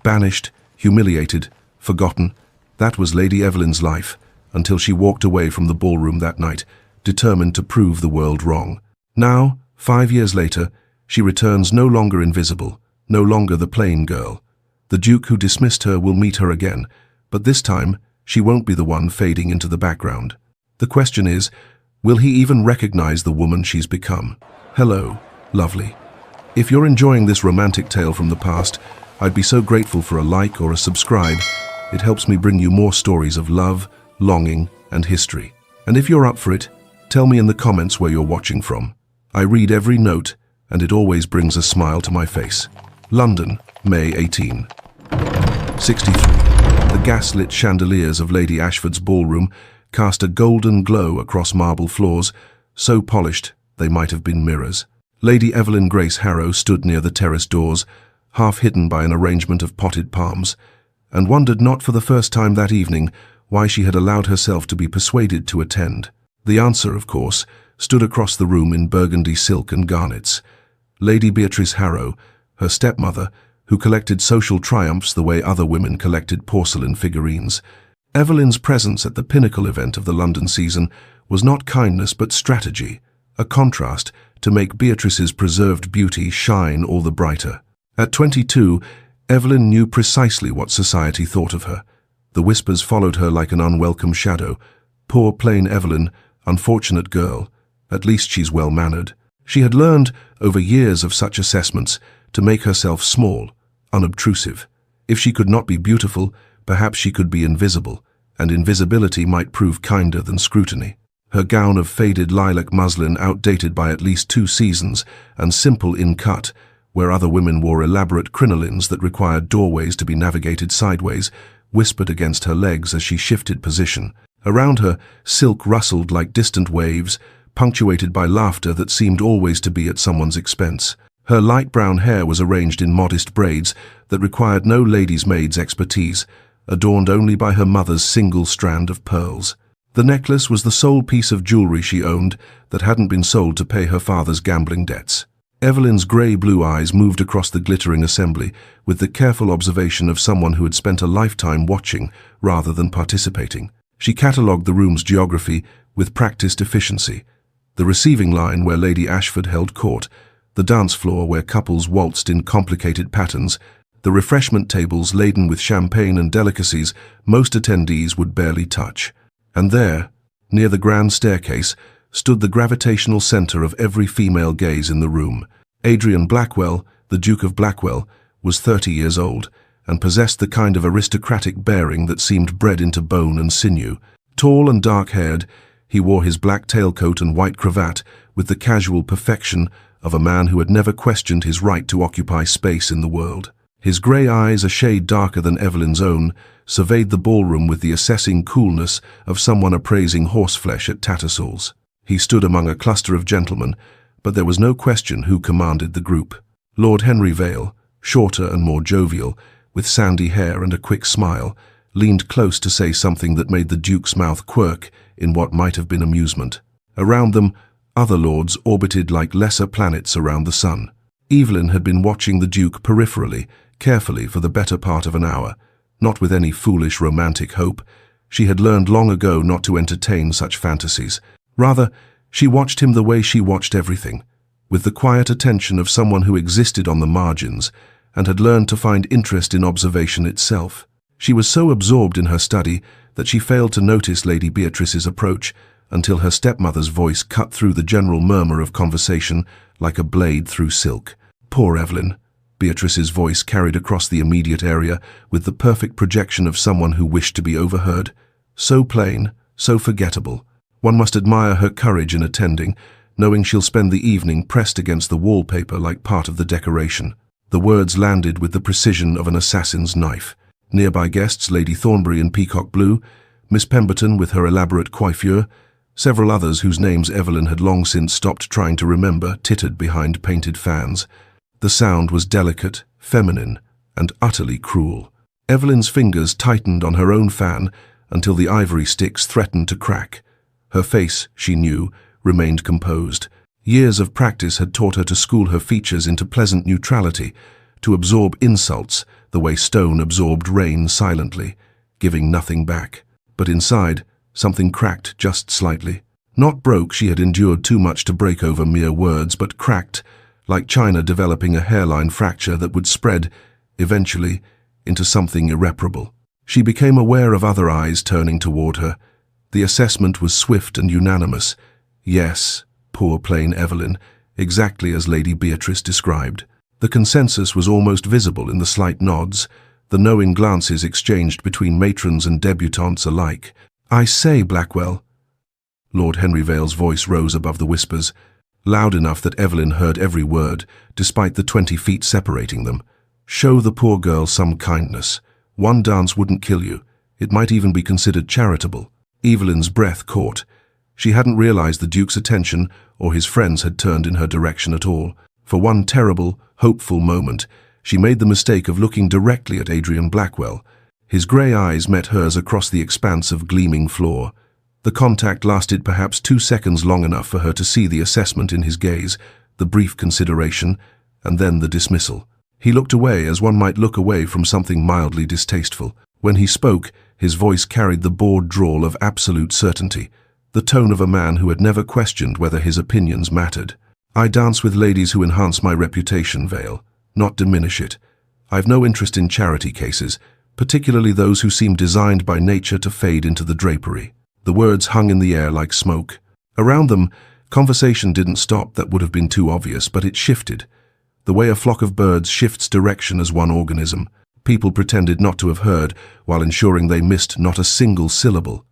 Banished, humiliated, forgotten. That was Lady Evelyn's life, until she walked away from the ballroom that night, determined to prove the world wrong. Now, 5 years later, she returns no longer invisible, no longer the plain girl. The Duke who dismissed her will meet her again, but this time she won't be the one fading into the background. The question is, will he even recognize the woman she's become? Hello, lovely. If you're enjoying this romantic tale from the past, I'd be so grateful for a like or a subscribe. It helps me bring you more stories of love, longing, and history. And if you're up for it, tell me in the comments where you're watching from. I read every note, and it always brings a smile to my face. London, May 1863. The gas-lit chandeliers of Lady Ashford's ballroom cast a golden glow across marble floors, so polished they might have been mirrors. Lady Evelyn Grace Harrow stood near the terrace doors, half hidden by an arrangement of potted palms, and wondered not for the first time that evening why she had allowed herself to be persuaded to attend. The answer, of course, stood across the room in burgundy silk and garnets. Lady Beatrice Harrow, her stepmother, who collected social triumphs the way other women collected porcelain figurines. Evelyn's presence at the pinnacle event of the London season was not kindness but strategy, a contrast to make Beatrice's preserved beauty shine all the brighter. At 22, Evelyn knew precisely what society thought of her. The whispers followed her like an unwelcome shadow. Poor plain Evelyn, unfortunate girl, at least she's well-mannered. She had learned, over years of such assessments, to make herself small, unobtrusive. If she could not be beautiful, perhaps she could be invisible, and invisibility might prove kinder than scrutiny. Her gown of faded lilac muslin, outdated by at least 2 seasons, and simple in cut, where other women wore elaborate crinolines that required doorways to be navigated sideways, whispered against her legs as she shifted position. Around her, silk rustled like distant waves, punctuated by laughter that seemed always to be at someone's expense. Her light brown hair was arranged in modest braids that required no lady's maid's expertise, adorned only by her mother's single strand of pearls. The necklace was the sole piece of jewelry she owned that hadn't been sold to pay her father's gambling debts. Evelyn's grey-blue eyes moved across the glittering assembly with the careful observation of someone who had spent a lifetime watching rather than participating. She catalogued the room's geography with practiced efficiency. The receiving line where Lady Ashford held court, the dance floor where couples waltzed in complicated patterns, the refreshment tables laden with champagne and delicacies most attendees would barely touch. And there, near the grand staircase, stood the gravitational center of every female gaze in the room. Adrian Blackwell, the Duke of Blackwell, was 30 years old and possessed the kind of aristocratic bearing that seemed bred into bone and sinew. Tall and dark-haired, he wore his black tailcoat and white cravat with the casual perfection of a man who had never questioned his right to occupy space in the world. His grey eyes, a shade darker than Evelyn's own, surveyed the ballroom with the assessing coolness of someone appraising horseflesh at Tattersall's. He stood among a cluster of gentlemen, but there was no question who commanded the group. Lord Henry Vale, shorter and more jovial, with sandy hair and a quick smile, leaned close to say something that made the Duke's mouth quirk in what might have been amusement. Around them, other lords orbited like lesser planets around the sun. Evelyn had been watching the Duke peripherally, carefully for the better part of an hour, not with any foolish romantic hope. She had learned long ago not to entertain such fantasies. Rather, she watched him the way she watched everything, with the quiet attention of someone who existed on the margins and had learned to find interest in observation itself. She was so absorbed in her study that she failed to notice Lady Beatrice's approach until her stepmother's voice cut through the general murmur of conversation like a blade through silk. Poor Evelyn, Beatrice's voice carried across the immediate area with the perfect projection of someone who wished to be overheard. So plain, so forgettable. One must admire her courage in attending, knowing she'll spend the evening pressed against the wallpaper like part of the decoration. The words landed with the precision of an assassin's knife. Nearby guests, Lady Thornbury in peacock blue, Miss Pemberton with her elaborate coiffure, several others whose names Evelyn had long since stopped trying to remember, tittered behind painted fans. The sound was delicate, feminine, and utterly cruel. Evelyn's fingers tightened on her own fan until the ivory sticks threatened to crack. Her face, she knew, remained composed. Years of practice had taught her to school her features into pleasant neutrality, to absorb insults the way stone absorbed rain silently, giving nothing back. But inside, something cracked just slightly. Not broke, she had endured too much to break over mere words, but cracked, like china developing a hairline fracture that would spread, eventually, into something irreparable. She became aware of other eyes turning toward her. The assessment was swift and unanimous. Yes, poor plain Evelyn, exactly as Lady Beatrice described. The consensus was almost visible in the slight nods, the knowing glances exchanged between matrons and debutantes alike. "I say, Blackwell." Lord Henry Vale's voice rose above the whispers, loud enough that Evelyn heard every word, despite the 20 feet separating them. "Show the poor girl some kindness. One dance wouldn't kill you. It might even be considered charitable." Evelyn's breath caught. She hadn't realized the Duke's attention or his friends had turned in her direction at all. For one terrible, hopeful moment, she made the mistake of looking directly at Adrian Blackwell. His grey eyes met hers across the expanse of gleaming floor. The contact lasted perhaps 2 seconds, long enough for her to see the assessment in his gaze, the brief consideration, and then the dismissal. He looked away as one might look away from something mildly distasteful. When he spoke, his voice carried the bored drawl of absolute certainty, the tone of a man who had never questioned whether his opinions mattered. "I dance with ladies who enhance my reputation, Vale, not diminish it. I've no interest in charity cases, particularly those who seem designed by nature to fade into the drapery." The words hung in the air like smoke. Around them, conversation didn't stop. That would have been too obvious, but it shifted. The way a flock of birds shifts direction as one organism. People pretended not to have heard, while ensuring they missed not a single syllable.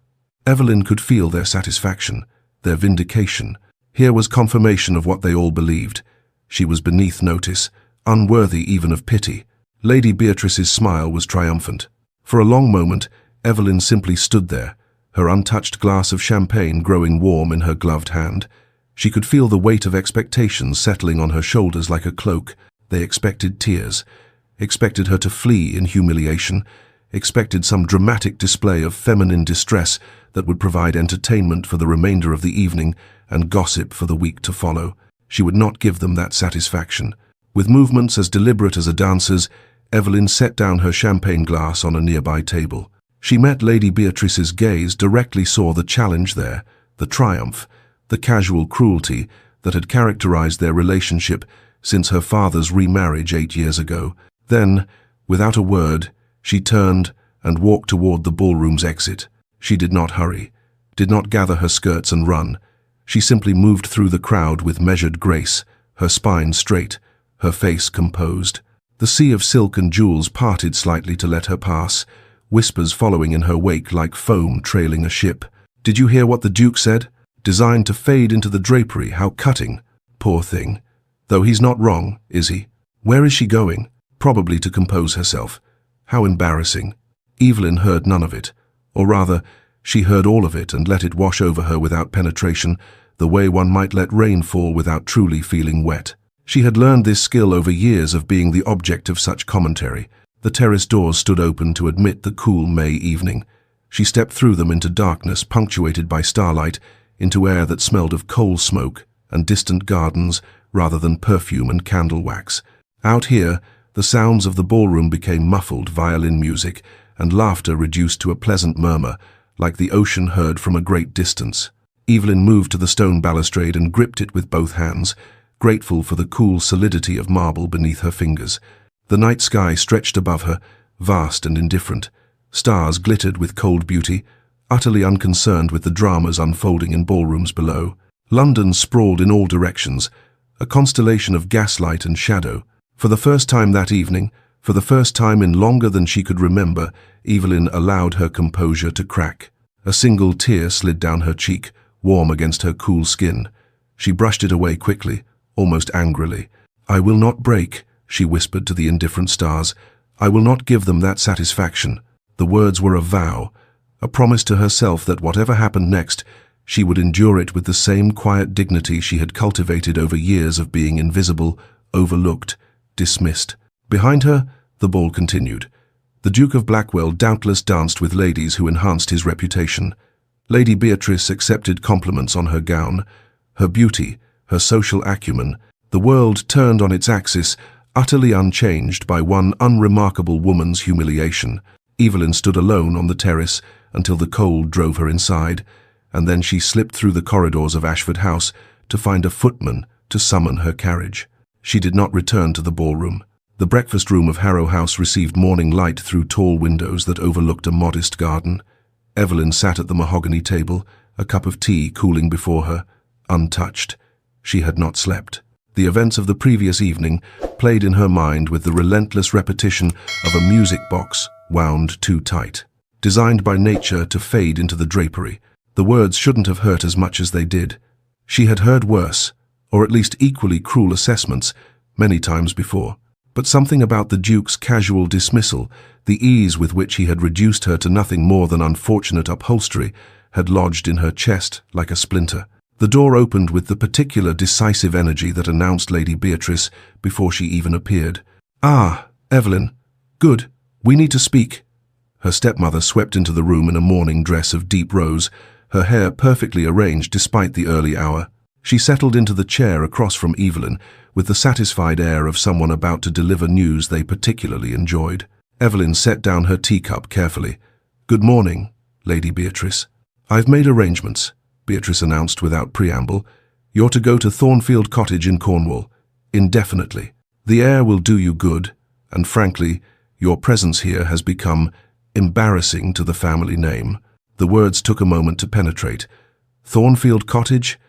Evelyn could feel their satisfaction, their vindication. Here was confirmation of what they all believed. She was beneath notice, unworthy even of pity. Lady Beatrice's smile was triumphant. For a long moment, Evelyn simply stood there, her untouched glass of champagne growing warm in her gloved hand. She could feel the weight of expectations settling on her shoulders like a cloak. They expected tears, expected her to flee in humiliation, expected some dramatic display of feminine distress that would provide entertainment for the remainder of the evening and gossip for the week to follow. She would not give them that satisfaction. With movements as deliberate as a dancer's, Evelyn set down her champagne glass on a nearby table. She met Lady Beatrice's gaze, directly saw the challenge there, the triumph, the casual cruelty that had characterized their relationship since her father's remarriage 8 years ago. Then, without a word, she turned and walked toward the ballroom's exit. She did not hurry, did not gather her skirts and run. She simply moved through the crowd with measured grace, her spine straight, her face composed. The sea of silk and jewels parted slightly to let her pass, whispers following in her wake like foam trailing a ship. "Did you hear what the Duke said? Designed to fade into the drapery, how cutting. Poor thing. Though he's not wrong, is he? Where is she going? Probably to compose herself. How embarrassing." Evelyn heard none of it. Or rather, she heard all of it and let it wash over her without penetration, the way one might let rain fall without truly feeling wet. She had learned this skill over years of being the object of such commentary. The terrace doors stood open to admit the cool May evening. She stepped through them into darkness punctuated by starlight, into air that smelled of coal smoke and distant gardens rather than perfume and candle wax. Out here, the sounds of the ballroom became muffled violin music, and laughter reduced to a pleasant murmur, like the ocean heard from a great distance. Evelyn moved to the stone balustrade and gripped it with both hands, grateful for the cool solidity of marble beneath her fingers. The night sky stretched above her, vast and indifferent. Stars glittered with cold beauty, utterly unconcerned with the dramas unfolding in ballrooms below. London sprawled in all directions, a constellation of gaslight and shadow. For the first time that evening, for the first time in longer than she could remember, Evelyn allowed her composure to crack. A single tear slid down her cheek, warm against her cool skin. She brushed it away quickly, almost angrily. "I will not break," she whispered to the indifferent stars. "I will not give them that satisfaction." The words were a vow, a promise to herself that whatever happened next, she would endure it with the same quiet dignity she had cultivated over years of being invisible, overlooked, dismissed. Behind her, the ball continued. The Duke of Blackwell doubtless danced with ladies who enhanced his reputation. Lady Beatrice accepted compliments on her gown, her beauty, her social acumen. The world turned on its axis, utterly unchanged by one unremarkable woman's humiliation. Evelyn stood alone on the terrace until the cold drove her inside, and then she slipped through the corridors of Ashford House to find a footman to summon her carriage. She did not return to the ballroom. The breakfast room of Harrow House received morning light through tall windows that overlooked a modest garden. Evelyn sat at the mahogany table, a cup of tea cooling before her, untouched. She had not slept. The events of the previous evening played in her mind with the relentless repetition of a music box wound too tight. Designed by nature to fade into the drapery, the words shouldn't have hurt as much as they did. She had heard worse, or at least equally cruel assessments, many times before. But something about the Duke's casual dismissal, the ease with which he had reduced her to nothing more than unfortunate upholstery, had lodged in her chest like a splinter. The door opened with the particular decisive energy that announced Lady Beatrice before she even appeared. "Ah, Evelyn. Good. We need to speak." Her stepmother swept into the room in a morning dress of deep rose, her hair perfectly arranged despite the early hour. She settled into the chair across from Evelyn with the satisfied air of someone about to deliver news they particularly enjoyed. Evelyn set down her teacup carefully. "Good morning, Lady Beatrice." "I've made arrangements," Beatrice announced without preamble. "You're to go to Thornfield Cottage in Cornwall, indefinitely. The air will do you good, and frankly, your presence here has become embarrassing to the family name." The words took a moment to penetrate. "Thornfield Cottage?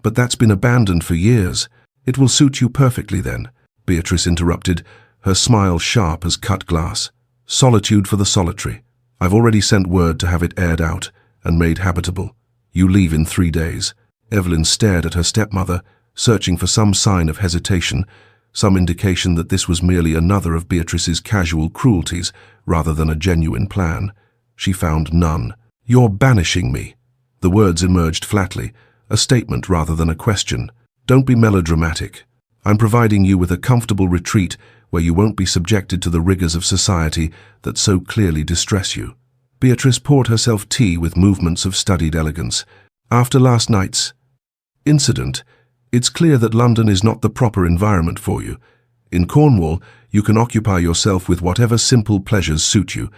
But that's been abandoned for years. It will suit you perfectly then," Beatrice interrupted, her smile sharp as cut glass. "Solitude for the solitary. I've already sent word to have it aired out and made habitable. You leave in 3 days." Evelyn stared at her stepmother, searching for some sign of hesitation, some indication that this was merely another of Beatrice's casual cruelties rather than a genuine plan. She found none. "You're banishing me." The words emerged flatly, a statement rather than a question. "Don't be melodramatic. I'm providing you with a comfortable retreat where you won't be subjected to the rigors of society that so clearly distress you." Beatrice poured herself tea with movements of studied elegance. "After last night's incident, it's clear that London is not the proper environment for you. In Cornwall, you can occupy yourself with whatever simple pleasures suit you.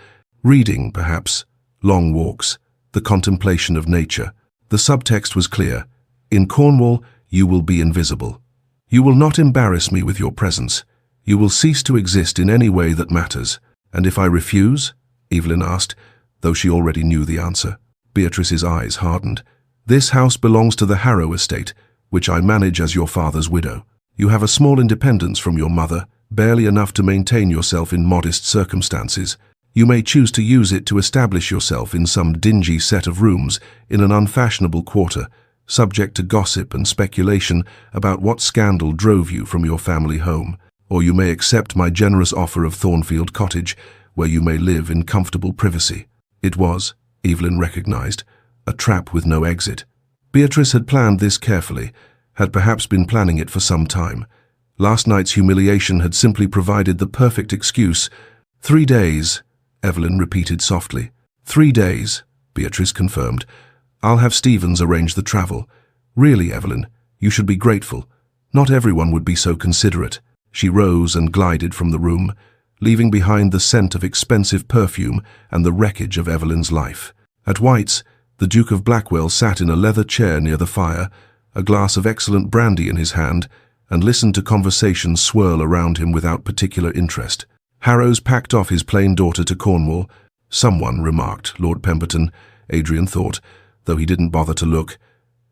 Reading, perhaps, long walks, the contemplation of nature." The subtext was clear. "In Cornwall, you will be invisible. You will not embarrass me with your presence. You will cease to exist in any way that matters." "And if I refuse?" Evelyn asked, though she already knew the answer. Beatrice's eyes hardened. "This house belongs to the Harrow estate, which I manage as your father's widow. You have a small independence from your mother, barely enough to maintain yourself in modest circumstances. You may choose to use it to establish yourself in some dingy set of rooms in an unfashionable quarter, subject to gossip and speculation about what scandal drove you from your family home. Or you may accept my generous offer of Thornfield Cottage, where you may live in comfortable privacy." It was, Evelyn recognized, a trap with no exit. Beatrice had planned this carefully, had perhaps been planning it for some time. Last night's humiliation had simply provided the perfect excuse. 3 days, Evelyn repeated softly. 3 days, Beatrice confirmed. "I'll have Stevens arrange the travel. Really, Evelyn, you should be grateful. Not everyone would be so considerate." She rose and glided from the room, leaving behind the scent of expensive perfume and the wreckage of Evelyn's life. At White's, the Duke of Blackwell sat in a leather chair near the fire, a glass of excellent brandy in his hand, and listened to conversation swirl around him without particular interest. Harrow's packed off his plain daughter to Cornwall. "Someone," remarked Lord Pemberton, Adrian thought, though he didn't bother to look.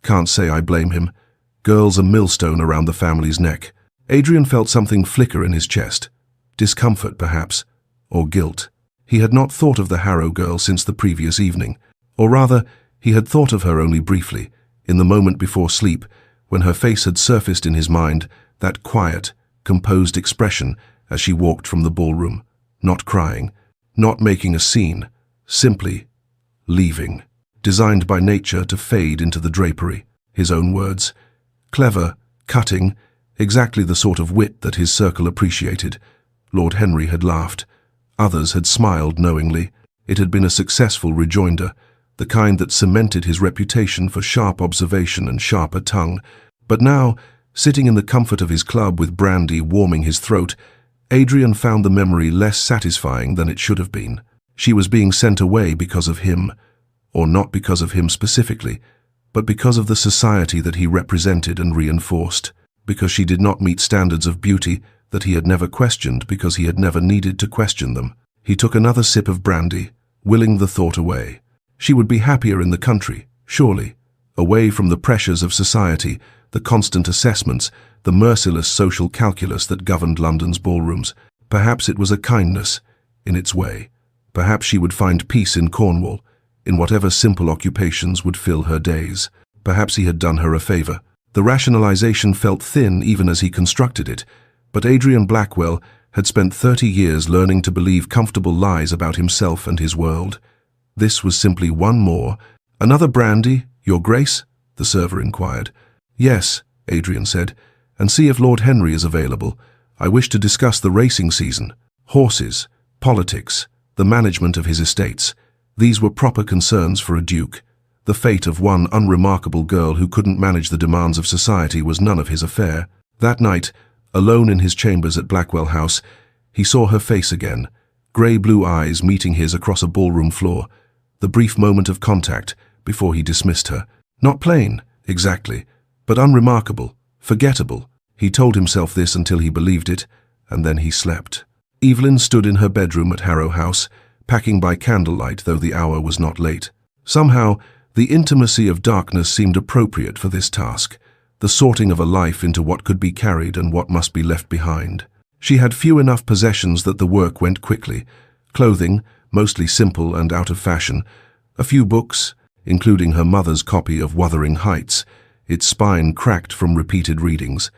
"Can't say I blame him. Girl's a millstone around the family's neck." Adrian felt something flicker in his chest. Discomfort, perhaps, or guilt. He had not thought of the Harrow girl since the previous evening. Or rather, he had thought of her only briefly, in the moment before sleep, when her face had surfaced in his mind, that quiet, composed expression as she walked from the ballroom, not crying, not making a scene, simply leaving, designed by nature to fade into the drapery. His own words. Clever, cutting, exactly the sort of wit that his circle appreciated. Lord Henry had laughed. Others had smiled knowingly. It had been a successful rejoinder, the kind that cemented his reputation for sharp observation and sharper tongue. But now, sitting in the comfort of his club with brandy warming his throat, Adrian found the memory less satisfying than it should have been. She was being sent away because of him, or not because of him specifically, but because of the society that he represented and reinforced, because she did not meet standards of beauty that he had never questioned because he had never needed to question them. He took another sip of brandy, willing the thought away. She would be happier in the country, surely, away from the pressures of society, the constant assessments, the merciless social calculus that governed London's ballrooms. Perhaps it was a kindness, in its way. Perhaps she would find peace in Cornwall, in whatever simple occupations would fill her days. Perhaps he had done her a favor. The rationalization felt thin even as he constructed it, but Adrian Blackwell had spent 30 years learning to believe comfortable lies about himself and his world. This was simply one more. "Another brandy, Your Grace?" the server inquired. "Yes," Adrian said, "and see if Lord Henry is available. I wish to discuss the racing season, horses, politics, the management of his estates." These were proper concerns for a duke. The fate of one unremarkable girl who couldn't manage the demands of society was none of his affair. That night, alone in his chambers at Blackwell House, he saw her face again, grey-blue eyes meeting his across a ballroom floor, the brief moment of contact before he dismissed her. Not plain, exactly, but unremarkable, forgettable. He told himself this until he believed it, and then he slept. Evelyn stood in her bedroom at Harrow House, packing by candlelight though the hour was not late. Somehow, the intimacy of darkness seemed appropriate for this task, the sorting of a life into what could be carried and what must be left behind. She had few enough possessions that the work went quickly. Clothing, mostly simple and out of fashion. A few books, including her mother's copy of Wuthering Heights, its spine cracked from repeated readings.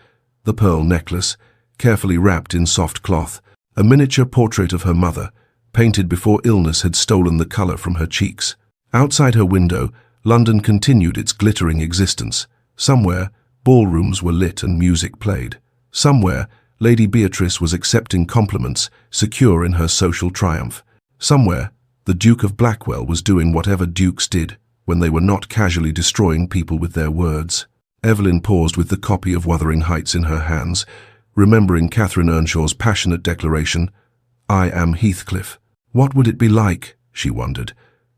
The pearl necklace, carefully wrapped in soft cloth. A miniature portrait of her mother, painted before illness had stolen the color from her cheeks. Outside her window, London continued its glittering existence. Somewhere, ballrooms were lit and music played. Somewhere, Lady Beatrice was accepting compliments, secure in her social triumph. Somewhere, the Duke of Blackwell was doing whatever dukes did when they were not casually destroying people with their words. Evelyn paused with the copy of Wuthering Heights in her hands, remembering Catherine Earnshaw's passionate declaration, "I am Heathcliff." What would it be like, she wondered,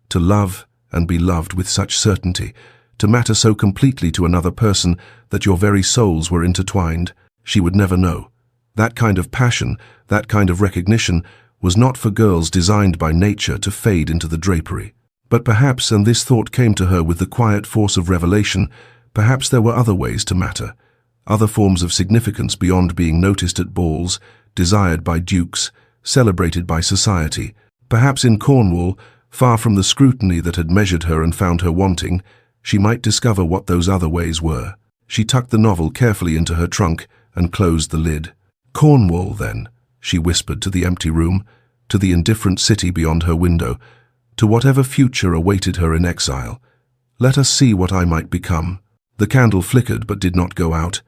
to love and be loved with such certainty, to matter so completely to another person that your very souls were intertwined? She would never know. That kind of passion, that kind of recognition, was not for girls designed by nature to fade into the drapery. But perhaps, and this thought came to her with the quiet force of revelation, perhaps there were other ways to matter, other forms of significance beyond being noticed at balls, desired by dukes, celebrated by society. Perhaps in Cornwall, far from the scrutiny that had measured her and found her wanting, she might discover what those other ways were. She tucked the novel carefully into her trunk and closed the lid. "Cornwall, then," she whispered to the empty room, to the indifferent city beyond her window, to whatever future awaited her in exile. "Let us see what I might become." The candle flickered but did not go out.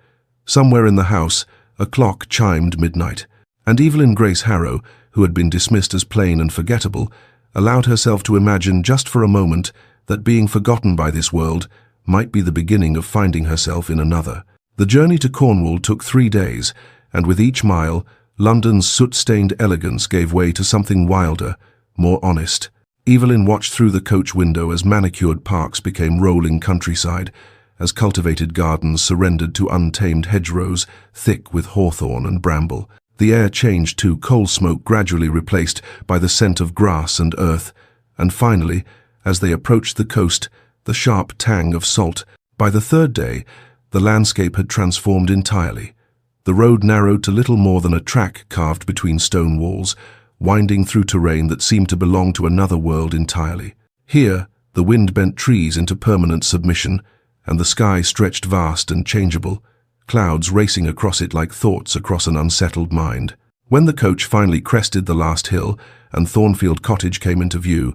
Somewhere in the house, a clock chimed midnight, and Evelyn Grace Harrow, who had been dismissed as plain and forgettable, allowed herself to imagine just for a moment that being forgotten by this world might be the beginning of finding herself in another. The journey to Cornwall took 3 days, and with each mile, London's soot-stained elegance gave way to something wilder, more honest. Evelyn watched through the coach window as manicured parks became rolling countryside, as cultivated gardens surrendered to untamed hedgerows thick with hawthorn and bramble. The air changed to coal smoke gradually replaced by the scent of grass and earth, and finally, as they approached the coast, the sharp tang of salt. By the 3rd day, the landscape had transformed entirely. The road narrowed to little more than a track carved between stone walls, winding through terrain that seemed to belong to another world entirely. Here, the wind bent trees into permanent submission, and the sky stretched vast and changeable, clouds racing across it like thoughts across an unsettled mind. When the coach finally crested the last hill and Thornfield Cottage came into view,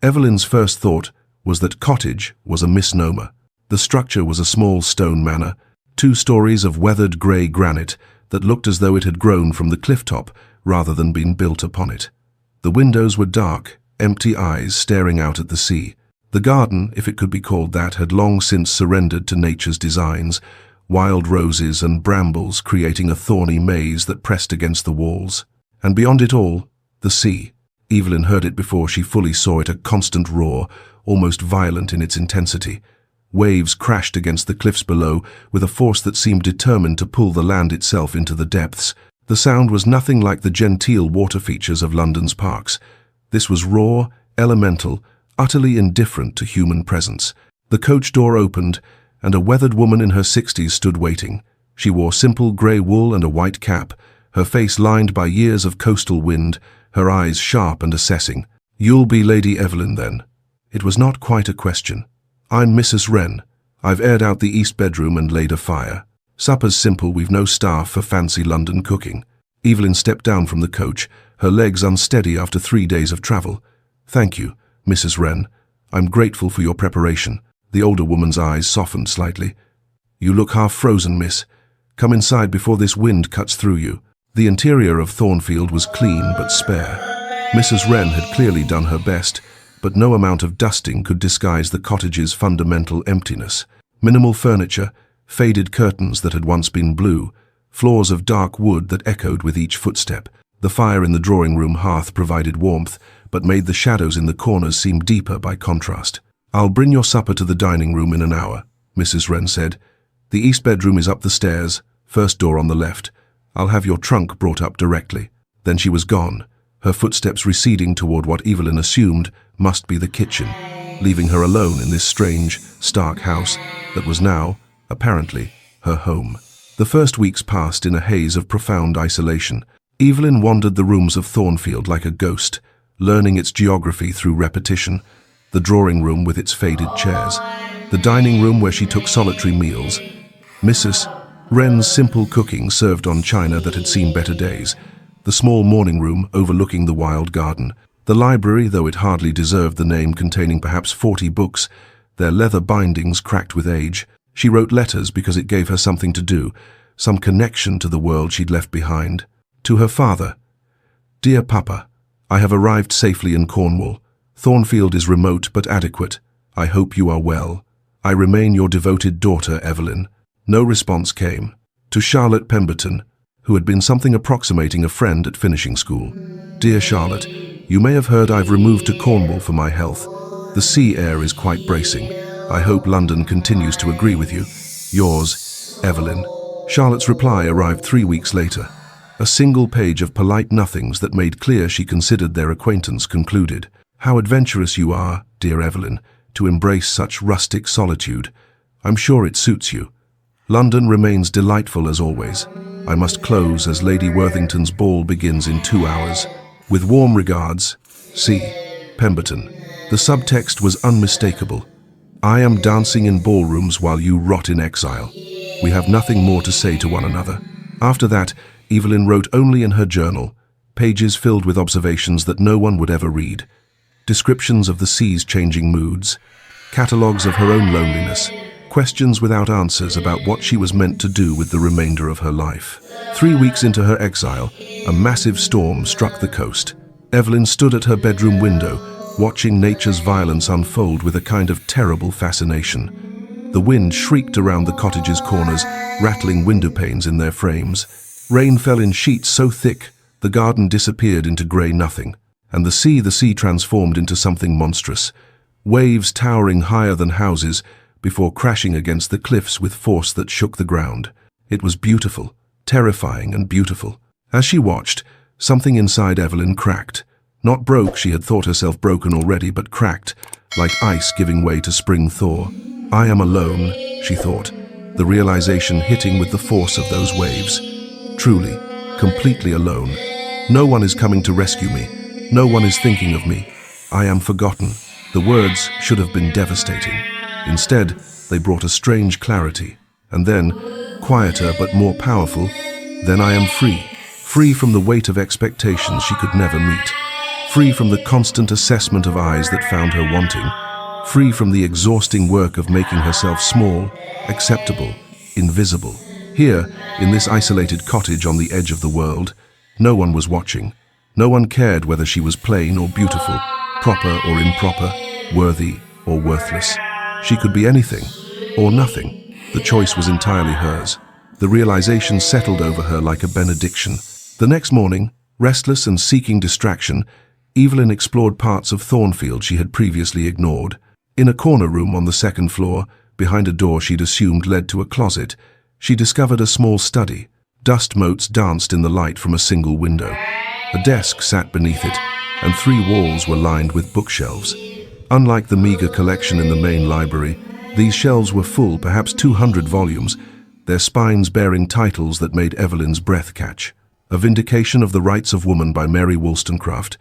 Evelyn's first thought was that cottage was a misnomer. The structure was a small stone manor, 2 stories of weathered grey granite that looked as though it had grown from the cliff top rather than been built upon it. The windows were dark, empty eyes staring out at the sea. The garden, if it could be called that, had long since surrendered to nature's designs, wild roses and brambles creating a thorny maze that pressed against the walls. And beyond it all, the sea. Evelyn heard it before she fully saw it, a constant roar, almost violent in its intensity. Waves crashed against the cliffs below with a force that seemed determined to pull the land itself into the depths. The sound was nothing like the genteel water features of London's parks. This was raw, elemental, utterly indifferent to human presence. The coach door opened, and a weathered woman in her 60s stood waiting. She wore simple grey wool and a white cap, her face lined by years of coastal wind, her eyes sharp and assessing. "You'll be Lady Evelyn, then?" It was not quite a question. "I'm Mrs. Wren. I've aired out the east bedroom and laid a fire. Supper's simple, we've no staff for fancy London cooking." Evelyn stepped down from the coach, her legs unsteady after 3 days of travel. "Thank you, Mrs. Wren. I'm grateful for your preparation." The older woman's eyes softened slightly. "You look half frozen, miss. Come inside before this wind cuts through you." The interior of Thornfield was clean but spare. Mrs. Wren had clearly done her best, but no amount of dusting could disguise the cottage's fundamental emptiness. Minimal furniture, faded curtains that had once been blue, floors of dark wood that echoed with each footstep. The fire in the drawing-room hearth provided warmth, but made the shadows in the corners seem deeper by contrast. "I'll bring your supper to the dining room in an hour," Mrs. Wren said. "The east bedroom is up the stairs, first door on the left. I'll have your trunk brought up directly." Then she was gone, her footsteps receding toward what Evelyn assumed must be the kitchen, leaving her alone in this strange, stark house that was now, apparently, her home. The first weeks passed in a haze of profound isolation. Evelyn wandered the rooms of Thornfield like a ghost, learning its geography through repetition. The drawing room with its faded chairs, the dining room where she took solitary meals, Mrs. Wren's simple cooking served on china that had seen better days, the small morning room overlooking the wild garden, the library, though it hardly deserved the name, containing perhaps 40 books, their leather bindings cracked with age. She wrote letters because it gave her something to do, some connection to the world she'd left behind. To her father: "Dear Papa, I have arrived safely in Cornwall. Thornfield is remote but adequate. I hope you are well. I remain your devoted daughter, Evelyn." No response came. To Charlotte Pemberton, who had been something approximating a friend at finishing school: "Dear Charlotte, you may have heard I've removed to Cornwall for my health. The sea air is quite bracing. I hope London continues to agree with you. Yours, Evelyn." Charlotte's reply arrived 3 weeks later. A single page of polite nothings that made clear she considered their acquaintance concluded. "How adventurous you are, dear Evelyn, to embrace such rustic solitude. I'm sure it suits you. London remains delightful as always. I must close as Lady Worthington's ball begins in 2 hours. With warm regards, C. Pemberton." The subtext was unmistakable. "I am dancing in ballrooms while you rot in exile. We have nothing more to say to one another." After that, Evelyn wrote only in her journal, pages filled with observations that no one would ever read, descriptions of the sea's changing moods, catalogues of her own loneliness, questions without answers about what she was meant to do with the remainder of her life. 3 weeks into her exile, a massive storm struck the coast. Evelyn stood at her bedroom window, watching nature's violence unfold with a kind of terrible fascination. The wind shrieked around the cottage's corners, rattling window panes in their frames. Rain fell in sheets so thick, the garden disappeared into grey nothing. And the sea transformed into something monstrous. Waves towering higher than houses, before crashing against the cliffs with force that shook the ground. It was beautiful, terrifying and beautiful. As she watched, something inside Evelyn cracked. Not broke, she had thought herself broken already, but cracked, like ice giving way to spring thaw. "I am alone," she thought, the realization hitting with the force of those waves. Truly, completely alone. No one is coming to rescue me. No one is thinking of me. I am forgotten. The words should have been devastating. Instead, they brought a strange clarity. And then, quieter but more powerful, then I am free. Free from the weight of expectations she could never meet. Free from the constant assessment of eyes that found her wanting. Free from the exhausting work of making herself small, acceptable, invisible. Here, in this isolated cottage on the edge of the world, no one was watching. No one cared whether she was plain or beautiful, proper or improper, worthy or worthless. She could be anything, or nothing. The choice was entirely hers. The realization settled over her like a benediction. The next morning, Restless and seeking distraction, Evelyn explored parts of Thornfield she had previously ignored. In a corner room on the second floor, behind a door she'd assumed led to a closet, she discovered a small study. Dust motes danced in the light from a single window. A desk sat beneath it, and 3 walls were lined with bookshelves. Unlike the meager collection in the main library, these shelves were full, perhaps 200 volumes, their spines bearing titles that made Evelyn's breath catch. A Vindication of the Rights of Woman by Mary Wollstonecraft,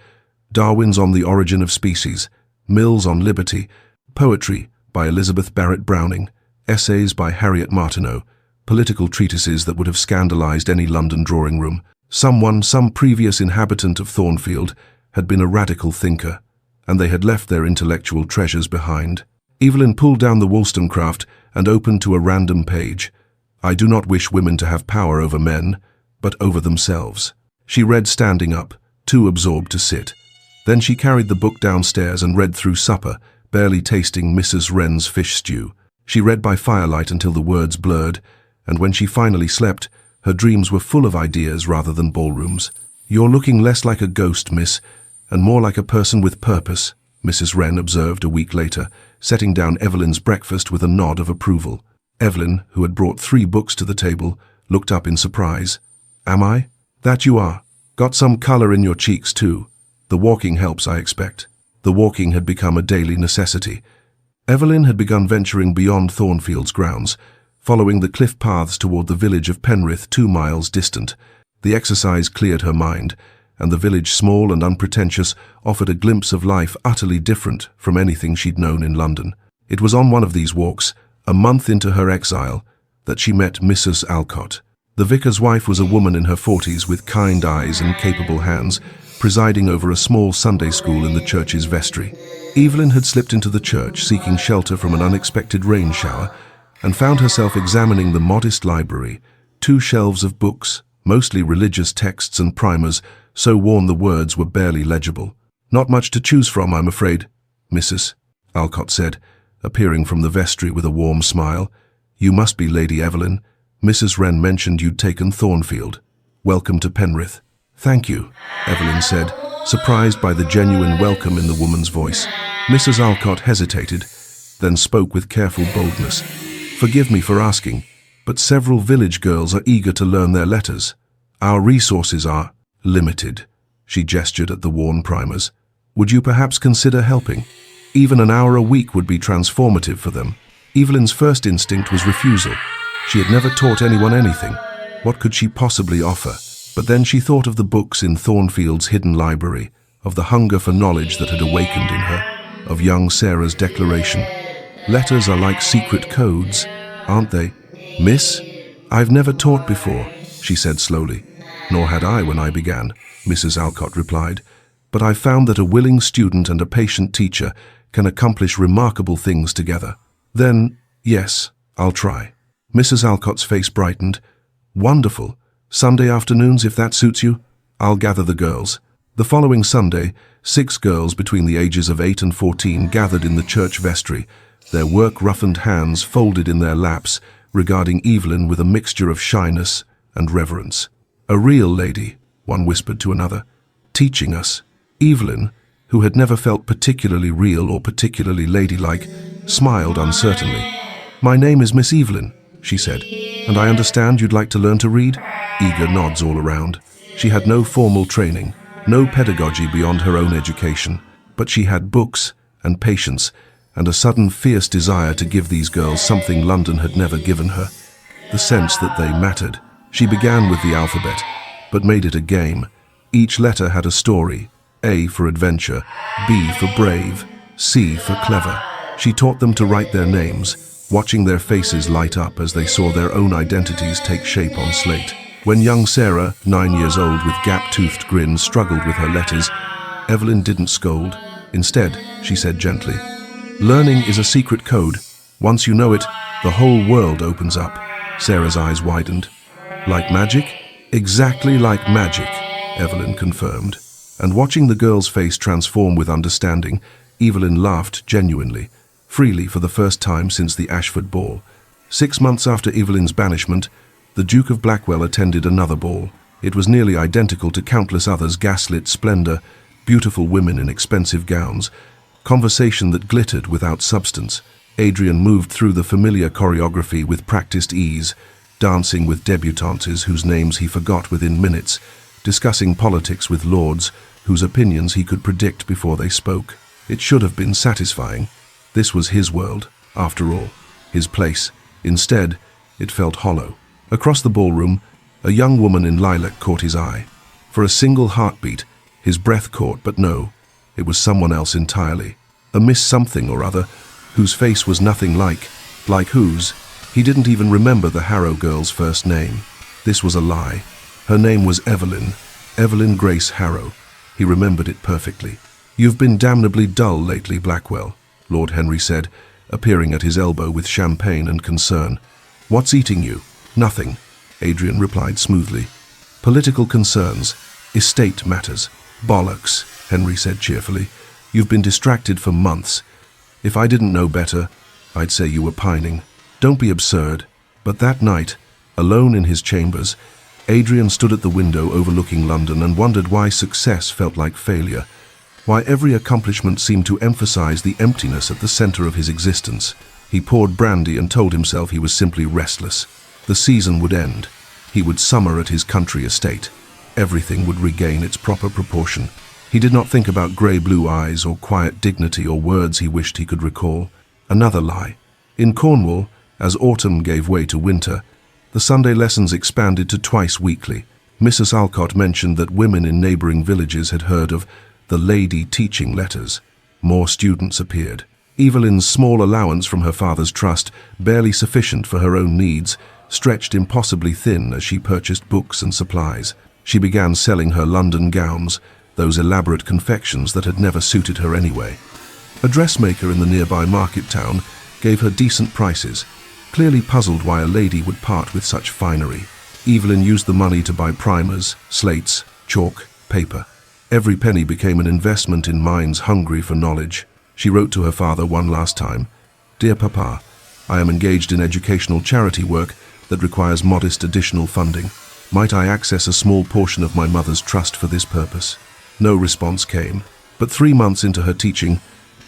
Darwin's On the Origin of Species, Mill's On Liberty, Poetry by Elizabeth Barrett Browning, essays by Harriet Martineau, political treatises that would have scandalized any London drawing room. Some previous inhabitant of Thornfield, had been a radical thinker, and they had left their intellectual treasures behind. Evelyn pulled down the Wollstonecraft and opened to a random page. I do not wish women to have power over men, but over themselves. She read standing up, too absorbed to sit. Then she carried the book downstairs and read through supper, barely tasting Mrs. Wren's fish stew. She read by firelight until the words blurred, and when she finally slept, her dreams were full of ideas rather than ballrooms. You're looking less like a ghost, miss, and more like a person with purpose, Mrs. Wren observed a week later, setting down Evelyn's breakfast with a nod of approval. Evelyn, who had brought 3 books to the table, looked up in surprise. Am I? That you are. Got some color in your cheeks, too. The walking helps, I expect. The walking had become a daily necessity. Evelyn had begun venturing beyond Thornfield's grounds, following the cliff paths toward the village of Penrith 2 miles distant. The exercise cleared her mind, and the village, small and unpretentious, offered a glimpse of life utterly different from anything she'd known in London. It was on one of these walks, a month into her exile, that she met Mrs. Alcott. The vicar's wife was a woman in her 40s with kind eyes and capable hands, presiding over a small Sunday school in the church's vestry. Evelyn had slipped into the church seeking shelter from an unexpected rain shower and found herself examining the modest library, 2 shelves of books, mostly religious texts and primers, so worn the words were barely legible. Not much to choose from, I'm afraid, Mrs. Alcott said, appearing from the vestry with a warm smile. You must be Lady Evelyn. Mrs. Wren mentioned you'd taken Thornfield. Welcome to Penrith. Thank you, Evelyn said, surprised by the genuine welcome in the woman's voice. Mrs. Alcott hesitated, then spoke with careful boldness. Forgive me for asking, but several village girls are eager to learn their letters. Our resources are limited. She gestured at the worn primers. Would you perhaps consider helping? Even an hour a week would be transformative for them. Evelyn's first instinct was refusal. She had never taught anyone anything. What could she possibly offer? But then she thought of the books in Thornfield's hidden library, of the hunger for knowledge that had awakened in her, of young Sarah's declaration. Letters are like secret codes, aren't they? Miss, I've never taught before, she said slowly. Nor had I when I began, Mrs. Alcott replied. But I've found that a willing student and a patient teacher can accomplish remarkable things together. Then, yes, I'll try. Mrs. Alcott's face brightened. Wonderful. Sunday afternoons, if that suits you? I'll gather the girls. The following Sunday, 6 girls between the ages of 8 and 14 gathered in the church vestry, their work-roughened hands folded in their laps, regarding Evelyn with a mixture of shyness and reverence. A real lady, one whispered to another, teaching us. Evelyn, who had never felt particularly real or particularly ladylike, smiled uncertainly. My name is Miss Evelyn, she said, and I understand you'd like to learn to read? Eager nods all around. She had no formal training, no pedagogy beyond her own education, but she had books and patience and a sudden fierce desire to give these girls something London had never given her, the sense that they mattered. She began with the alphabet, but made it a game. Each letter had a story, A for adventure, B for brave, C for clever. She taught them to write their names, watching their faces light up as they saw their own identities take shape on slate. When young Sarah, 9 years old with gap-toothed grin, struggled with her letters, Evelyn didn't scold. Instead, she said gently, learning is a secret code. Once you know it, the whole world opens up. Sarah's eyes widened. Like magic? Exactly like magic, Evelyn confirmed. And watching the girl's face transform with understanding, Evelyn laughed genuinely, freely for the first time since the Ashford ball. 6 months after Evelyn's banishment, the Duke of Blackwell attended another ball. It was nearly identical to countless others: gaslit splendor, beautiful women in expensive gowns, conversation that glittered without substance. Adrian moved through the familiar choreography with practiced ease, dancing with debutantes whose names he forgot within minutes, discussing politics with lords whose opinions he could predict before they spoke. It should have been satisfying. This was his world, after all, his place. Instead, it felt hollow. Across the ballroom, a young woman in lilac caught his eye. For a single heartbeat, his breath caught, but no, it was someone else entirely. A Miss Something or other, whose face was nothing like whose. He didn't even remember the Harrow girl's first name. This was a lie. Her name was Evelyn. Evelyn Grace Harrow. He remembered it perfectly. "You've been damnably dull lately, Blackwell," Lord Henry said, appearing at his elbow with champagne and concern. "What's eating you?" "Nothing," Adrian replied smoothly. "Political concerns, estate matters." "Bollocks," Henry said cheerfully. "You've been distracted for months. If I didn't know better, I'd say you were pining. Don't be absurd." But that night, alone in his chambers, Adrian stood at the window overlooking London and wondered why success felt like failure, why every accomplishment seemed to emphasize the emptiness at the center of his existence. He poured brandy and told himself he was simply restless. The season would end. He would summer at his country estate. Everything would regain its proper proportion. He did not think about grey-blue eyes or quiet dignity or words he wished he could recall. Another lie. In Cornwall, as autumn gave way to winter, the Sunday lessons expanded to twice weekly. Mrs. Alcott mentioned that women in neighboring villages had heard of the lady teaching letters. More students appeared. Evelyn's small allowance from her father's trust, barely sufficient for her own needs, stretched impossibly thin as she purchased books and supplies. She began selling her London gowns, those elaborate confections that had never suited her anyway. A dressmaker in the nearby market town gave her decent prices, clearly puzzled why a lady would part with such finery. Evelyn used the money to buy primers, slates, chalk, paper. Every penny became an investment in minds hungry for knowledge. She wrote to her father one last time, "Dear Papa, I am engaged in educational charity work that requires modest additional funding. Might I access a small portion of my mother's trust for this purpose?" No response came, but 3 months into her teaching,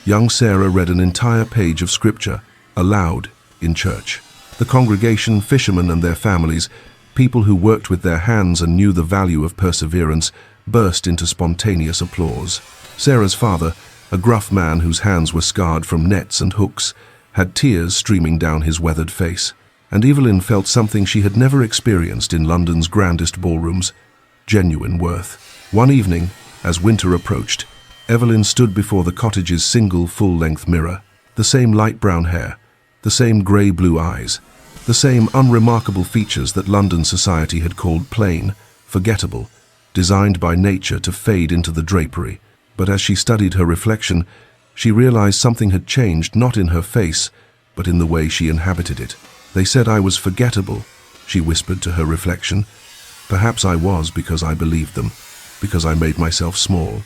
young Sarah read an entire page of scripture, aloud, in church. The congregation, fishermen and their families, people who worked with their hands and knew the value of perseverance, burst into spontaneous applause. Sarah's father, a gruff man whose hands were scarred from nets and hooks, had tears streaming down his weathered face. And Evelyn felt something she had never experienced in London's grandest ballrooms: genuine worth. One evening, as winter approached, Evelyn stood before the cottage's single full-length mirror. The same light brown hair, the same grey-blue eyes, the same unremarkable features that London society had called plain, forgettable, designed by nature to fade into the drapery. But as she studied her reflection, she realized something had changed, not in her face, but in the way she inhabited it. "They said I was forgettable," she whispered to her reflection. "Perhaps I was, because I believed them, because I made myself small.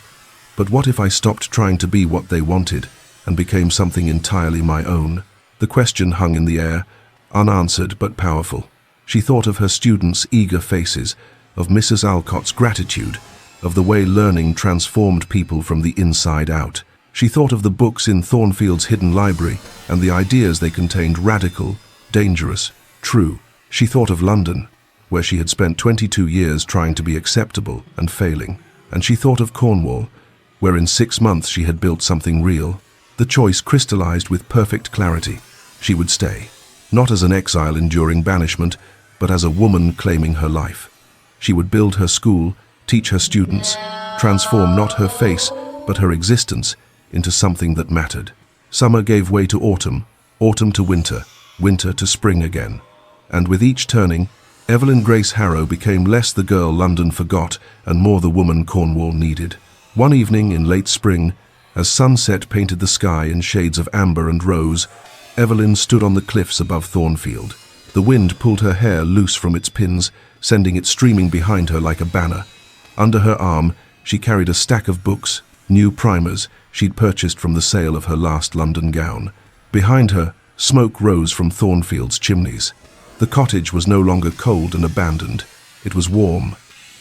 But what if I stopped trying to be what they wanted and became something entirely my own?" The question hung in the air, unanswered but powerful. She thought of her students' eager faces, of Mrs. Alcott's gratitude, of the way learning transformed people from the inside out. She thought of the books in Thornfield's hidden library and the ideas they contained: radical, dangerous, true. She thought of London, where she had spent 22 years trying to be acceptable and failing. And she thought of Cornwall, where in 6 months she had built something real. The choice crystallized with perfect clarity. She would stay, not as an exile enduring banishment, but as a woman claiming her life. She would build her school, teach her students, transform not her face, but her existence into something that mattered. Summer gave way to autumn, autumn to winter, winter to spring again. And with each turning, Evelyn Grace Harrow became less the girl London forgot and more the woman Cornwall needed. One evening in late spring, as sunset painted the sky in shades of amber and rose, Evelyn stood on the cliffs above Thornfield. The wind pulled her hair loose from its pins, sending it streaming behind her like a banner. Under her arm, she carried a stack of books, new primers she'd purchased from the sale of her last London gown. Behind her, smoke rose from Thornfield's chimneys. The cottage was no longer cold and abandoned. It was warm,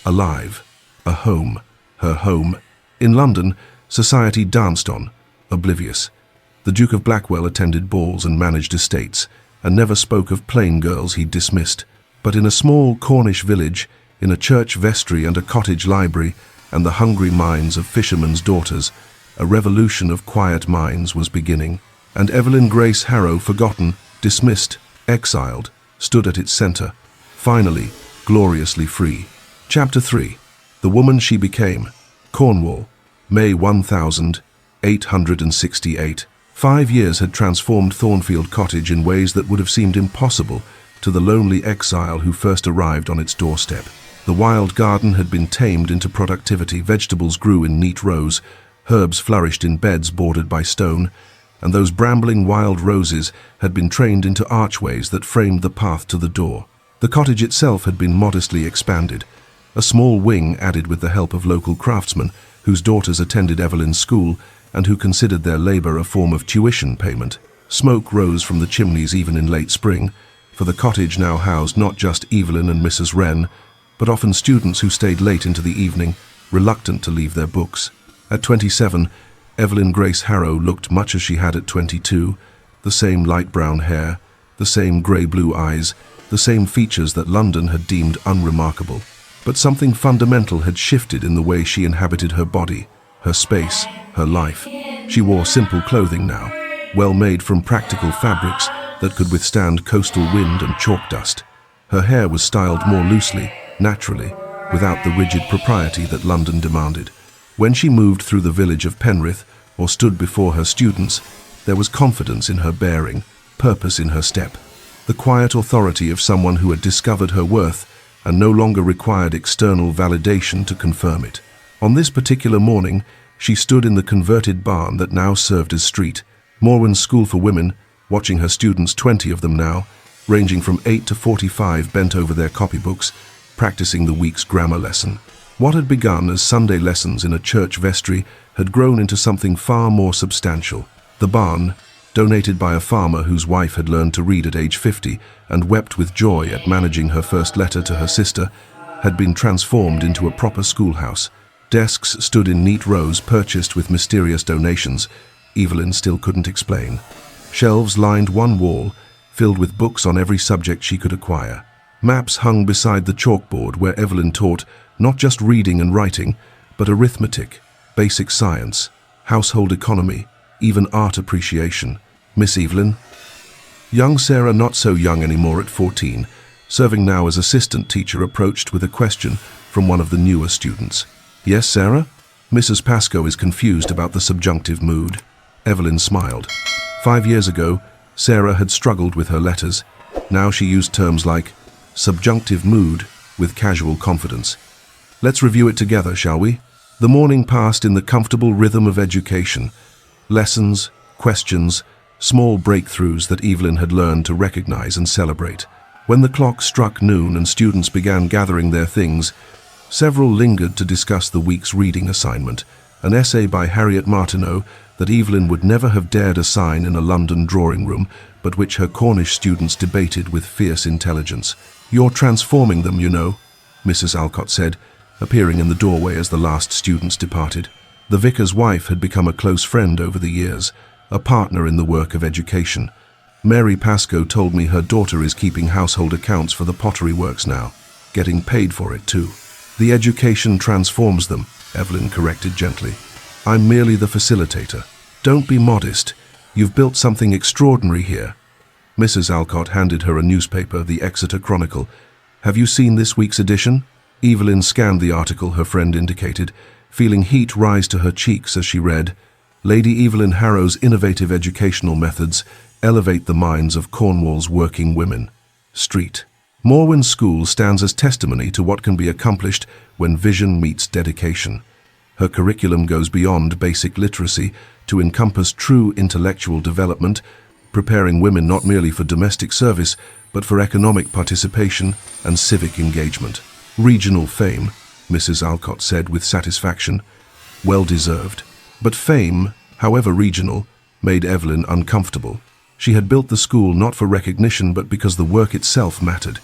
alive. A home. Her home. In London, society danced on, oblivious. The Duke of Blackwell attended balls and managed estates, and never spoke of plain girls he dismissed. But in a small Cornish village, in a church vestry and a cottage library, and the hungry minds of fishermen's daughters, a revolution of quiet minds was beginning. And Evelyn Grace Harrow, forgotten, dismissed, exiled, stood at its center, finally, gloriously free. Chapter 3. The Woman She Became. Cornwall, May 1868. 5 years had transformed Thornfield Cottage in ways that would have seemed impossible to the lonely exile who first arrived on its doorstep. The wild garden had been tamed into productivity, vegetables grew in neat rows, herbs flourished in beds bordered by stone, and those brambling wild roses had been trained into archways that framed the path to the door. The cottage itself had been modestly expanded, a small wing added with the help of local craftsmen whose daughters attended Evelyn's school and who considered their labor a form of tuition payment. Smoke rose from the chimneys even in late spring, for the cottage now housed not just Evelyn and Mrs. Wren, but often students who stayed late into the evening, reluctant to leave their books. At 27, Evelyn Grace Harrow looked much as she had at 22, the same light brown hair, the same grey-blue eyes, the same features that London had deemed unremarkable. But something fundamental had shifted in the way she inhabited her body, her space, her life. She wore simple clothing now, well made from practical fabrics that could withstand coastal wind and chalk dust. Her hair was styled more loosely, naturally, without the rigid propriety that London demanded. When she moved through the village of Penrith or stood before her students, there was confidence in her bearing, purpose in her step, the quiet authority of someone who had discovered her worth and no longer required external validation to confirm it. On this particular morning, she stood in the converted barn that now served as street, Morwen's School for Women, watching her students, 20 of them now, ranging from 8 to 45, bent over their copybooks, practicing the week's grammar lesson. What had begun as Sunday lessons in a church vestry had grown into something far more substantial. The barn, donated by a farmer whose wife had learned to read at age 50 and wept with joy at managing her first letter to her sister, had been transformed into a proper schoolhouse. Desks stood in neat rows purchased with mysterious donations Evelyn still couldn't explain. Shelves lined one wall, filled with books on every subject she could acquire. Maps hung beside the chalkboard where Evelyn taught not just reading and writing, but arithmetic, basic science, household economy, even art appreciation. Miss Evelyn? Young Sarah, not so young anymore at 14, serving now as assistant teacher, approached with a question from one of the newer students. Yes, Sarah? Mrs. Pascoe is confused about the subjunctive mood. Evelyn smiled. 5 years ago, Sarah had struggled with her letters. Now she used terms like subjunctive mood with casual confidence. Let's review it together, shall we? The morning passed in the comfortable rhythm of education. Lessons, questions, small breakthroughs that Evelyn had learned to recognize and celebrate. When the clock struck noon and students began gathering their things, several lingered to discuss the week's reading assignment, an essay by Harriet Martineau that Evelyn would never have dared assign in a London drawing room, but which her Cornish students debated with fierce intelligence. You're transforming them, you know, Mrs. Alcott said, appearing in the doorway as the last students departed. The vicar's wife had become a close friend over the years, a partner in the work of education. Mary Pascoe told me her daughter is keeping household accounts for the pottery works now, getting paid for it too. The education transforms them, Evelyn corrected gently. I'm merely the facilitator. Don't be modest. You've built something extraordinary here. Mrs. Alcott handed her a newspaper, the Exeter Chronicle. Have you seen this week's edition? Evelyn scanned the article her friend indicated, feeling heat rise to her cheeks as she read, Lady Evelyn Harrow's innovative educational methods elevate the minds of Cornwall's working women. Street. Morwen's School stands as testimony to what can be accomplished when vision meets dedication. Her curriculum goes beyond basic literacy to encompass true intellectual development, preparing women not merely for domestic service, but for economic participation and civic engagement. Regional fame, Mrs. Alcott said with satisfaction. Well deserved. But fame, however regional, made Evelyn uncomfortable. She had built the school not for recognition, but because the work itself mattered,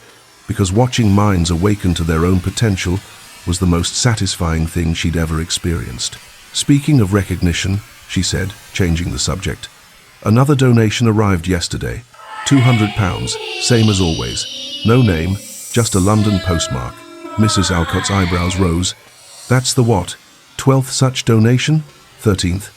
because watching minds awaken to their own potential was the most satisfying thing she'd ever experienced. Speaking of recognition, she said, changing the subject, another donation arrived yesterday. £200, same as always. No name, just a London postmark. Mrs. Alcott's eyebrows rose. That's the what? 12th such donation? 13th.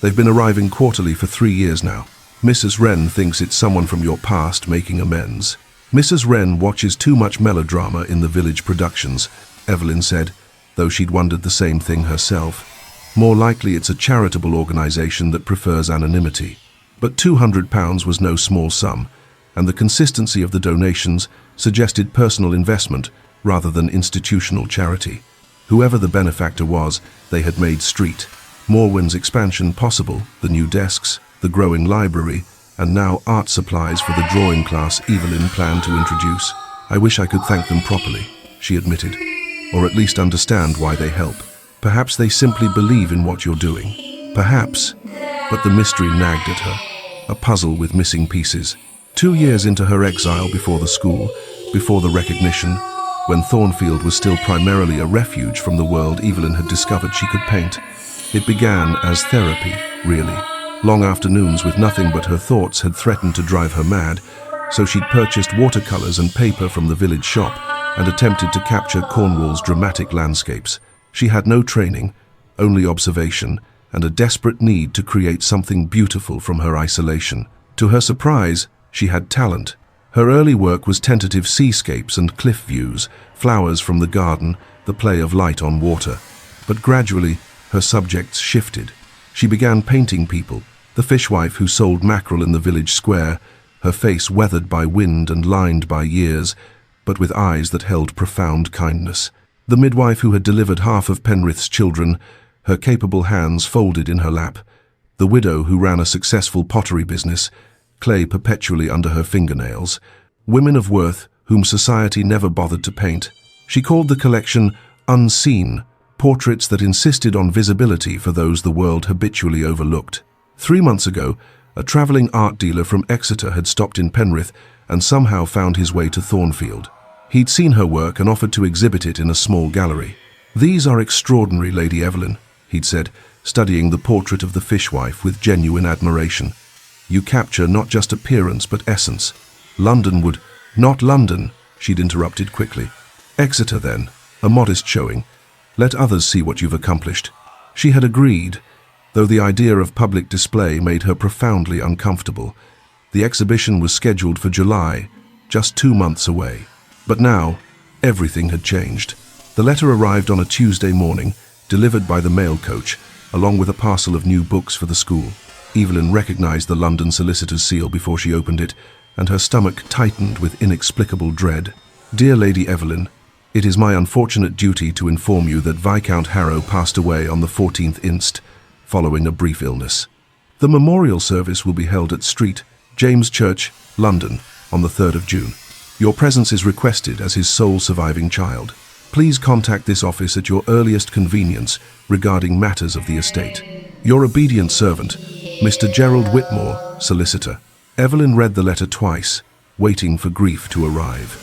They've been arriving quarterly for 3 years now. Mrs. Wren thinks it's someone from your past making amends. Mrs. Wren watches too much melodrama in the village productions, Evelyn said, though she'd wondered the same thing herself. More likely it's a charitable organisation that prefers anonymity. But £200 was no small sum, and the consistency of the donations suggested personal investment rather than institutional charity. Whoever the benefactor was, they had made Street Morwen's expansion possible, the new desks, the growing library, and now art supplies for the drawing class Evelyn planned to introduce. I wish I could thank them properly, she admitted, or at least understand why they help. Perhaps they simply believe in what you're doing. Perhaps, but the mystery nagged at her, a puzzle with missing pieces. 2 years into her exile before the school, before the recognition, when Thornfield was still primarily a refuge from the world Evelyn had discovered she could paint. It began as therapy, really. Long afternoons with nothing but her thoughts had threatened to drive her mad, so she'd purchased watercolors and paper from the village shop and attempted to capture Cornwall's dramatic landscapes. She had no training, only observation, and a desperate need to create something beautiful from her isolation. To her surprise, she had talent. Her early work was tentative seascapes and cliff views, flowers from the garden, the play of light on water. But gradually, her subjects shifted. She began painting people, the fishwife who sold mackerel in the village square, her face weathered by wind and lined by years, but with eyes that held profound kindness. The midwife who had delivered half of Penrith's children, her capable hands folded in her lap. The widow who ran a successful pottery business, clay perpetually under her fingernails. Women of worth whom society never bothered to paint. She called the collection Unseen, portraits that insisted on visibility for those the world habitually overlooked. 3 months ago, a travelling art dealer from Exeter had stopped in Penrith and somehow found his way to Thornfield. He'd seen her work and offered to exhibit it in a small gallery. "These are extraordinary, Lady Evelyn," he'd said, studying the portrait of the fishwife with genuine admiration. "You capture not just appearance but essence. London would—" "Not London," she'd interrupted quickly. "Exeter, then. A modest showing. Let others see what you've accomplished." She had agreed, though the idea of public display made her profoundly uncomfortable. The exhibition was scheduled for July, just 2 months away. But now, everything had changed. The letter arrived on a Tuesday morning, delivered by the mail coach, along with a parcel of new books for the school. Evelyn recognized the London solicitor's seal before she opened it, and her stomach tightened with inexplicable dread. "Dear Lady Evelyn, it is my unfortunate duty to inform you that Viscount Harrow passed away on the 14th inst, following a brief illness. The memorial service will be held at Street, James Church, London, on the 3rd of June. Your presence is requested as his sole surviving child. Please contact this office at your earliest convenience regarding matters of the estate. Your obedient servant, Mr. Gerald Whitmore, Solicitor." Evelyn read the letter twice, waiting for grief to arrive.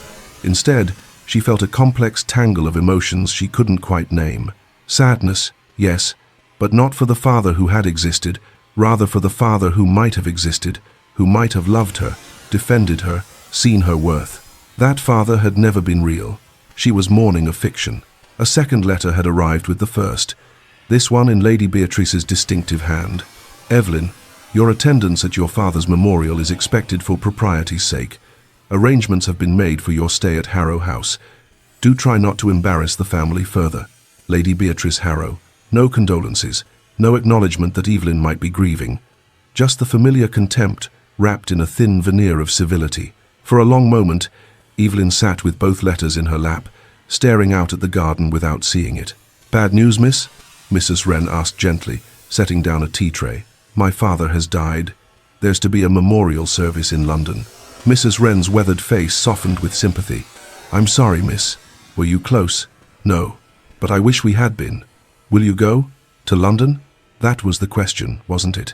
Instead, she felt a complex tangle of emotions she couldn't quite name. Sadness, yes, but not for the father who had existed, rather for the father who might have existed, who might have loved her, defended her, seen her worth. That father had never been real. She was mourning a fiction. A second letter had arrived with the first, this one in Lady Beatrice's distinctive hand. "Evelyn, your attendance at your father's memorial is expected for propriety's sake. Arrangements have been made for your stay at Harrow House. Do try not to embarrass the family further. Lady Beatrice Harrow." No condolences, no acknowledgement that Evelyn might be grieving. Just the familiar contempt wrapped in a thin veneer of civility. For a long moment, Evelyn sat with both letters in her lap, staring out at the garden without seeing it. "Bad news, miss?" Mrs. Wren asked gently, setting down a tea tray. "My father has died. There's to be a memorial service in London." Mrs. Wren's weathered face softened with sympathy. "I'm sorry, miss. Were you close?" "No, but I wish we had been. Will you go? To London?" That was the question, wasn't it?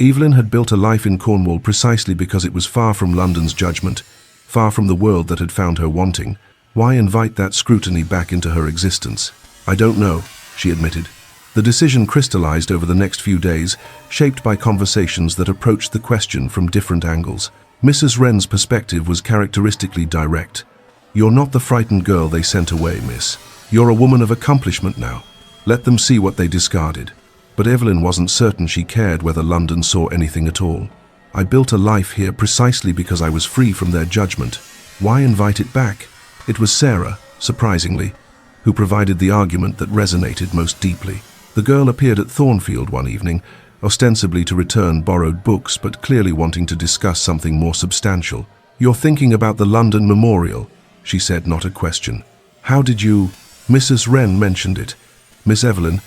Evelyn had built a life in Cornwall precisely because it was far from London's judgment, far from the world that had found her wanting. Why invite that scrutiny back into her existence? I don't know, she admitted. The decision crystallized over the next few days, shaped by conversations that approached the question from different angles. Mrs. Wren's perspective was characteristically direct. You're not the frightened girl they sent away, miss. You're a woman of accomplishment now. Let them see what they discarded. But Evelyn wasn't certain she cared whether London saw anything at all. I built a life here precisely because I was free from their judgment. Why invite it back? It was Sarah, surprisingly, who provided the argument that resonated most deeply. The girl appeared at Thornfield one evening, ostensibly to return borrowed books, but clearly wanting to discuss something more substantial. You're thinking about the London Memorial, she said, not a question. How did you... Mrs. Wren mentioned it. Miss Evelyn,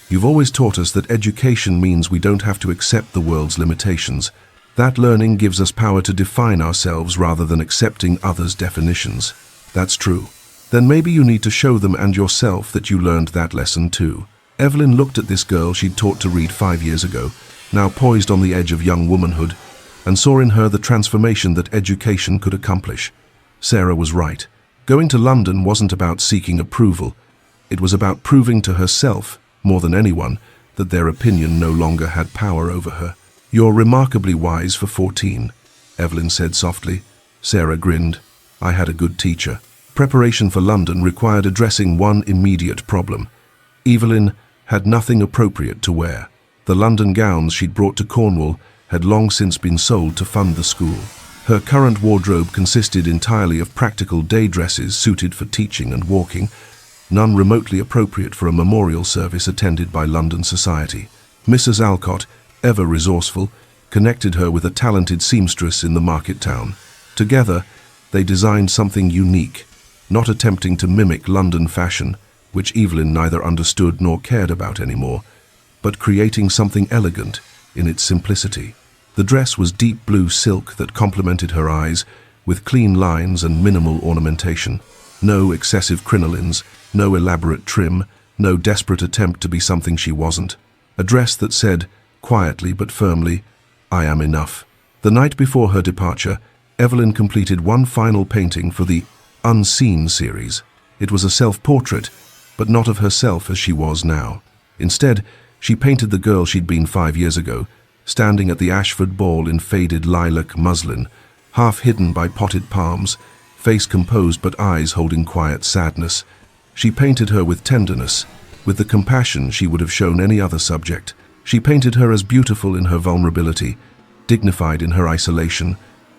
you've always taught us that education means we don't have to accept the world's limitations. That learning gives us power to define ourselves rather than accepting others' definitions. That's true. Then maybe you need to show them and yourself that you learned that lesson too. Evelyn looked at this girl she'd taught to read 5 years ago, now poised on the edge of young womanhood, and saw in her the transformation that education could accomplish. Sarah was right. Going to London wasn't about seeking approval. It was about proving to herself, more than anyone, that their opinion no longer had power over her. You're remarkably wise for 14, Evelyn said softly. Sarah grinned. I had a good teacher. Preparation for London required addressing one immediate problem. Evelyn had nothing appropriate to wear. The London gowns she'd brought to Cornwall had long since been sold to fund the school. Her current wardrobe consisted entirely of practical day dresses suited for teaching and walking, none remotely appropriate for a memorial service attended by London society. Mrs. Alcott, ever resourceful, connected her with a talented seamstress in the market town. Together, they designed something unique, not attempting to mimic London fashion, which Evelyn neither understood nor cared about anymore, but creating something elegant in its simplicity. The dress was deep blue silk that complemented her eyes, with clean lines and minimal ornamentation. No excessive crinolines, no elaborate trim, no desperate attempt to be something she wasn't. A dress that said, quietly but firmly, I am enough. The night before her departure, Evelyn completed one final painting for the Unseen series. It was a self-portrait, but not of herself as she was now. Instead, she painted the girl she'd been 5 years ago, standing at the Ashford ball in faded lilac muslin, half hidden by potted palms, face composed but eyes holding quiet sadness. She painted her with tenderness, with the compassion she would have shown any other subject. She painted her as beautiful in her vulnerability, dignified in her isolation,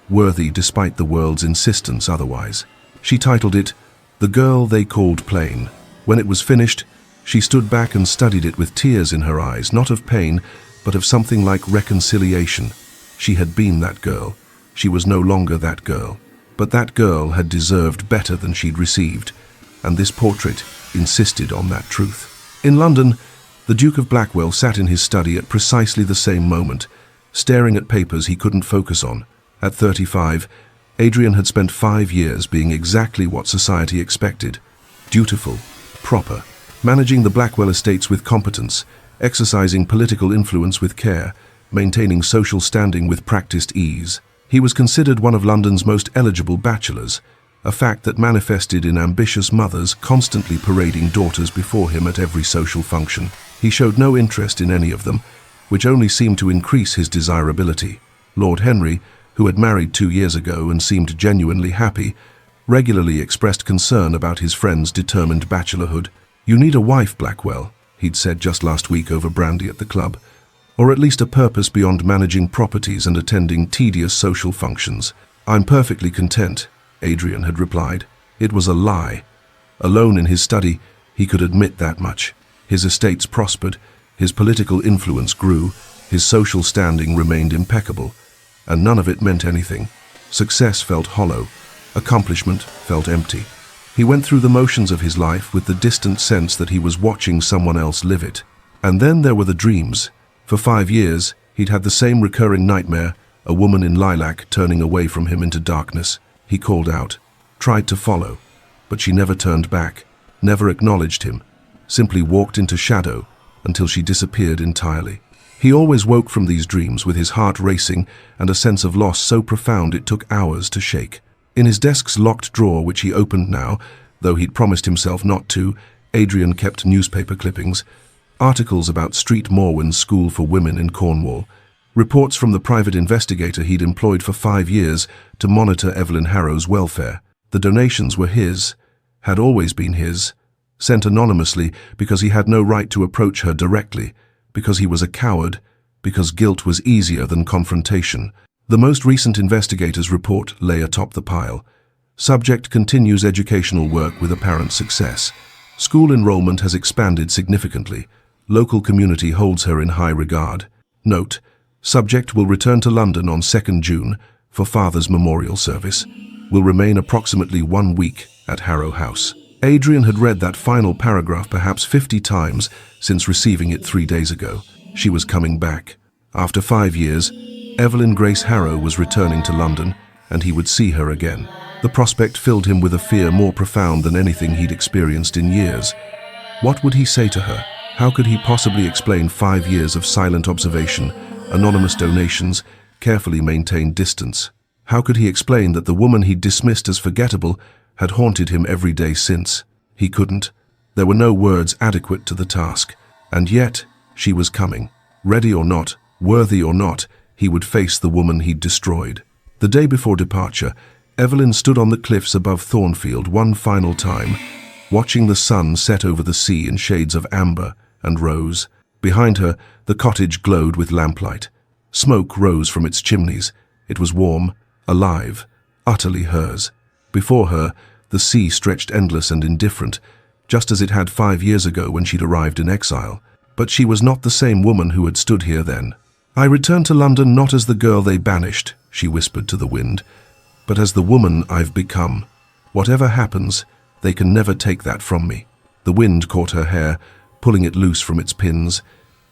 worthy despite the world's insistence otherwise. She titled it, The Girl They Called Plain. When it was finished, she stood back and studied it with tears in her eyes, not of pain, but of something like reconciliation. She had been that girl. She was no longer that girl. But that girl had deserved better than she'd received, and this portrait insisted on that truth. In London, the Duke of Blackwell sat in his study at precisely the same moment, staring at papers he couldn't focus on. At 35, Adrian had spent 5 years being exactly what society expected: dutiful, proper, managing the Blackwell estates with competence, exercising political influence with care, maintaining social standing with practiced ease. He was considered one of London's most eligible bachelors, a fact that manifested in ambitious mothers constantly parading daughters before him at every social function. He showed no interest in any of them, which only seemed to increase his desirability. Lord Henry, who had married 2 years ago and seemed genuinely happy, regularly expressed concern about his friend's determined bachelorhood. You need a wife, Blackwell, he'd said just last week over brandy at the club, or at least a purpose beyond managing properties and attending tedious social functions. I'm perfectly content, Adrian had replied. It was a lie. Alone in his study, he could admit that much. His estates prospered, his political influence grew, his social standing remained impeccable, and none of it meant anything. Success felt hollow, accomplishment felt empty. He went through the motions of his life with the distant sense that he was watching someone else live it. And then there were the dreams. For 5 years, he'd had the same recurring nightmare, a woman in lilac turning away from him into darkness. He called out, tried to follow, but she never turned back, never acknowledged him, simply walked into shadow until she disappeared entirely. He always woke from these dreams with his heart racing and a sense of loss so profound it took hours to shake. In his desk's locked drawer, which he opened now, though he'd promised himself not to, Adrian kept newspaper clippings, articles about Street Morwen's school for women in Cornwall, reports from the private investigator he'd employed for 5 years to monitor Evelyn Harrow's welfare. The donations were his, had always been his, sent anonymously because he had no right to approach her directly, because he was a coward, because guilt was easier than confrontation. The most recent investigator's report lay atop the pile. Subject continues educational work with apparent success. School enrollment has expanded significantly. Local community holds her in high regard. Note: subject will return to London on 2nd June for Father's memorial service. Will remain approximately 1 week at Harrow House. Adrian had read that final paragraph perhaps 50 times since receiving it 3 days ago. She was coming back. After 5 years, Evelyn Grace Harrow was returning to London, and he would see her again. The prospect filled him with a fear more profound than anything he'd experienced in years. What would he say to her? How could he possibly explain 5 years of silent observation, anonymous donations, carefully maintained distance? How could he explain that the woman he'd dismissed as forgettable had haunted him every day since? He couldn't. There were no words adequate to the task. And yet, she was coming. Ready or not, worthy or not, he would face the woman he'd destroyed. The day before departure, Evelyn stood on the cliffs above Thornfield one final time, watching the sun set over the sea in shades of amber and rose. Behind her, the cottage glowed with lamplight. Smoke rose from its chimneys. It was warm, alive, utterly hers. Before her, the sea stretched endless and indifferent, just as it had 5 years ago when she'd arrived in exile. But she was not the same woman who had stood here then. "I returned to London not as the girl they banished," she whispered to the wind, "but as the woman I've become. Whatever happens, they can never take that from me." The wind caught her hair, pulling it loose from its pins.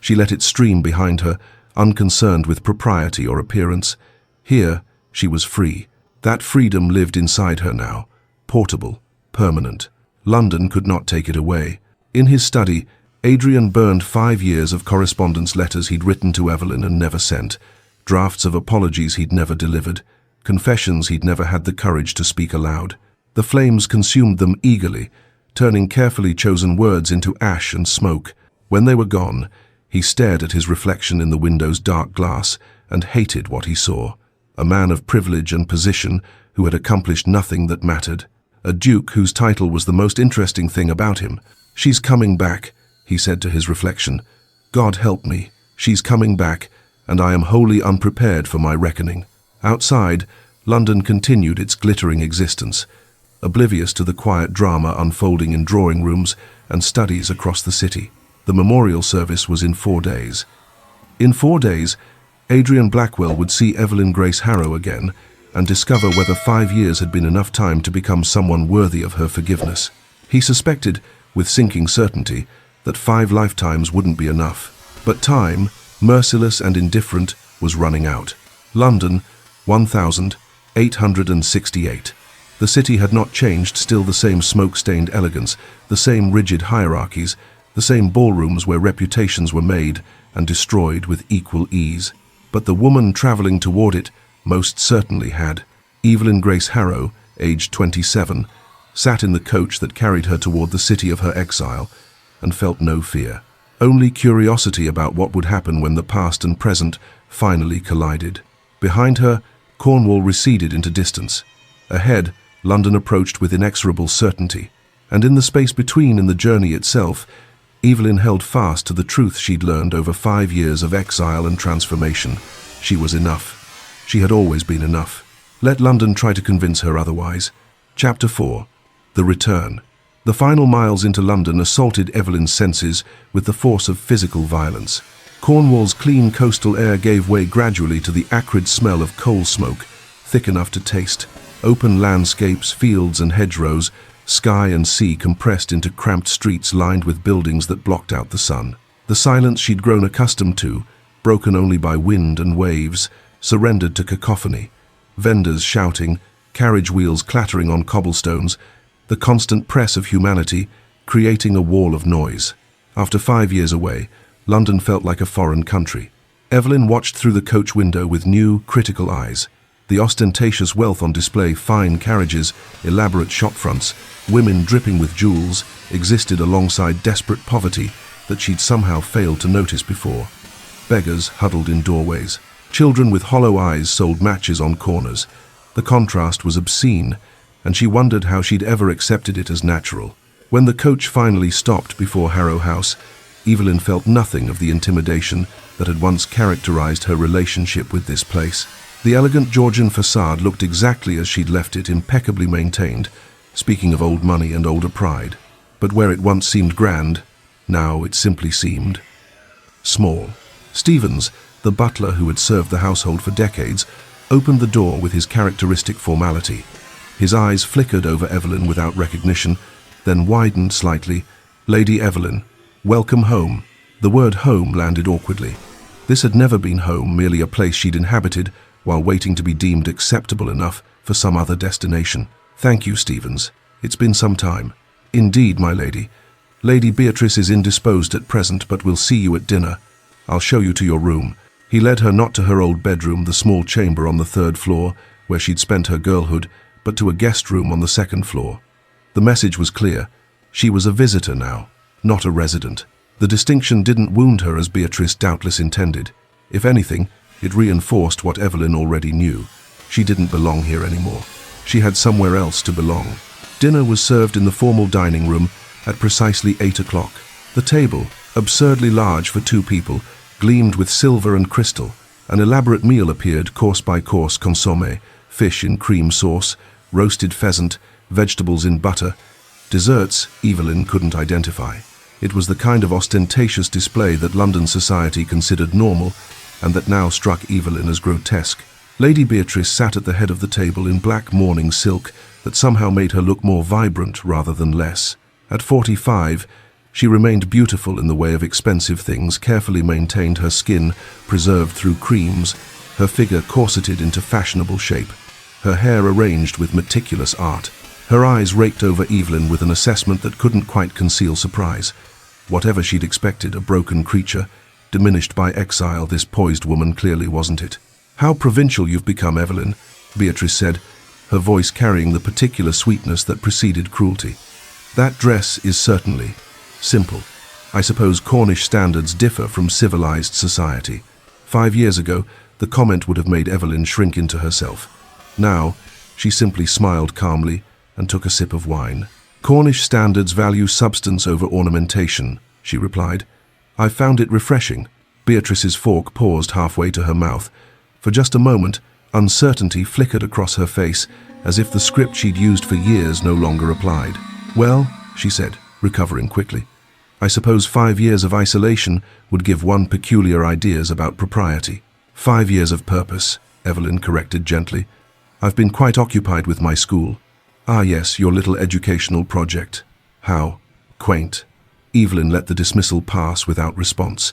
She let it stream behind her, unconcerned with propriety or appearance. Here, she was free. That freedom lived inside her now, portable, permanent. London could not take it away. In his study, Adrian burned 5 years of correspondence letters he'd written to Evelyn and never sent, drafts of apologies he'd never delivered, confessions he'd never had the courage to speak aloud. The flames consumed them eagerly, turning carefully chosen words into ash and smoke. When they were gone, he stared at his reflection in the window's dark glass and hated what he saw. A man of privilege and position who had accomplished nothing that mattered. A duke whose title was the most interesting thing about him. "She's coming back," he said to his reflection. "God help me, she's coming back, and I am wholly unprepared for my reckoning." Outside, London continued its glittering existence, oblivious to the quiet drama unfolding in drawing rooms and studies across the city. The memorial service was in 4 days. In 4 days, Adrian Blackwell would see Evelyn Grace Harrow again and discover whether 5 years had been enough time to become someone worthy of her forgiveness. He suspected, with sinking certainty, that 5 lifetimes wouldn't be enough. But time, merciless and indifferent, was running out. London, 1868. The city had not changed, still the same smoke-stained elegance, the same rigid hierarchies, the same ballrooms where reputations were made and destroyed with equal ease. But the woman travelling toward it most certainly had. Evelyn Grace Harrow, aged 27, sat in the coach that carried her toward the city of her exile and felt no fear. Only curiosity about what would happen when the past and present finally collided. Behind her, Cornwall receded into distance. Ahead, London approached with inexorable certainty. And in the space between, in the journey itself, Evelyn held fast to the truth she'd learned over 5 years of exile and transformation. She was enough. She had always been enough. Let London try to convince her otherwise. Chapter 4. The Return. The final miles into London assaulted Evelyn's senses with the force of physical violence. Cornwall's clean coastal air gave way gradually to the acrid smell of coal smoke, thick enough to taste. Open landscapes, fields and hedgerows, sky and sea compressed into cramped streets lined with buildings that blocked out the sun. The silence she'd grown accustomed to, broken only by wind and waves, surrendered to cacophony. Vendors shouting, carriage wheels clattering on cobblestones, the constant press of humanity, creating a wall of noise. After 5 years away, London felt like a foreign country. Evelyn watched through the coach window with new, critical eyes. The ostentatious wealth on display, fine carriages, elaborate shop fronts, women dripping with jewels, existed alongside desperate poverty that she'd somehow failed to notice before. Beggars huddled in doorways. Children with hollow eyes sold matches on corners. The contrast was obscene, and she wondered how she'd ever accepted it as natural. When the coach finally stopped before Harrow House, Evelyn felt nothing of the intimidation that had once characterized her relationship with this place. The elegant Georgian facade looked exactly as she'd left it, impeccably maintained, speaking of old money and older pride. But where it once seemed grand, now it simply seemed small. Stevens, the butler who had served the household for decades, opened the door with his characteristic formality. His eyes flickered over Evelyn without recognition, then widened slightly. "Lady Evelyn, welcome home." The word home landed awkwardly. This had never been home, merely a place she'd inhabited while waiting to be deemed acceptable enough for some other destination. "Thank you, Stevens. It's been some time." "Indeed, my lady. Lady Beatrice is indisposed at present, but will see you at dinner. I'll show you to your room." He led her not to her old bedroom, the small chamber on the 3rd floor, where she'd spent her girlhood, but to a guest room on the 2nd floor. The message was clear. She was a visitor now, not a resident. The distinction didn't wound her as Beatrice doubtless intended. If anything, it reinforced what Evelyn already knew. She didn't belong here anymore. She had somewhere else to belong. Dinner was served in the formal dining room at precisely 8 o'clock. The table, absurdly large for 2 people, gleamed with silver and crystal. An elaborate meal appeared, course by course: consommé, fish in cream sauce, roasted pheasant, vegetables in butter. Desserts Evelyn couldn't identify. It was the kind of ostentatious display that London society considered normal, and that now struck Evelyn as grotesque. Lady Beatrice sat at the head of the table in black mourning silk that somehow made her look more vibrant rather than less. At 45, she remained beautiful in the way of expensive things, carefully maintained her skin, preserved through creams, her figure corseted into fashionable shape, her hair arranged with meticulous art. Her eyes raked over Evelyn with an assessment that couldn't quite conceal surprise. Whatever she'd expected, a broken creature, diminished by exile, this poised woman clearly wasn't it. "How provincial you've become, Evelyn," Beatrice said, her voice carrying the particular sweetness that preceded cruelty. "That dress is certainly simple. I suppose Cornish standards differ from civilized society." 5 years ago, the comment would have made Evelyn shrink into herself. Now, she simply smiled calmly and took a sip of wine. "Cornish standards value substance over ornamentation," she replied. "I found it refreshing." Beatrice's fork paused halfway to her mouth. For just a moment, uncertainty flickered across her face, as if the script she'd used for years no longer applied. "Well," she said, recovering quickly, "I suppose 5 years of isolation would give one peculiar ideas about propriety." 5 years of purpose," Evelyn corrected gently. "I've been quite occupied with my school." "Ah yes, your little educational project. How quaint." Evelyn let the dismissal pass without response.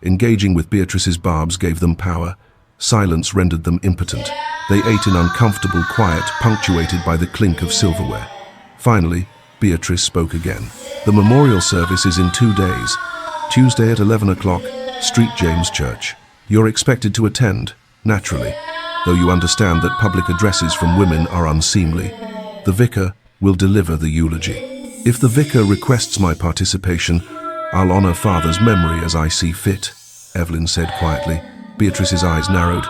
Engaging with Beatrice's barbs gave them power. Silence rendered them impotent. They ate in uncomfortable quiet, punctuated by the clink of silverware. Finally, Beatrice spoke again. "The memorial service is in 2 days. Tuesday at 11 o'clock, St. James Church. You're expected to attend, naturally, though you understand that public addresses from women are unseemly. The vicar will deliver the eulogy. If the vicar requests my participation, I'll honor Father's memory as I see fit," Evelyn said quietly. Beatrice's eyes narrowed.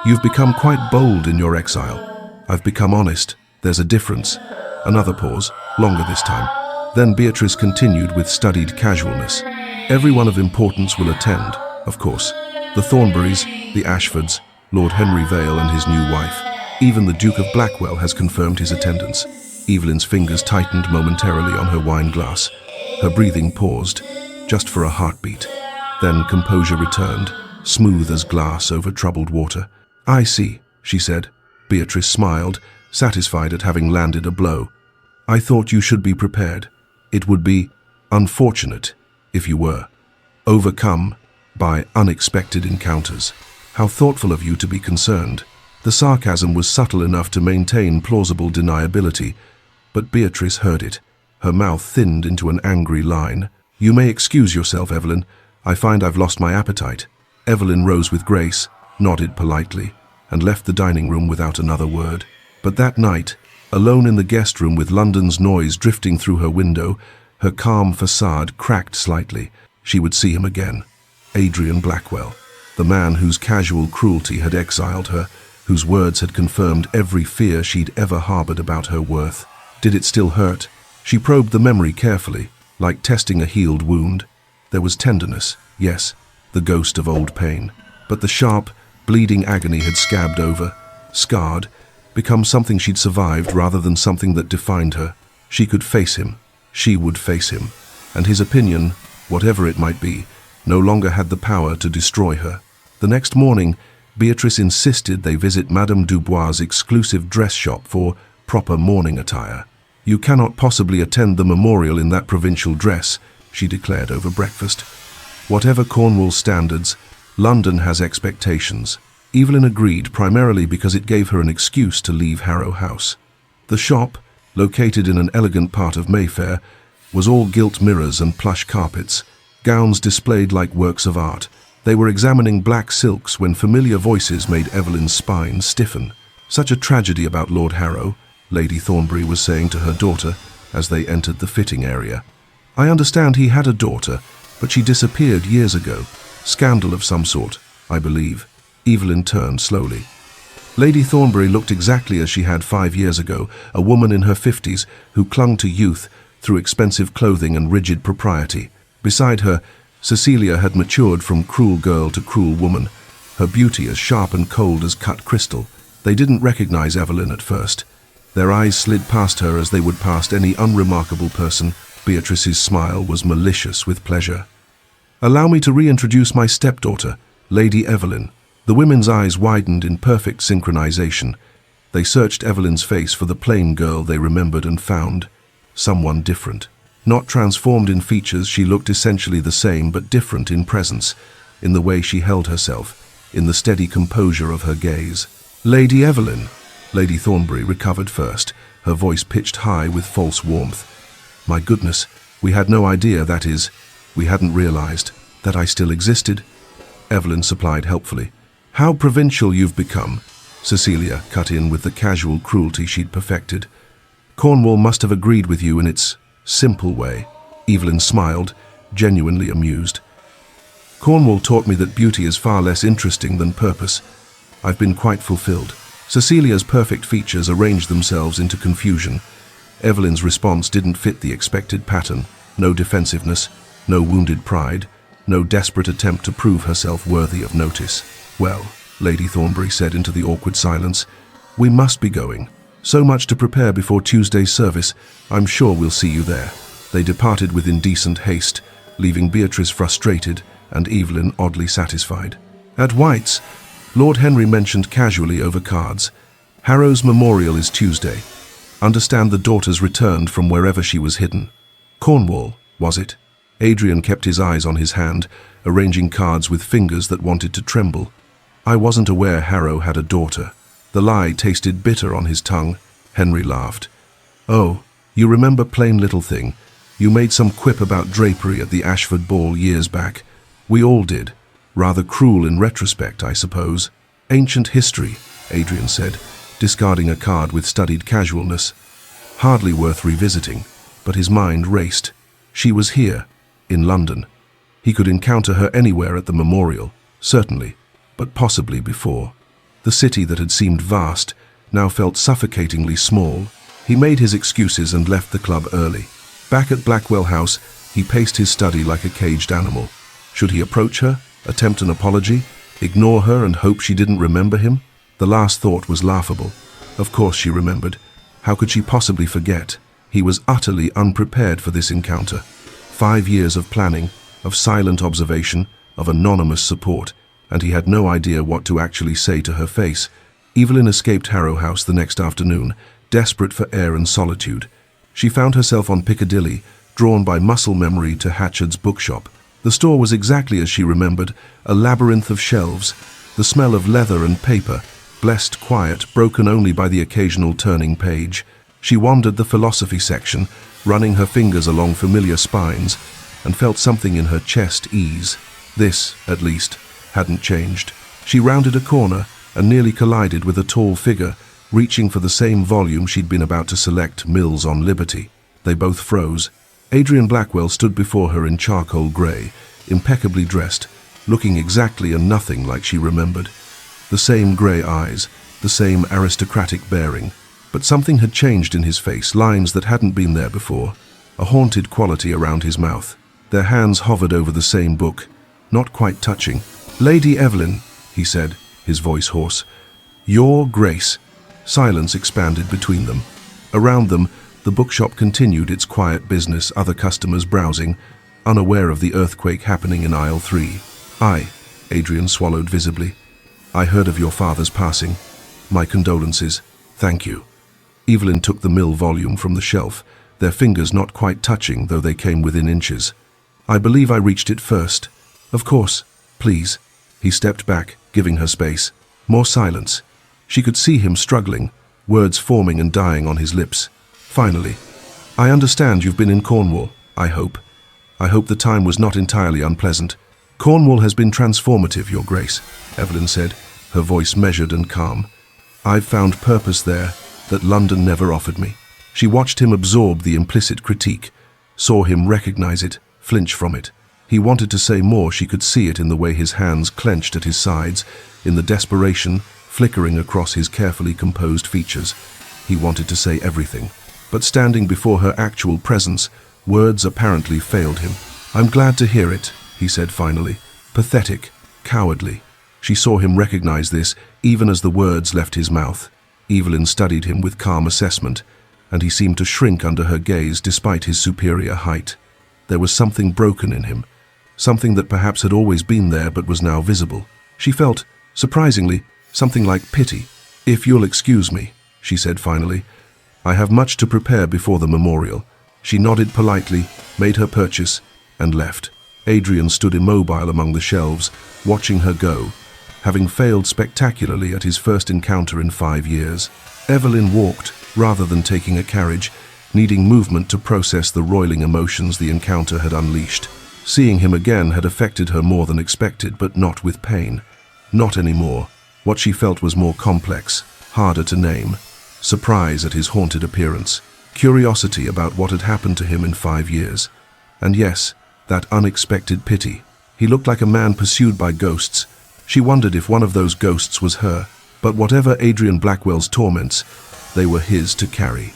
"You've become quite bold in your exile." "I've become honest. There's a difference." Another pause, longer this time. Then Beatrice continued with studied casualness. "Everyone of importance will attend, of course. The Thornburys, the Ashfords, Lord Henry Vale and his new wife. Even the Duke of Blackwell has confirmed his attendance." Evelyn's fingers tightened momentarily on her wine glass. Her breathing paused, just for a heartbeat. Then composure returned, smooth as glass over troubled water. "I see," she said. Beatrice smiled, satisfied at having landed a blow. "I thought you should be prepared. It would be unfortunate if you were overcome by unexpected encounters. How thoughtful of you to be concerned." The sarcasm was subtle enough to maintain plausible deniability, but Beatrice heard it. Her mouth thinned into an angry line. "You may excuse yourself, Evelyn. I find I've lost my appetite." Evelyn rose with grace, nodded politely, and left the dining room without another word. But that night, alone in the guest room with London's noise drifting through her window, her calm facade cracked slightly. She would see him again. Adrian Blackwell, the man whose casual cruelty had exiled her, whose words had confirmed every fear she'd ever harbored about her worth. Did it still hurt? She probed the memory carefully, like testing a healed wound. There was tenderness, yes, the ghost of old pain. But the sharp, bleeding agony had scabbed over, scarred, become something she'd survived rather than something that defined her. She could face him. She would face him. And his opinion, whatever it might be, no longer had the power to destroy her. The next morning, Beatrice insisted they visit Madame Dubois' exclusive dress shop for proper mourning attire. "You cannot possibly attend the memorial in that provincial dress," she declared over breakfast. "Whatever Cornwall's standards, London has expectations." Evelyn agreed, primarily because it gave her an excuse to leave Harrow House. The shop, located in an elegant part of Mayfair, was all gilt mirrors and plush carpets, gowns displayed like works of art. They were examining black silks when familiar voices made Evelyn's spine stiffen. "Such a tragedy about Lord Harrow," Lady Thornbury was saying to her daughter as they entered the fitting area. "I understand he had a daughter, but she disappeared years ago. Scandal of some sort, I believe." Evelyn turned slowly. Lady Thornbury looked exactly as she had 5 years ago, a woman in her 50s who clung to youth through expensive clothing and rigid propriety. Beside her, Cecilia had matured from cruel girl to cruel woman, her beauty as sharp and cold as cut crystal. They didn't recognize Evelyn at first. Their eyes slid past her as they would past any unremarkable person. Beatrice's smile was malicious with pleasure. "Allow me to reintroduce my stepdaughter, Lady Evelyn." The women's eyes widened in perfect synchronization. They searched Evelyn's face for the plain girl they remembered and found someone different. Not transformed in features, she looked essentially the same but different in presence, in the way she held herself, in the steady composure of her gaze. "Lady Evelyn." Lady Thornbury recovered first, her voice pitched high with false warmth. "My goodness, we had no idea, that is, we hadn't realized that I still existed." Evelyn supplied helpfully. "How provincial you've become," Cecilia cut in with the casual cruelty she'd perfected. "Cornwall must have agreed with you in its simple way." Evelyn smiled, genuinely amused. "Cornwall taught me that beauty is far less interesting than purpose. I've been quite fulfilled." Cecilia's perfect features arranged themselves into confusion. Evelyn's response didn't fit the expected pattern. No defensiveness, no wounded pride, no desperate attempt to prove herself worthy of notice. "Well," Lady Thornbury said into the awkward silence, "we must be going. So much to prepare before Tuesday's service. I'm sure we'll see you there." They departed with indecent haste, leaving Beatrice frustrated and Evelyn oddly satisfied. At White's, Lord Henry mentioned casually over cards, "Harrow's memorial is Tuesday. Understand the daughter's returned from wherever she was hidden." "Cornwall, was it?" Adrian kept his eyes on his hand, arranging cards with fingers that wanted to tremble. "I wasn't aware Harrow had a daughter." The lie tasted bitter on his tongue. Henry laughed. "Oh, you remember plain little thing. You made some quip about drapery at the Ashford ball years back. We all did. Rather cruel in retrospect, I suppose." "Ancient history," Adrian said, discarding a card with studied casualness. "Hardly worth revisiting." But his mind raced. She was here, in London. He could encounter her anywhere at the memorial, certainly, but possibly before. The city that had seemed vast now felt suffocatingly small. He made his excuses and left the club early. Back at Blackwell House, he paced his study like a caged animal. Should he approach her, attempt an apology, ignore her and hope she didn't remember him? The last thought was laughable. Of course she remembered. How could she possibly forget? He was utterly unprepared for this encounter. 5 years of planning, of silent observation, of anonymous support, and he had no idea what to actually say to her face. Evelyn escaped Harrow House the next afternoon, desperate for air and solitude. She found herself on Piccadilly, drawn by muscle memory to Hatchard's bookshop. The store was exactly as she remembered, a labyrinth of shelves, the smell of leather and paper, blessed quiet, broken only by the occasional turning page. She wandered the philosophy section, running her fingers along familiar spines, and felt something in her chest ease. This, at least, hadn't changed. She rounded a corner, and nearly collided with a tall figure, reaching for the same volume she'd been about to select, Mills on Liberty. They both froze. Adrian Blackwell stood before her in charcoal grey, impeccably dressed, looking exactly and nothing like she remembered. The same grey eyes, the same aristocratic bearing, but something had changed in his face, lines that hadn't been there before, a haunted quality around his mouth. Their hands hovered over the same book, not quite touching. "Lady Evelyn," he said, his voice hoarse. "Your Grace." Silence expanded between them. Around them, the bookshop continued its quiet business, other customers browsing, unaware of the earthquake happening in aisle 3. Adrian swallowed visibly. "I heard of your father's passing. My condolences. Thank you." Evelyn took the Mill volume from the shelf, their fingers not quite touching, though they came within inches. "I believe I reached it first." "Of course. Please." He stepped back, giving her space. More silence. She could see him struggling, words forming and dying on his lips. Finally, "I understand you've been in Cornwall, I hope. I hope the time was not entirely unpleasant." "Cornwall has been transformative, Your Grace," Evelyn said, her voice measured and calm. "I've found purpose there that London never offered me." She watched him absorb the implicit critique, saw him recognize it, flinch from it. He wanted to say more. She could see it in the way his hands clenched at his sides, in the desperation flickering across his carefully composed features. He wanted to say everything, but standing before her actual presence, words apparently failed him. "I'm glad to hear it," he said finally. "Pathetic, cowardly." She saw him recognize this, even as the words left his mouth. Evelyn studied him with calm assessment, and he seemed to shrink under her gaze despite his superior height. There was something broken in him, something that perhaps had always been there but was now visible. She felt, surprisingly, something like pity. "If you'll excuse me," she said finally. "I have much to prepare before the memorial." She nodded politely, made her purchase, and left. Adrian stood immobile among the shelves, watching her go, having failed spectacularly at his first encounter in 5 years. Evelyn walked, rather than taking a carriage, needing movement to process the roiling emotions the encounter had unleashed. Seeing him again had affected her more than expected, but not with pain. Not anymore. What she felt was more complex, harder to name. Surprise at his haunted appearance, curiosity about what had happened to him in 5 years. And yes, that unexpected pity. He looked like a man pursued by ghosts. She wondered if one of those ghosts was her, but whatever Adrian Blackwell's torments, they were his to carry.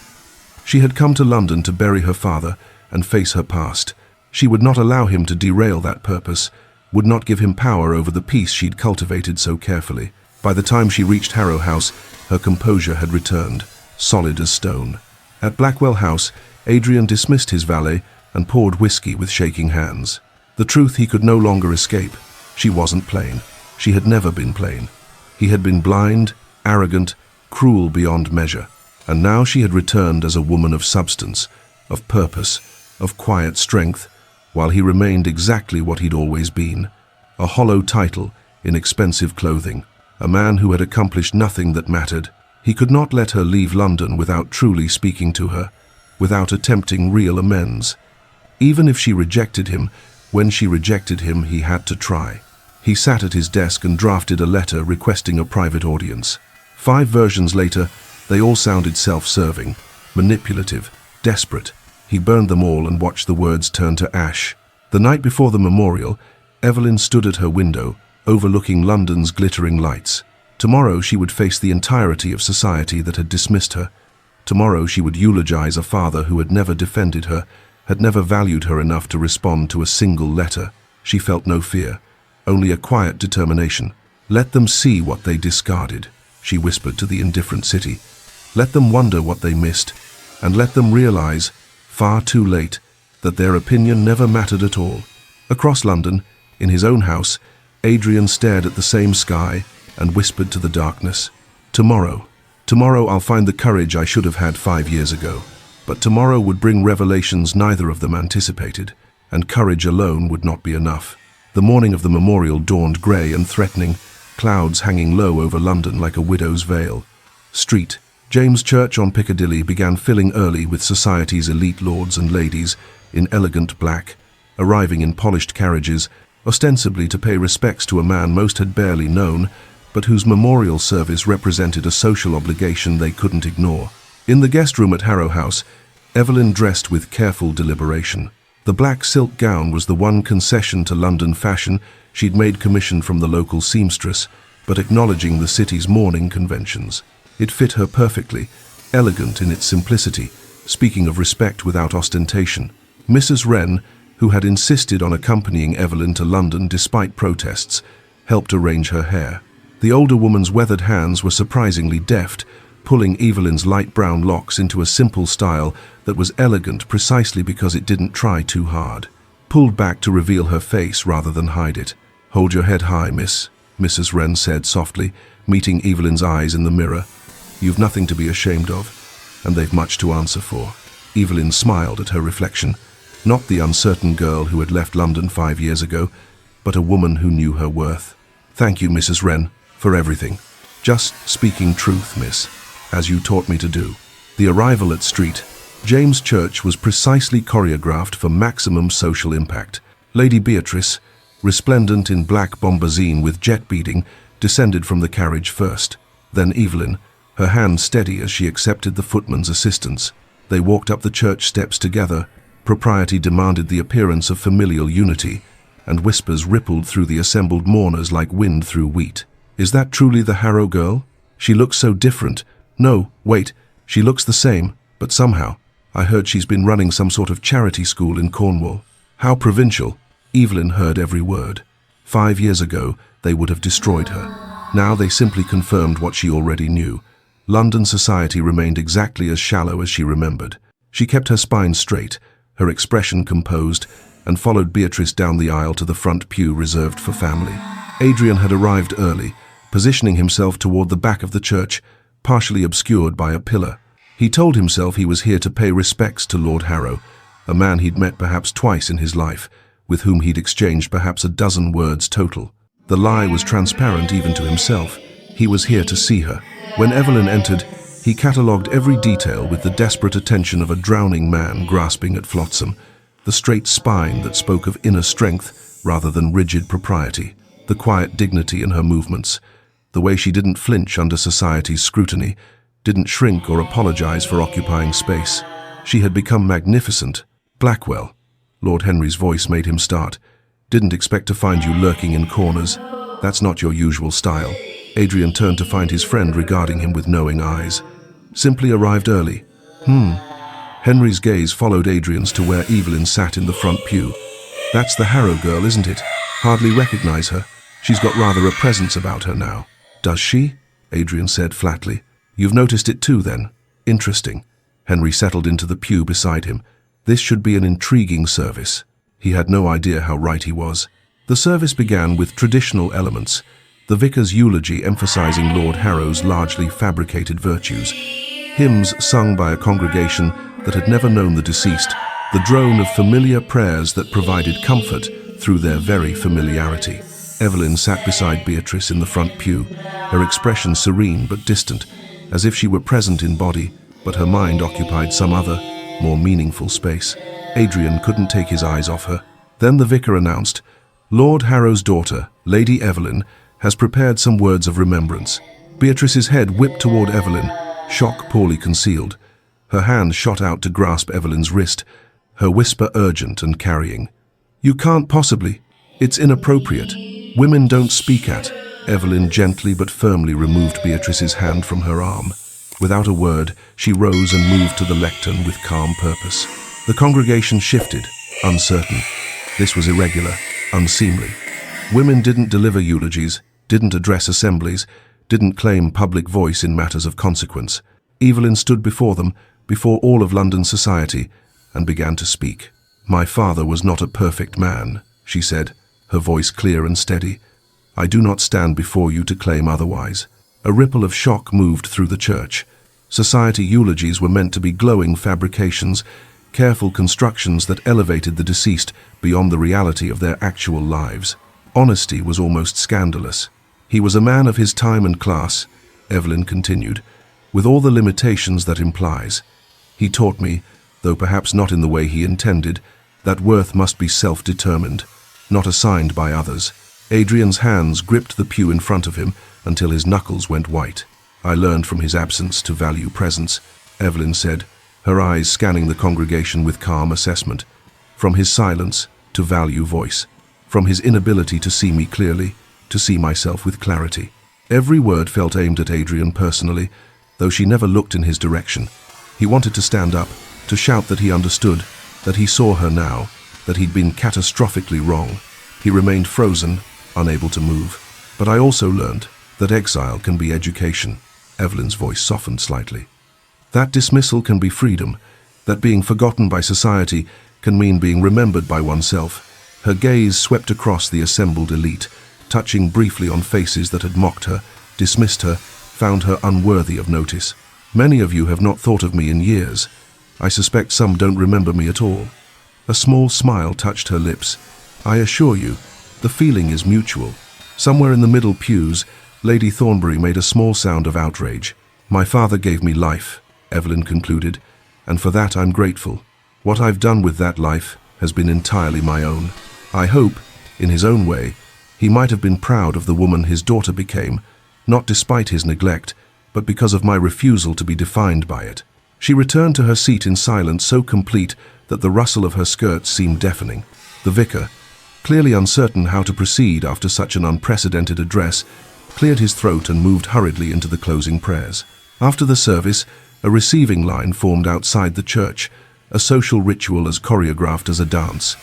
She had come to London to bury her father and face her past. She would not allow him to derail that purpose, would not give him power over the peace she'd cultivated so carefully. By the time she reached Harrow House, her composure had returned, solid as stone. At Blackwell House, Adrian dismissed his valet and poured whiskey with shaking hands. The truth he could no longer escape. She wasn't plain. She had never been plain. He had been blind, arrogant, cruel beyond measure. And now she had returned as a woman of substance, of purpose, of quiet strength, while he remained exactly what he'd always been. A hollow title in expensive clothing. A man who had accomplished nothing that mattered. He could not let her leave London without truly speaking to her, without attempting real amends. Even if she rejected him, when she rejected him, he had to try. He sat at his desk and drafted a letter requesting a private audience. 5 versions later, they all sounded self-serving, manipulative, desperate. He burned them all and watched the words turn to ash. The night before the memorial, Evelyn stood at her window, overlooking London's glittering lights. Tomorrow she would face the entirety of society that had dismissed her. Tomorrow she would eulogize a father who had never defended her, had never valued her enough to respond to a single letter. She felt no fear, only a quiet determination. "Let them see what they discarded," she whispered to the indifferent city. "Let them wonder what they missed, and let them realize, far too late, that their opinion never mattered at all." Across London, in his own house, Adrian stared at the same sky and whispered to the darkness, "Tomorrow. Tomorrow I'll find the courage I should have had 5 years ago." But tomorrow would bring revelations neither of them anticipated, and courage alone would not be enough. The morning of the memorial dawned grey and threatening, clouds hanging low over London like a widow's veil. Street, James Church on Piccadilly, began filling early with society's elite lords and ladies in elegant black, arriving in polished carriages, ostensibly to pay respects to a man most had barely known, but whose memorial service represented a social obligation they couldn't ignore. In the guest room at Harrow House, Evelyn dressed with careful deliberation. The black silk gown was the one concession to London fashion she'd made commission from the local seamstress, but acknowledging the city's mourning conventions. It fit her perfectly, elegant in its simplicity, speaking of respect without ostentation. Mrs. Wren, who had insisted on accompanying Evelyn to London despite protests, helped arrange her hair. The older woman's weathered hands were surprisingly deft, pulling Evelyn's light brown locks into a simple style that was elegant precisely because it didn't try too hard. Pulled back to reveal her face rather than hide it. "Hold your head high, miss," Mrs. Wren said softly, meeting Evelyn's eyes in the mirror. "You've nothing to be ashamed of, and they've much to answer for." Evelyn smiled at her reflection, not the uncertain girl who had left London 5 years ago, but a woman who knew her worth. "Thank you, Mrs. Wren, for everything. Just speaking truth, miss, as you taught me to do." The arrival at St. James' Church was precisely choreographed for maximum social impact. Lady Beatrice, resplendent in black bombazine with jet beading, descended from the carriage first. Then Evelyn, her hand steady as she accepted the footman's assistance. They walked up the church steps together. Propriety demanded the appearance of familial unity, and whispers rippled through the assembled mourners like wind through wheat. "Is that truly the Harrow girl? She looks so different. No, wait, she looks the same, but somehow, I heard she's been running some sort of charity school in Cornwall." How provincial. Evelyn heard every word. 5 years ago, they would have destroyed her. Now they simply confirmed what she already knew. London society remained exactly as shallow as she remembered. She kept her spine straight, her expression composed, and followed Beatrice down the aisle to the front pew reserved for family. Adrian had arrived early, positioning himself toward the back of the church, partially obscured by a pillar. He told himself he was here to pay respects to Lord Harrow, a man he'd met perhaps twice in his life, with whom he'd exchanged perhaps a dozen words total. The lie was transparent even to himself. He was here to see her. When Evelyn entered, he catalogued every detail with the desperate attention of a drowning man grasping at flotsam, the straight spine that spoke of inner strength rather than rigid propriety, the quiet dignity in her movements, the way she didn't flinch under society's scrutiny, didn't shrink or apologize for occupying space. She had become magnificent. "Blackwell," Lord Henry's voice made him start. "Didn't expect to find you lurking in corners. That's not your usual style." Adrian turned to find his friend regarding him with knowing eyes. "Simply arrived early." Henry's gaze followed Adrian's to where Evelyn sat in the front pew. "That's the Harrow girl, isn't it? Hardly recognize her. She's got rather a presence about her now." "Does she?" Adrian said flatly. "You've noticed it too, then? Interesting." Henry settled into the pew beside him. This should be an intriguing service. He had no idea how right he was. The service began with traditional elements, the vicar's eulogy emphasizing Lord Harrow's largely fabricated virtues, hymns sung by a congregation that had never known the deceased, the drone of familiar prayers that provided comfort through their very familiarity. Evelyn sat beside Beatrice in the front pew, her expression serene but distant, as if she were present in body, but her mind occupied some other, more meaningful space. Adrian couldn't take his eyes off her. Then the vicar announced, "Lord Harrow's daughter, Lady Evelyn, has prepared some words of remembrance." Beatrice's head whipped toward Evelyn, shock poorly concealed. Her hand shot out to grasp Evelyn's wrist, her whisper urgent and carrying. "You can't possibly. It's inappropriate. Women don't speak at." Evelyn gently but firmly removed Beatrice's hand from her arm. Without a word, she rose and moved to the lectern with calm purpose. The congregation shifted, uncertain. This was irregular, unseemly. Women didn't deliver eulogies, didn't address assemblies, didn't claim public voice in matters of consequence. Evelyn stood before them, before all of London society, and began to speak. "My father was not a perfect man," she said, her voice clear and steady. "I do not stand before you to claim otherwise." A ripple of shock moved through the church. Society eulogies were meant to be glowing fabrications, careful constructions that elevated the deceased beyond the reality of their actual lives. Honesty was almost scandalous. "He was a man of his time and class," Evelyn continued, "with all the limitations that implies. He taught me, though perhaps not in the way he intended, that worth must be self-determined, not assigned by others." Adrian's hands gripped the pew in front of him, until his knuckles went white. I learned from his absence to value presence, Evelyn said, her eyes scanning the congregation with calm assessment. From his silence to value voice. From his inability to see me clearly to see myself with clarity. Every word felt aimed at Adrian personally, though she never looked in his direction. He wanted to stand up, to shout that he understood, that he saw her now, that he'd been catastrophically wrong. He remained frozen, unable to move. But I also learned that exile can be education. Evelyn's voice softened slightly. That dismissal can be freedom, that being forgotten by society can mean being remembered by oneself. Her gaze swept across the assembled elite, touching briefly on faces that had mocked her, dismissed her, found her unworthy of notice. Many of you have not thought of me in years. I suspect some don't remember me at all. A small smile touched her lips. I assure you, the feeling is mutual. Somewhere in the middle pews, Lady Thornbury made a small sound of outrage. My father gave me life, Evelyn concluded, and for that I'm grateful. What I've done with that life has been entirely my own. I hope, in his own way, he might have been proud of the woman his daughter became, not despite his neglect, but because of my refusal to be defined by it. She returned to her seat in silence so complete that the rustle of her skirts seemed deafening. The vicar, clearly uncertain how to proceed after such an unprecedented address, cleared his throat and moved hurriedly into the closing prayers. After the service, a receiving line formed outside the church, a social ritual as choreographed as a dance.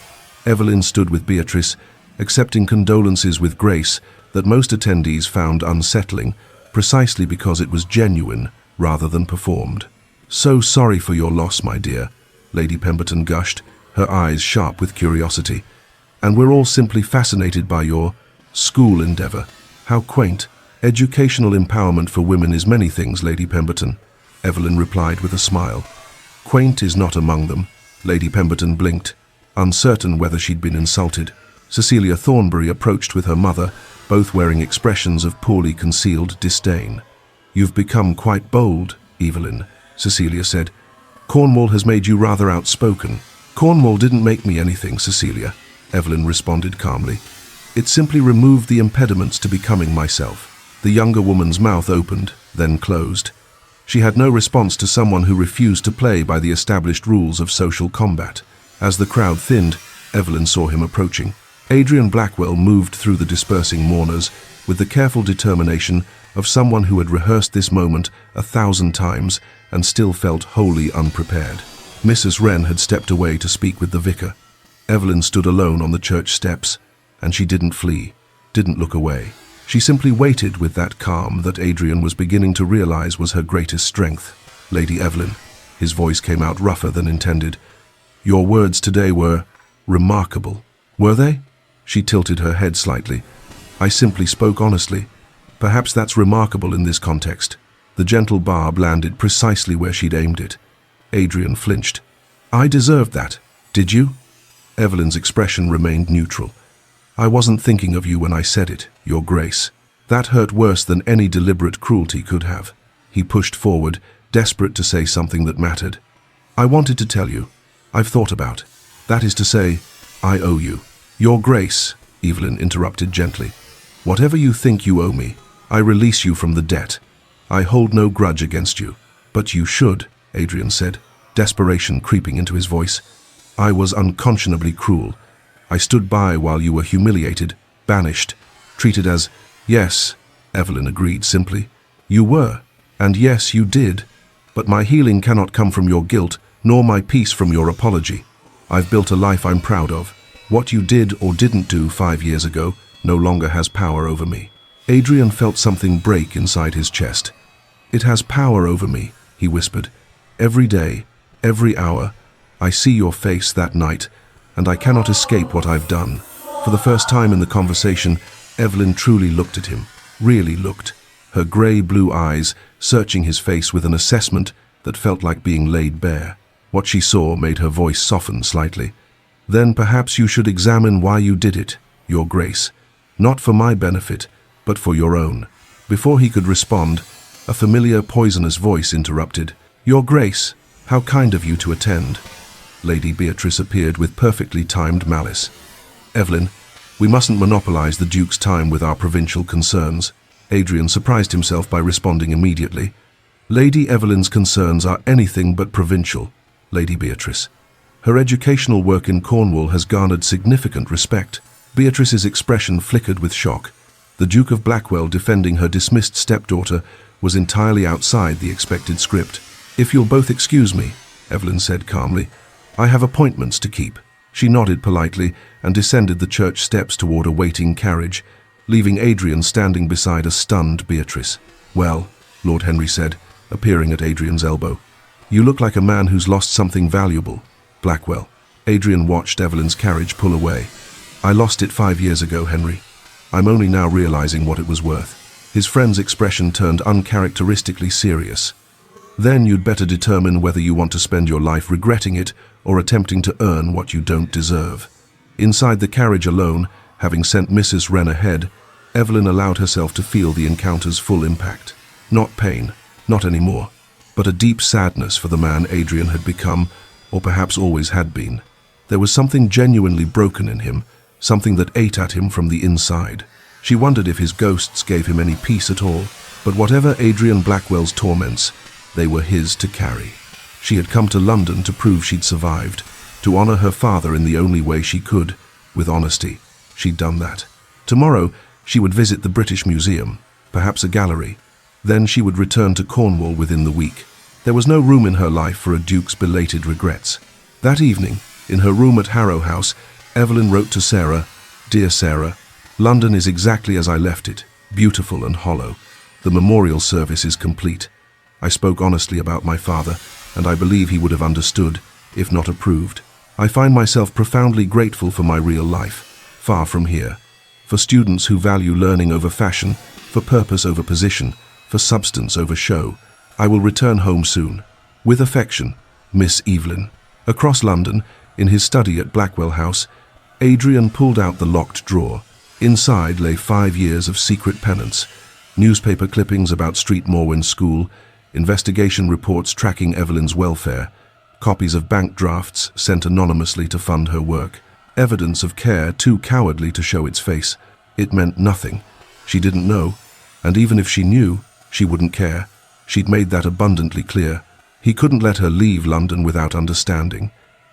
Evelyn stood with Beatrice, accepting condolences with grace that most attendees found unsettling, precisely because it was genuine rather than performed. "So sorry for your loss, my dear," Lady Pemberton gushed, her eyes sharp with curiosity. "And we're all simply fascinated by your school endeavor. How quaint. Educational empowerment for women is many things, Lady Pemberton," Evelyn replied with a smile. "Quaint is not among them." Lady Pemberton blinked, uncertain whether she'd been insulted. Cecilia Thornbury approached with her mother, both wearing expressions of poorly concealed disdain. "You've become quite bold, Evelyn," Cecilia said. "Cornwall has made you rather outspoken." "Cornwall didn't make me anything, Cecilia," Evelyn responded calmly. "It simply removed the impediments to becoming myself." The younger woman's mouth opened, then closed. She had no response to someone who refused to play by the established rules of social combat. As the crowd thinned, Evelyn saw him approaching. Adrian Blackwell moved through the dispersing mourners with the careful determination of someone who had rehearsed this moment 1,000 times and still felt wholly unprepared. Mrs. Wren had stepped away to speak with the vicar. Evelyn stood alone on the church steps, and she didn't flee, didn't look away. She simply waited with that calm that Adrian was beginning to realize was her greatest strength. "Lady Evelyn," his voice came out rougher than intended, "your words today were remarkable." "Were they?" She tilted her head slightly. "I simply spoke honestly. Perhaps that's remarkable in this context." The gentle barb landed precisely where she'd aimed it. Adrian flinched. "I deserved that, did you?" Evelyn's expression remained neutral. "I wasn't thinking of you when I said it, Your Grace." That hurt worse than any deliberate cruelty could have. He pushed forward, desperate to say something that mattered. "I wanted to tell you. I've thought about. That is to say, I owe you." "Your Grace," Evelyn interrupted gently. "Whatever you think you owe me, I release you from the debt. I hold no grudge against you." "But you should," Adrian said, desperation creeping into his voice. "I was unconscionably cruel. I stood by while you were humiliated, banished, treated as—" "Yes," Evelyn agreed simply. "You were, and yes, you did. But my healing cannot come from your guilt, nor my peace from your apology. I've built a life I'm proud of. What you did or didn't do 5 years ago no longer has power over me." Adrian felt something break inside his chest. "It has power over me," he whispered. "Every day, every hour, I see your face that night, and I cannot escape what I've done." For the first time in the conversation, Evelyn truly looked at him, really looked, her grey-blue eyes searching his face with an assessment that felt like being laid bare. What she saw made her voice soften slightly. "Then perhaps you should examine why you did it, Your Grace. Not for my benefit, but for your own." Before he could respond, a familiar poisonous voice interrupted. "Your Grace, how kind of you to attend." Lady Beatrice appeared with perfectly timed malice. "Evelyn, we mustn't monopolize the Duke's time with our provincial concerns." Adrian surprised himself by responding immediately. Lady Evelyn's concerns are anything but provincial, Lady Beatrice. Her educational work in Cornwall has garnered significant respect. Beatrice's expression flickered with shock. The Duke of Blackwell defending her dismissed stepdaughter was entirely outside the expected script. "If you'll both excuse me," Evelyn said calmly, "I have appointments to keep." She nodded politely and descended the church steps toward a waiting carriage, leaving Adrian standing beside a stunned Beatrice. "Well," Lord Henry said, appearing at Adrian's elbow, "you look like a man who's lost something valuable." Blackwell. Adrian watched Evelyn's carriage pull away. "I lost it 5 years ago, Henry. I'm only now realizing what it was worth." His friend's expression turned uncharacteristically serious. "Then you'd better determine whether you want to spend your life regretting it or attempting to earn what you don't deserve." Inside the carriage alone, having sent Mrs. Wren ahead, Evelyn allowed herself to feel the encounter's full impact. Not pain, not anymore, but a deep sadness for the man Adrian had become, or perhaps always had been. There was something genuinely broken in him, something that ate at him from the inside. She wondered if his ghosts gave him any peace at all, but whatever Adrian Blackwell's torments, they were his to carry. She had come to London to prove she'd survived, to honor her father in the only way she could, with honesty. She'd done that. Tomorrow, she would visit the British Museum, perhaps a gallery. Then she would return to Cornwall within the week. There was no room in her life for a duke's belated regrets. That evening, in her room at Harrow House, Evelyn wrote to Sarah, "Dear Sarah, London is exactly as I left it, beautiful and hollow. The memorial service is complete. I spoke honestly about my father, and I believe he would have understood, if not approved. I find myself profoundly grateful for my real life, far from here. For students who value learning over fashion, for purpose over position, for substance over show. I will return home soon. With affection, Miss Evelyn." Across London, in his study at Blackwell House, Adrian pulled out the locked drawer. Inside lay 5 years of secret penance, newspaper clippings about Street Morwen School, investigation reports tracking Evelyn's welfare, copies of bank drafts sent anonymously to fund her work, evidence of care too cowardly to show its face. It meant nothing. She didn't know, and even if she knew, she wouldn't care. She'd made that abundantly clear. He couldn't let her leave London without understanding,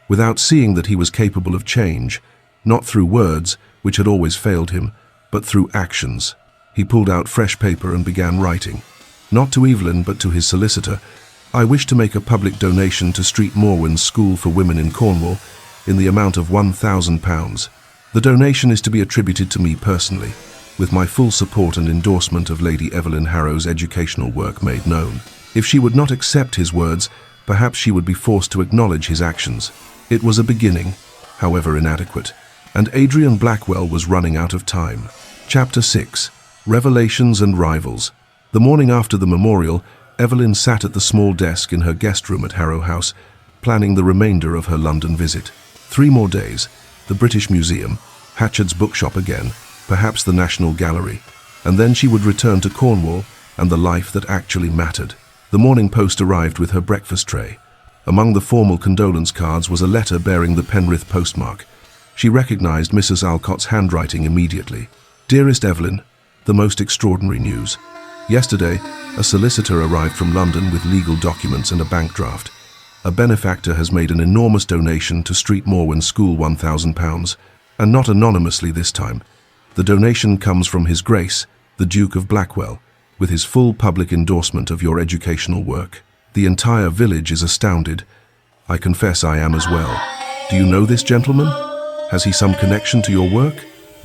without seeing that he was capable of change, not through words, which had always failed him, but through actions. He pulled out fresh paper and began writing. Not to Evelyn, but to his solicitor. "I wish to make a public donation to Street Morwen School for Women in Cornwall in the amount of £1,000. The donation is to be attributed to me personally, with my full support and endorsement of Lady Evelyn Harrow's educational work made known." If she would not accept his words, perhaps she would be forced to acknowledge his actions. It was a beginning, however inadequate, and Adrian Blackwell was running out of time. Chapter 6. Revelations and Rivals. The morning after the memorial, Evelyn sat at the small desk in her guest room at Harrow House, planning the remainder of her London visit. 3 more days, the British Museum, Hatchard's bookshop again, perhaps the National Gallery, and then she would return to Cornwall and the life that actually mattered. The Morning Post arrived with her breakfast tray. Among the formal condolence cards was a letter bearing the Penrith postmark. She recognized Mrs. Alcott's handwriting immediately. "Dearest Evelyn, the most extraordinary news. Yesterday, a solicitor arrived from London with legal documents and a bank draft. A benefactor has made an enormous donation to Street Morwen School, £1,000, and not anonymously this time. The donation comes from His Grace, the Duke of Blackwell, with his full public endorsement of your educational work. The entire village is astounded. I confess I am as well. Do you know this gentleman? Has he some connection to your work?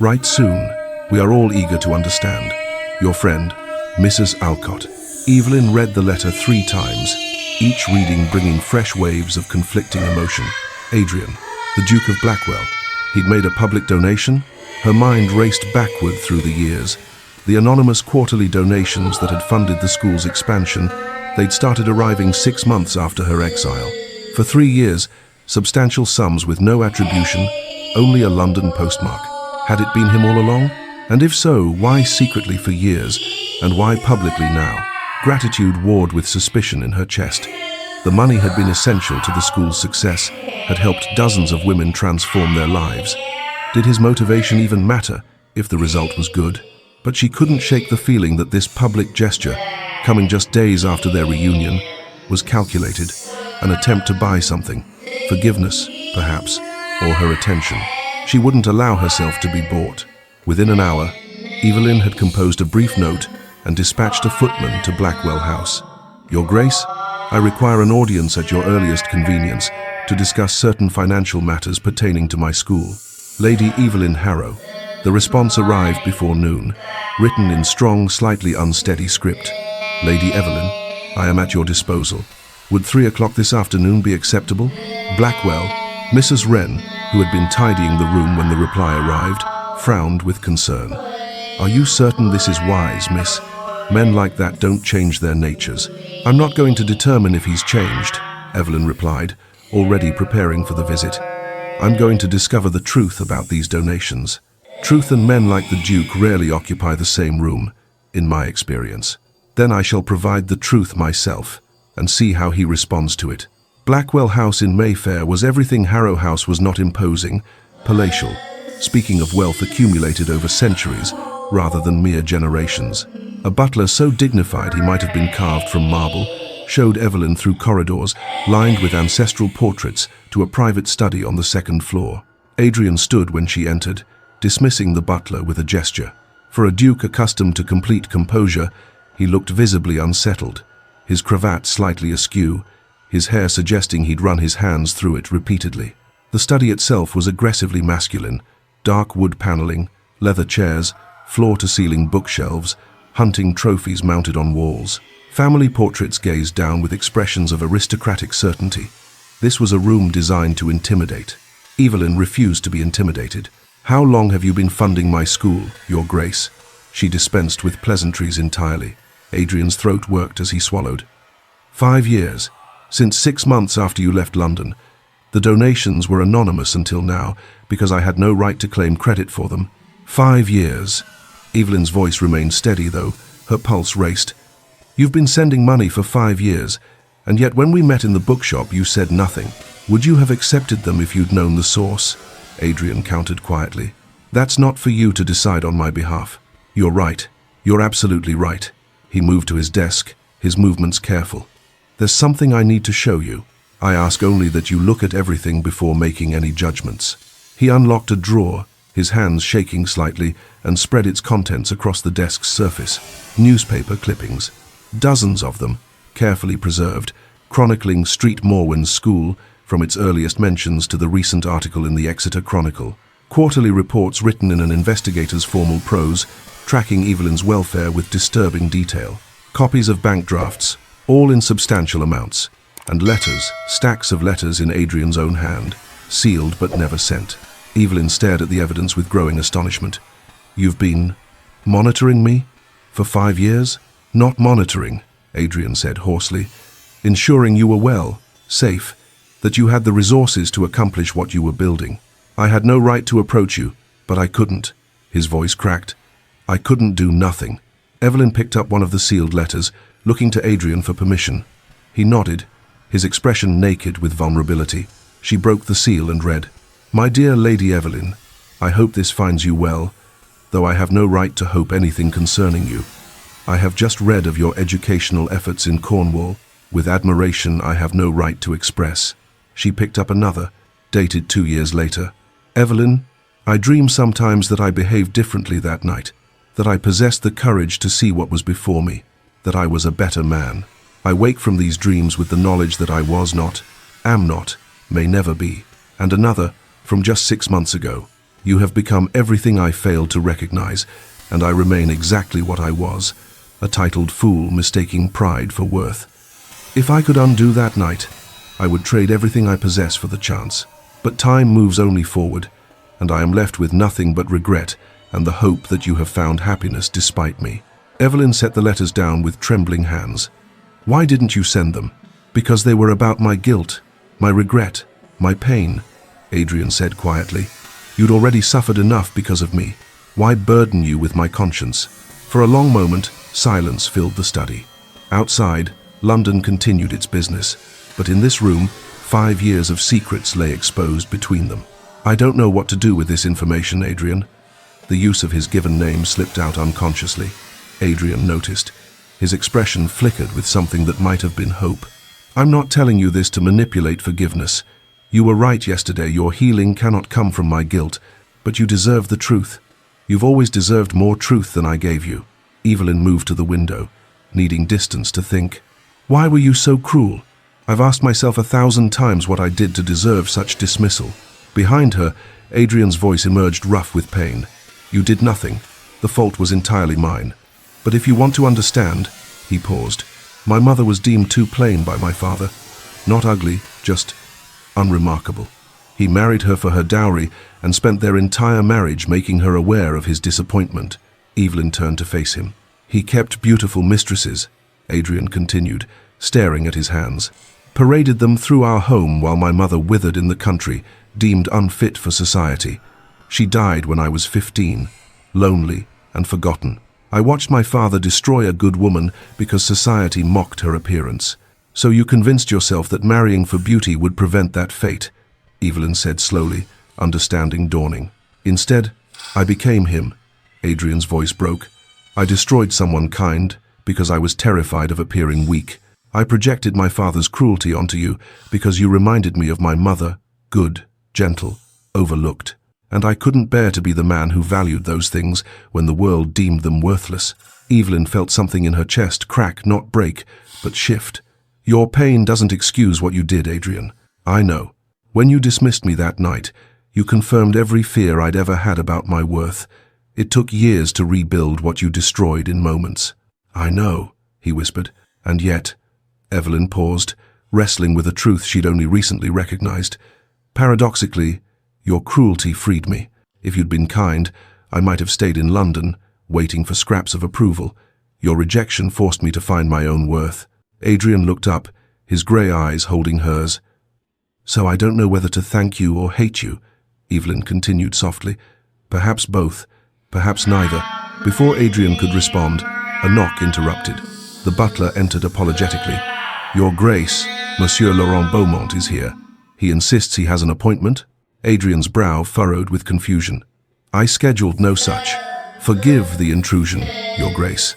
Write soon. We are all eager to understand. Your friend, Mrs. Alcott." Evelyn read the letter 3 times, each reading bringing fresh waves of conflicting emotion. Adrian, the Duke of Blackwell. He'd made a public donation? Her mind raced backward through the years. The anonymous quarterly donations that had funded the school's expansion, they'd started arriving 6 months after her exile. For 3 years, substantial sums with no attribution, only a London postmark. Had it been him all along? And if so, why secretly for years, and why publicly now? Gratitude warred with suspicion in her chest. The money had been essential to the school's success, had helped dozens of women transform their lives. Did his motivation even matter if the result was good? But she couldn't shake the feeling that this public gesture, coming just days after their reunion, was calculated, an attempt to buy something, forgiveness, perhaps, or her attention. She wouldn't allow herself to be bought. Within an hour, Evelyn had composed a brief note and dispatched a footman to Blackwell House. "Your Grace, I require an audience at your earliest convenience to discuss certain financial matters pertaining to my school. Lady Evelyn Harrow." The response arrived before noon, written in strong, slightly unsteady script. "Lady Evelyn, I am at your disposal. Would 3 o'clock this afternoon be acceptable?" Blackwell, Mrs. Wren, who had been tidying the room when the reply arrived, frowned with concern. "Are you certain this is wise, miss? Men like that don't change their natures." "I'm not going to determine if he's changed," Evelyn replied, already preparing for the visit. "I'm going to discover the truth about these donations. Truth and men like the Duke rarely occupy the same room, in my experience. Then I shall provide the truth myself, and see how he responds to it." Blackwell House in Mayfair was everything Harrow House was not: imposing, palatial, speaking of wealth accumulated over centuries rather than mere generations. A butler so dignified he might have been carved from marble showed Evelyn through corridors lined with ancestral portraits to a private study on the second floor. Adrian stood when she entered, dismissing the butler with a gesture. For a duke accustomed to complete composure, he looked visibly unsettled, his cravat slightly askew, his hair suggesting he'd run his hands through it repeatedly. The study itself was aggressively masculine: dark wood paneling, leather chairs, floor-to-ceiling bookshelves, hunting trophies mounted on walls. Family portraits gazed down with expressions of aristocratic certainty. This was a room designed to intimidate. Evelyn refused to be intimidated. "How long have you been funding my school, Your Grace?" She dispensed with pleasantries entirely. Adrian's throat worked as he swallowed. 5 years. Since 6 months after you left London. The donations were anonymous until now, because I had no right to claim credit for them. 5 years. Evelyn's voice remained steady, though her pulse raced. "You've been sending money for 5 years, and yet when we met in the bookshop you said nothing. Would you have accepted them if you'd known the source?" Adrian countered quietly. "That's not for you to decide on my behalf." "You're right. You're absolutely right." He moved to his desk, his movements careful. "There's something I need to show you. I ask only that you look at everything before making any judgments." He unlocked a drawer, his hands shaking slightly, and spread its contents across the desk's surface. Newspaper clippings. Dozens of them, carefully preserved, chronicling Street Morwen's school, from its earliest mentions to the recent article in the Exeter Chronicle. Quarterly reports written in an investigator's formal prose, tracking Evelyn's welfare with disturbing detail. Copies of bank drafts, all in substantial amounts, and letters, stacks of letters in Adrian's own hand, sealed but never sent. Evelyn stared at the evidence with growing astonishment. "You've been monitoring me? For 5 years?" "Not monitoring," Adrian said hoarsely. "Ensuring you were well, safe, that you had the resources to accomplish what you were building. I had no right to approach you, but I couldn't." His voice cracked. "I couldn't do nothing." Evelyn picked up one of the sealed letters, looking to Adrian for permission. He nodded, his expression naked with vulnerability. She broke the seal and read, "My dear Lady Evelyn, I hope this finds you well, though I have no right to hope anything concerning you. I have just read of your educational efforts in Cornwall, with admiration I have no right to express." She picked up another, dated 2 years later. "Evelyn, I dream sometimes that I behaved differently that night, that I possessed the courage to see what was before me, that I was a better man. I wake from these dreams with the knowledge that I was not, am not, may never be." And another, from just 6 months ago. "You have become everything I failed to recognize, and I remain exactly what I was, a titled fool mistaking pride for worth. If I could undo that night, I would trade everything I possess for the chance. But time moves only forward, and I am left with nothing but regret and the hope that you have found happiness despite me." Evelyn set the letters down with trembling hands. "Why didn't you send them?" "Because they were about my guilt, my regret, my pain," Adrian said quietly. "You'd already suffered enough because of me. Why burden you with my conscience?" For a long moment, silence filled the study. Outside, London continued its business, but in this room, 5 years of secrets lay exposed between them. "I don't know what to do with this information, Adrian." The use of his given name slipped out unconsciously. Adrian noticed. His expression flickered with something that might have been hope. I'm not telling you this to manipulate forgiveness. You were right yesterday, your healing cannot come from my guilt, but you deserve the truth. You've always deserved more truth than I gave you. Evelyn moved to the window, needing distance to think. Why were you so cruel? I've asked myself 1,000 times what I did to deserve such dismissal. Behind her, Adrian's voice emerged rough with pain. You did nothing. The fault was entirely mine. But if you want to understand, he paused, my mother was deemed too plain by my father. Not ugly, just unremarkable. He married her for her dowry and spent their entire marriage making her aware of his disappointment. Evelyn turned to face him. He kept beautiful mistresses, Adrian continued, staring at his hands. Paraded them through our home while my mother withered in the country, deemed unfit for society. She died when I was 15, lonely and forgotten. I watched my father destroy a good woman because society mocked her appearance. So you convinced yourself that marrying for beauty would prevent that fate, Evelyn said slowly, understanding dawning. Instead, I became him. Adrian's voice broke. I destroyed someone kind because I was terrified of appearing weak. I projected my father's cruelty onto you because you reminded me of my mother, good, gentle, overlooked. And I couldn't bear to be the man who valued those things when the world deemed them worthless. Evelyn felt something in her chest crack, not break, but shift. Your pain doesn't excuse what you did, Adrian. I know. When you dismissed me that night, you confirmed every fear I'd ever had about my worth. It took years to rebuild what you destroyed in moments. I know, he whispered. And yet, Evelyn paused, wrestling with a truth she'd only recently recognized. Paradoxically, your cruelty freed me. If you'd been kind, I might have stayed in London, waiting for scraps of approval. Your rejection forced me to find my own worth. Adrian looked up, his grey eyes holding hers. So I don't know whether to thank you or hate you, Evelyn continued softly. Perhaps both, perhaps neither. Before Adrian could respond, a knock interrupted. The butler entered apologetically. Your Grace, Monsieur Laurent Beaumont is here. He insists he has an appointment. Adrian's brow furrowed with confusion. I scheduled no such. Forgive the intrusion, Your Grace.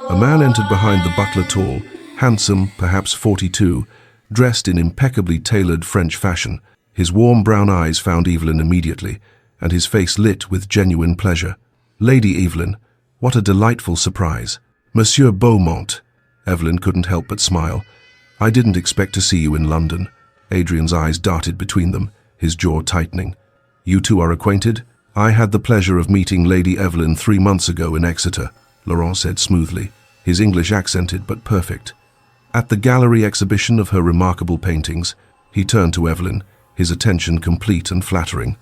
A man entered behind the butler, tall, handsome, perhaps 42, dressed in impeccably tailored French fashion. His warm brown eyes found Evelyn immediately, and his face lit with genuine pleasure. Lady Evelyn, what a delightful surprise. Monsieur Beaumont. Evelyn couldn't help but smile. I didn't expect to see you in London. Adrian's eyes darted between them, his jaw tightening. You two are acquainted? I had the pleasure of meeting Lady Evelyn 3 months ago in Exeter, Laurent said smoothly, his English accented but perfect. At the gallery exhibition of her remarkable paintings, he turned to Evelyn, his attention complete and flattering.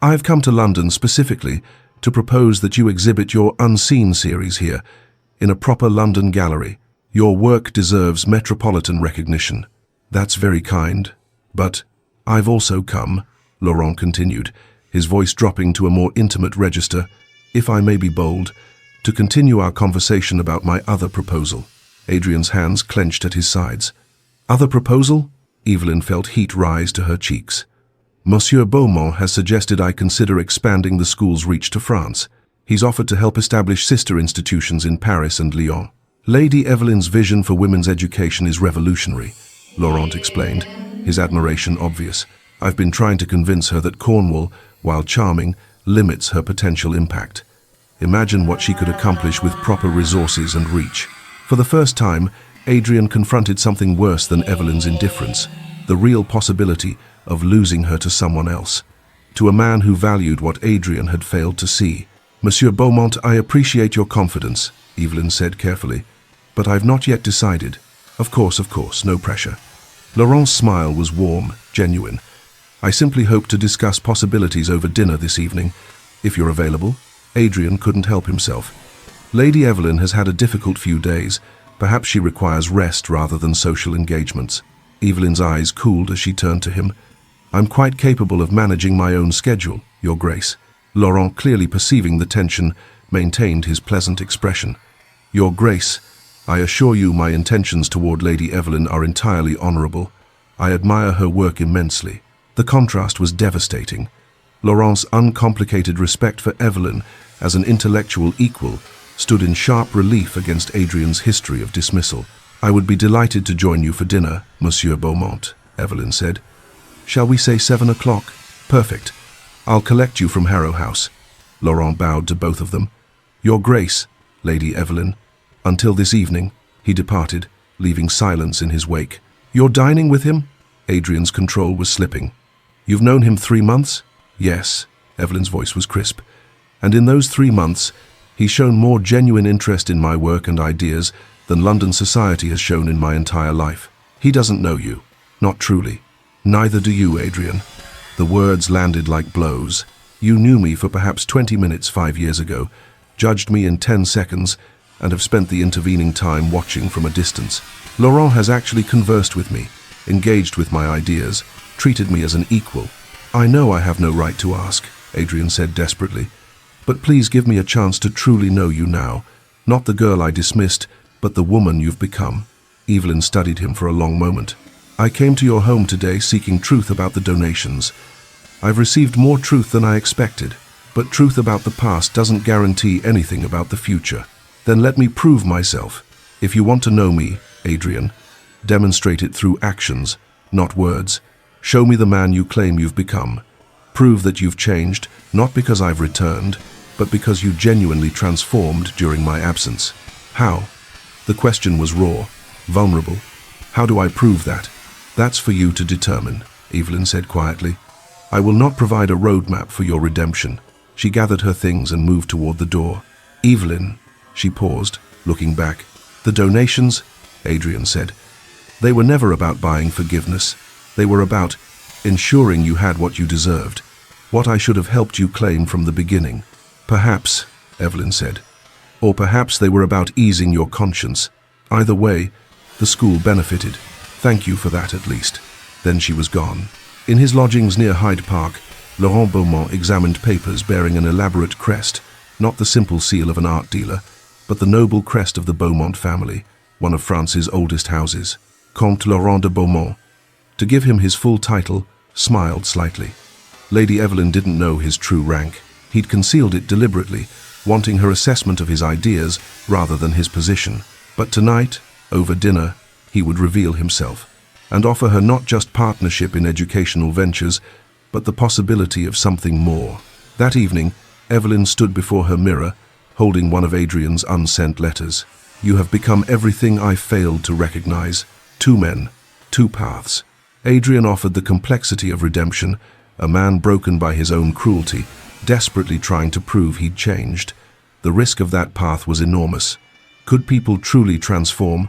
I've come to London specifically to propose that you exhibit your Unseen series here, in a proper London gallery. Your work deserves metropolitan recognition. That's very kind, but I've also come, Laurent continued, his voice dropping to a more intimate register, if I may be bold, to continue our conversation about my other proposal. Adrian's hands clenched at his sides. Other proposal? Evelyn felt heat rise to her cheeks. Monsieur Beaumont has suggested I consider expanding the school's reach to France. He's offered to help establish sister institutions in Paris and Lyon. Lady Evelyn's vision for women's education is revolutionary, Laurent explained, his admiration obvious. I've been trying to convince her that Cornwall, while charming, limits her potential impact. Imagine what she could accomplish with proper resources and reach. For the first time, Adrian confronted something worse than Evelyn's indifference, the real possibility of losing her to someone else, to a man who valued what Adrian had failed to see. Monsieur Beaumont, I appreciate your confidence, Evelyn said carefully, but I've not yet decided. Of course, no pressure. Laurent's smile was warm, genuine. I simply hope to discuss possibilities over dinner this evening, if you're available. Adrian couldn't help himself. Lady Evelyn has had a difficult few days. Perhaps she requires rest rather than social engagements. Evelyn's eyes cooled as she turned to him. I'm quite capable of managing my own schedule, Your Grace. Laurent, clearly perceiving the tension, maintained his pleasant expression. Your Grace, I assure you my intentions toward Lady Evelyn are entirely honorable. I admire her work immensely. The contrast was devastating. Laurent's uncomplicated respect for Evelyn as an intellectual equal, stood in sharp relief against Adrian's history of dismissal. "I would be delighted to join you for dinner, Monsieur Beaumont," Evelyn said. "Shall we say 7 o'clock? Perfect. I'll collect you from Harrow House." Laurent bowed to both of them. "Your Grace, Lady Evelyn." Until this evening, he departed, leaving silence in his wake. "You're dining with him?" Adrian's control was slipping. "You've known him 3 months?" "Yes." Evelyn's voice was crisp. "And in those 3 months, he's shown more genuine interest in my work and ideas than London society has shown in my entire life. He doesn't know you. Not truly. Neither do you, Adrian." The words landed like blows. "You knew me for perhaps 20 minutes 5 years ago, judged me in 10 seconds, and have spent the intervening time watching from a distance. Laurent has actually conversed with me, engaged with my ideas, treated me as an equal." "I know I have no right to ask," Adrian said desperately, "but please give me a chance to truly know you now. Not the girl I dismissed, but the woman you've become." Evelyn studied him for a long moment. "I came to your home today seeking truth about the donations. I've received more truth than I expected, but truth about the past doesn't guarantee anything about the future. Then let me prove myself. If you want to know me, Adrian, demonstrate it through actions, not words. Show me the man you claim you've become. Prove that you've changed, not because I've returned, but because you genuinely transformed during my absence." "How?" The question was raw, vulnerable. "How do I prove that?" "That's for you to determine," Evelyn said quietly. "I will not provide a roadmap for your redemption." She gathered her things and moved toward the door. "Evelyn," she paused, looking back. "The donations," Adrian said, "they were never about buying forgiveness. They were about ensuring you had what you deserved, what I should have helped you claim from the beginning." "Perhaps," Evelyn said. "Or perhaps they were about easing your conscience. Either way, the school benefited. Thank you for that at least." Then she was gone. In his lodgings near Hyde Park, Laurent Beaumont examined papers bearing an elaborate crest, not the simple seal of an art dealer, but the noble crest of the Beaumont family, one of France's oldest houses. Comte Laurent de Beaumont. To give him his full title, smiled slightly. Lady Evelyn didn't know his true rank. He'd concealed it deliberately, wanting her assessment of his ideas rather than his position. But tonight, over dinner, he would reveal himself, and offer her not just partnership in educational ventures, but the possibility of something more. That evening, Evelyn stood before her mirror, holding one of Adrian's unsent letters. "You have become everything I failed to recognize. 2 men, 2 paths." Adrian offered the complexity of redemption, a man broken by his own cruelty, desperately trying to prove he'd changed. The risk of that path was enormous. Could people truly transform,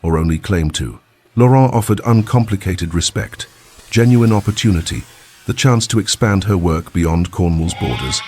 or only claim to? Laurent offered uncomplicated respect, genuine opportunity, the chance to expand her work beyond Cornwall's borders.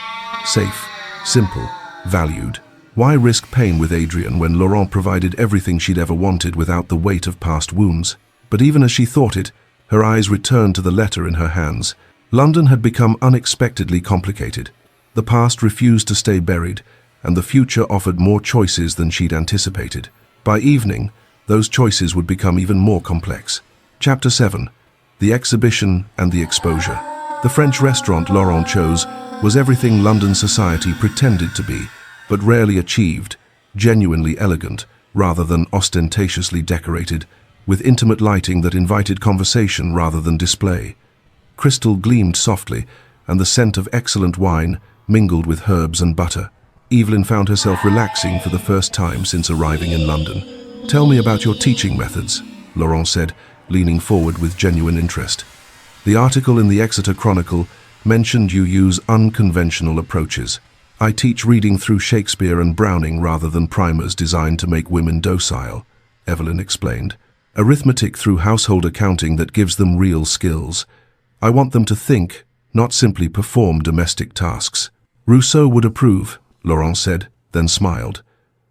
Safe, simple, valued. Why risk pain with Adrian when Laurent provided everything she'd ever wanted without the weight of past wounds? But even as she thought it, her eyes returned to the letter in her hands. London had become unexpectedly complicated. The past refused to stay buried, and the future offered more choices than she'd anticipated. By evening, those choices would become even more complex. Chapter 7. The Exhibition and the Exposure. The French restaurant Laurent chose was everything London society pretended to be, but rarely achieved, genuinely elegant, rather than ostentatiously decorated, with intimate lighting that invited conversation rather than display. Crystal gleamed softly, and the scent of excellent wine mingled with herbs and butter. Evelyn found herself relaxing for the first time since arriving in London. "Tell me about your teaching methods," Laurent said, leaning forward with genuine interest. "The article in the Exeter Chronicle mentioned you use unconventional approaches. I teach reading through Shakespeare and Browning rather than primers designed to make women docile," Evelyn explained. "Arithmetic through household accounting that gives them real skills. I want them to think, not simply perform domestic tasks." "Rousseau would approve," Laurent said, then smiled,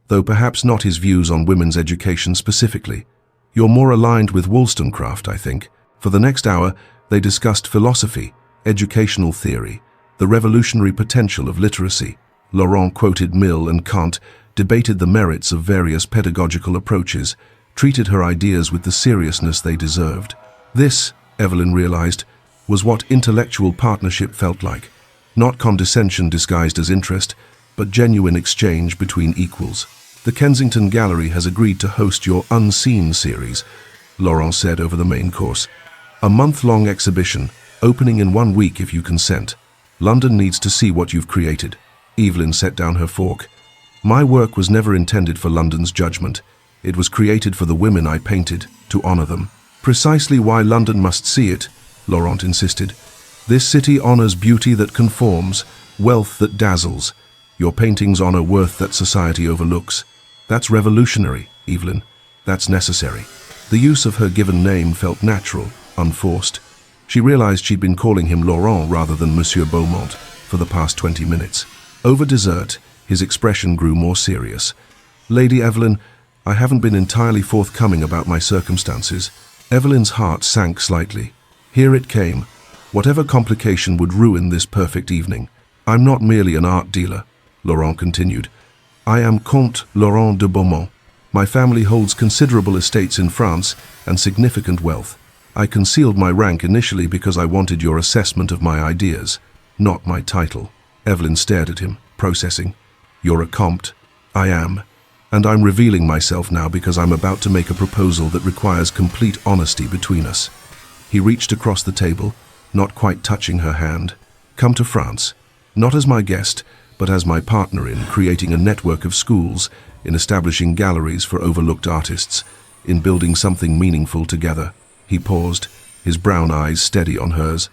though perhaps not his views on women's education specifically. "You're more aligned with Wollstonecraft, I think." For the next hour, they discussed philosophy, educational theory, the revolutionary potential of literacy. Laurent quoted Mill and Kant, debated the merits of various pedagogical approaches, treated her ideas with the seriousness they deserved. This, Evelyn realized, was what intellectual partnership felt like. Not condescension disguised as interest, but genuine exchange between equals. The Kensington Gallery has agreed to host your Unseen series, Laurent said over the main course. A month-long exhibition, opening in 1 week if you consent. London needs to see what you've created. Evelyn set down her fork. My work was never intended for London's judgment. It was created for the women I painted, to honor them. Precisely why London must see it, Laurent insisted. This city honors beauty that conforms, wealth that dazzles. Your paintings honor worth that society overlooks. That's revolutionary, Evelyn. That's necessary. The use of her given name felt natural, unforced. She realized she'd been calling him Laurent rather than Monsieur Beaumont for the past 20 minutes. Over dessert, his expression grew more serious. Lady Evelyn, I haven't been entirely forthcoming about my circumstances. Evelyn's heart sank slightly. Here it came. Whatever complication would ruin this perfect evening. I'm not merely an art dealer, Laurent continued. I am Comte Laurent de Beaumont. My family holds considerable estates in France and significant wealth. I concealed my rank initially because I wanted your assessment of my ideas, not my title. Evelyn stared at him, processing. You're a comte. I am. And I'm revealing myself now because I'm about to make a proposal that requires complete honesty between us. He reached across the table, not quite touching her hand. Come to France, not as my guest, but as my partner in creating a network of schools, in establishing galleries for overlooked artists, in building something meaningful together. He paused, his brown eyes steady on hers.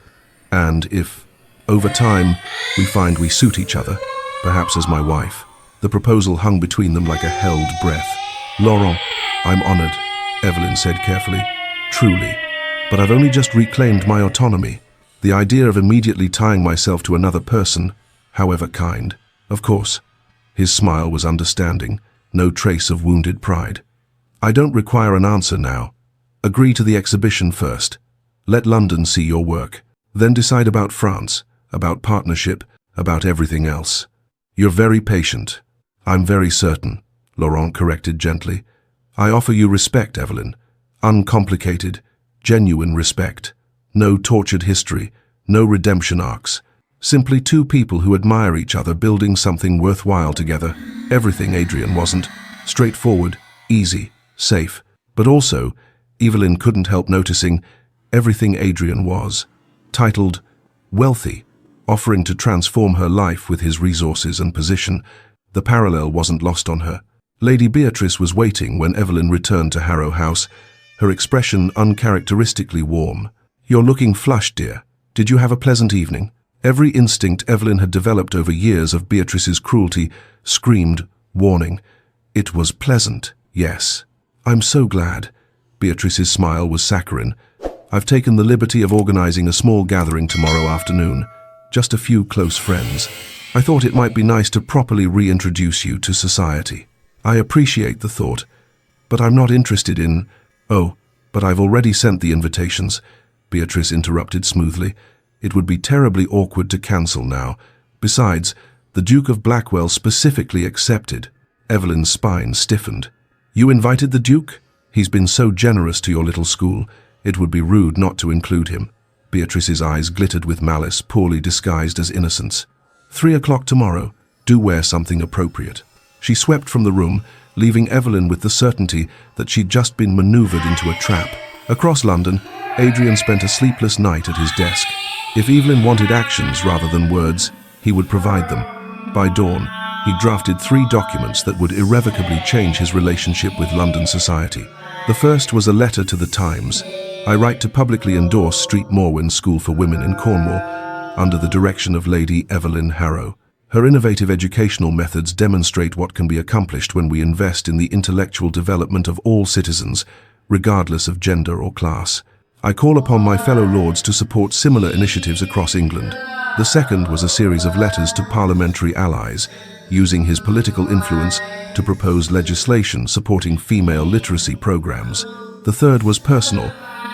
And if, over time, we find we suit each other, perhaps as my wife. The proposal hung between them like a held breath. Laurent, I'm honored, Evelyn said carefully. Truly. But I've only just reclaimed my autonomy. The idea of immediately tying myself to another person, however kind. Of course. His smile was understanding, no trace of wounded pride. I don't require an answer now. Agree to the exhibition first. Let London see your work. Then decide about France, about partnership, about everything else. You're very patient. I'm very certain, Laurent corrected gently. I offer you respect, Evelyn. Uncomplicated, genuine respect. No tortured history, no redemption arcs. Simply two people who admire each other building something worthwhile together. Everything Adrian wasn't. Straightforward, easy, safe. But also, Evelyn couldn't help noticing, everything Adrian was. Titled, wealthy, offering to transform her life with his resources and position. The parallel wasn't lost on her. Lady Beatrice was waiting when Evelyn returned to Harrow House, her expression uncharacteristically warm. You're looking flushed, dear. Did you have a pleasant evening? Every instinct Evelyn had developed over years of Beatrice's cruelty screamed, warning. It was pleasant, yes. I'm so glad. Beatrice's smile was saccharine. I've taken the liberty of organizing a small gathering tomorrow afternoon. Just a few close friends. I thought it might be nice to properly reintroduce you to society. I appreciate the thought, but I'm not interested in... Oh, but I've already sent the invitations, Beatrice interrupted smoothly. It would be terribly awkward to cancel now. Besides, the Duke of Blackwell specifically accepted. Evelyn's spine stiffened. You invited the Duke? He's been so generous to your little school. It would be rude not to include him. Beatrice's eyes glittered with malice, poorly disguised as innocence. 3 o'clock tomorrow. Do wear something appropriate. She swept from the room, leaving Evelyn with the certainty that she'd just been maneuvered into a trap. Across London, Adrian spent a sleepless night at his desk. If Evelyn wanted actions rather than words, he would provide them. By dawn, he drafted 3 documents that would irrevocably change his relationship with London society. The first was a letter to the Times. I write to publicly endorse Street Morwen School for Women in Cornwall, under the direction of Lady Evelyn Harrow. Her innovative educational methods demonstrate what can be accomplished when we invest in the intellectual development of all citizens, regardless of gender or class. I call upon my fellow lords to support similar initiatives across England. The second was a series of letters to parliamentary allies, using his political influence to propose legislation supporting female literacy programs. The third was personal,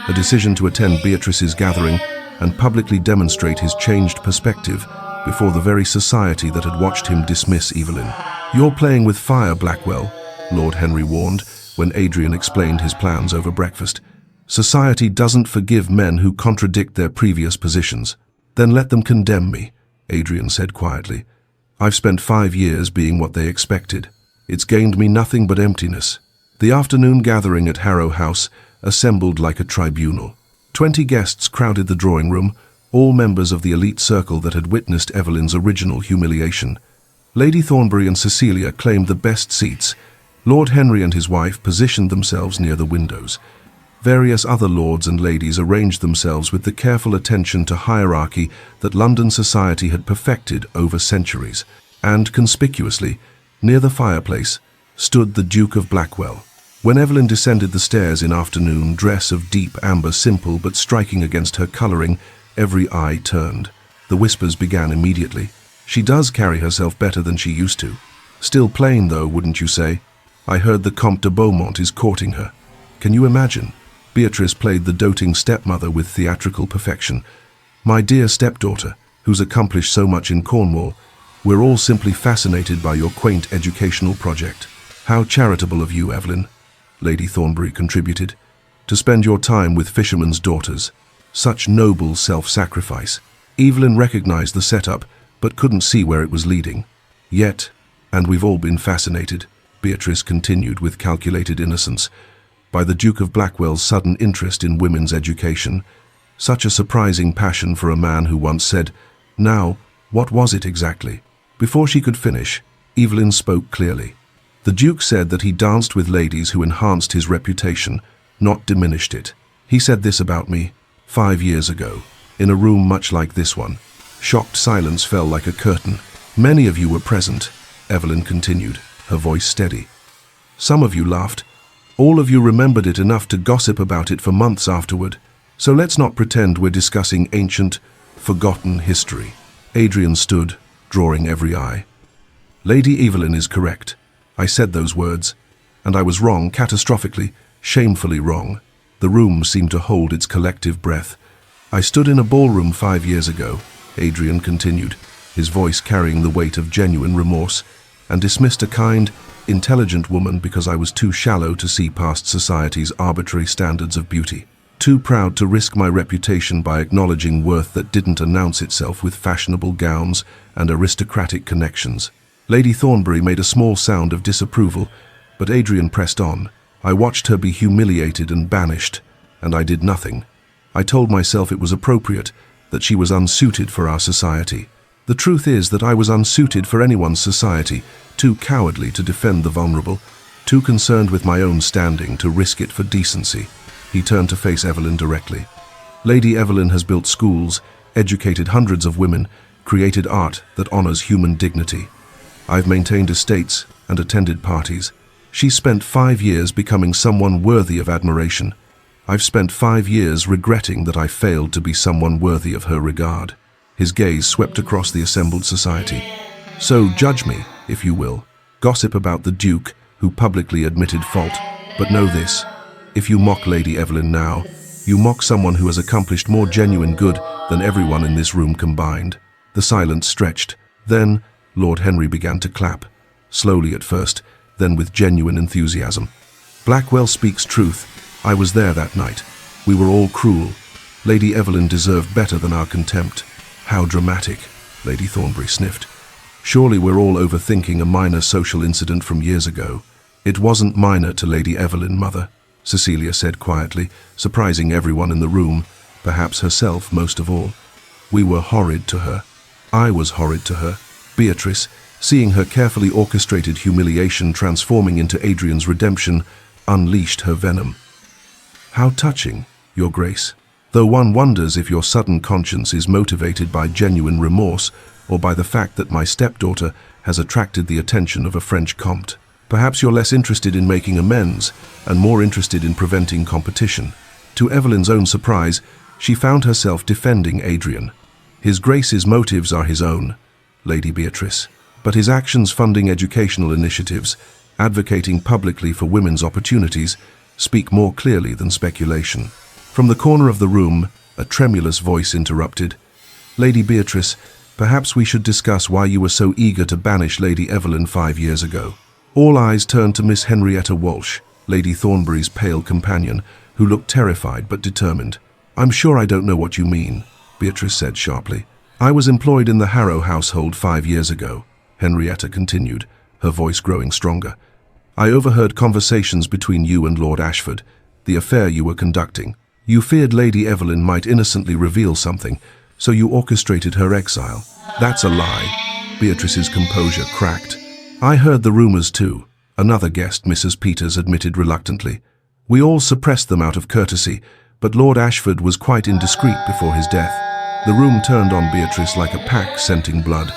a decision to attend Beatrice's gathering and publicly demonstrate his changed perspective before the very society that had watched him dismiss Evelyn. You're playing with fire, Blackwell, Lord Henry warned when Adrian explained his plans over breakfast. Society doesn't forgive men who contradict their previous positions. Then let them condemn me, Adrian said quietly. I've spent 5 years being what they expected. It's gained me nothing but emptiness. The afternoon gathering at Harrow House assembled like a tribunal. 20 guests crowded the drawing room, all members of the elite circle that had witnessed Evelyn's original humiliation. Lady Thornbury and Cecilia claimed the best seats. Lord Henry and his wife positioned themselves near the windows. Various other lords and ladies arranged themselves with the careful attention to hierarchy that London society had perfected over centuries. And, conspicuously, near the fireplace, stood the Duke of Blackwell. When Evelyn descended the stairs in afternoon dress of deep amber, simple but striking against her colouring, every eye turned. The whispers began immediately. She does carry herself better than she used to. Still plain, though, wouldn't you say? I heard the Comte de Beaumont is courting her. Can you imagine? Beatrice played the doting stepmother with theatrical perfection. My dear stepdaughter, who's accomplished so much in Cornwall, we're all simply fascinated by your quaint educational project. How charitable of you, Evelyn, Lady Thornbury contributed, to spend your time with fishermen's daughters. Such noble self-sacrifice. Evelyn recognized the setup, but couldn't see where it was leading. Yet, and we've all been fascinated, Beatrice continued with calculated innocence, by the Duke of Blackwell's sudden interest in women's education. Such a surprising passion for a man who once said, "Now, what was it exactly?" Before she could finish, Evelyn spoke clearly. The Duke said that he danced with ladies who enhanced his reputation, not diminished it. He said this about me 5 years ago, in a room much like this one. Shocked silence fell like a curtain. Many of you were present, Evelyn continued, her voice steady. Some of you laughed. All of you remembered it enough to gossip about it for months afterward. So let's not pretend we're discussing ancient, forgotten history. Adrian stood, drawing every eye. Lady Evelyn is correct. I said those words, and I was wrong, catastrophically, shamefully wrong. The room seemed to hold its collective breath. I stood in a ballroom 5 years ago, Adrian continued, his voice carrying the weight of genuine remorse, and dismissed a kind, intelligent woman because I was too shallow to see past society's arbitrary standards of beauty. Too proud to risk my reputation by acknowledging worth that didn't announce itself with fashionable gowns and aristocratic connections. Lady Thornbury made a small sound of disapproval, but Adrian pressed on. I watched her be humiliated and banished, and I did nothing. I told myself it was appropriate, that she was unsuited for our society. The truth is that I was unsuited for anyone's society, too cowardly to defend the vulnerable, too concerned with my own standing to risk it for decency. He turned to face Evelyn directly. Lady Evelyn has built schools, educated hundreds of women, created art that honors human dignity. I've maintained estates and attended parties. She spent 5 years becoming someone worthy of admiration. I've spent 5 years regretting that I failed to be someone worthy of her regard. His gaze swept across the assembled society. So judge me, if you will. Gossip about the Duke, who publicly admitted fault. But know this, if you mock Lady Evelyn now, you mock someone who has accomplished more genuine good than everyone in this room combined. The silence stretched. Then, Lord Henry began to clap, slowly at first, then with genuine enthusiasm. Blackwell speaks truth. I was there that night. We were all cruel. Lady Evelyn deserved better than our contempt. How dramatic, Lady Thornbury sniffed. Surely we're all overthinking a minor social incident from years ago. It wasn't minor to Lady Evelyn, Mother, Cecilia said quietly, surprising everyone in the room, perhaps herself most of all. We were horrid to her. I was horrid to her. Beatrice, seeing her carefully orchestrated humiliation transforming into Adrian's redemption, unleashed her venom. How touching, Your Grace. Though one wonders if your sudden conscience is motivated by genuine remorse or by the fact that my stepdaughter has attracted the attention of a French Comte. Perhaps you're less interested in making amends and more interested in preventing competition. To Evelyn's own surprise, she found herself defending Adrian. His Grace's motives are his own, Lady Beatrice, but his actions funding educational initiatives, advocating publicly for women's opportunities, speak more clearly than speculation. From the corner of the room, a tremulous voice interrupted. Lady Beatrice, perhaps we should discuss why you were so eager to banish Lady Evelyn 5 years ago. All eyes turned to Miss Henrietta Walsh, Lady Thornbury's pale companion, who looked terrified but determined. I'm sure I don't know what you mean, Beatrice said sharply. I was employed in the Harrow household 5 years ago. Henrietta continued, her voice growing stronger. "I overheard conversations between you and Lord Ashford, the affair you were conducting. You feared Lady Evelyn might innocently reveal something, so you orchestrated her exile." "That's a lie." Beatrice's composure cracked. "I heard the rumors too," another guest, Mrs. Peters, admitted reluctantly. "We all suppressed them out of courtesy, but Lord Ashford was quite indiscreet before his death. The room turned on Beatrice like a pack scenting blood.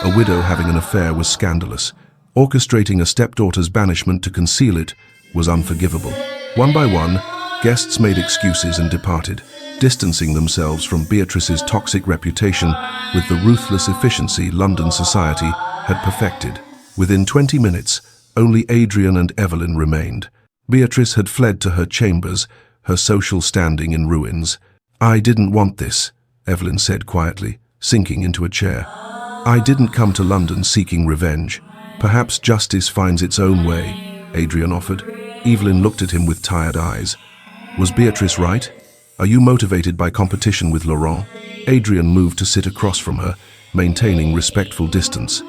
A widow having an affair was scandalous. Orchestrating a stepdaughter's banishment to conceal it was unforgivable." One by one, guests made excuses and departed, distancing themselves from Beatrice's toxic reputation with the ruthless efficiency London society had perfected. Within 20 minutes, only Adrian and Evelyn remained. Beatrice had fled to her chambers, her social standing in ruins. "I didn't want this," Evelyn said quietly, sinking into a chair. "I didn't come to London seeking revenge. Perhaps justice finds its own way," Adrian offered. Evelyn looked at him with tired eyes. "Was Beatrice right? Are you motivated by competition with Laurent?" Adrian moved to sit across from her, maintaining respectful distance.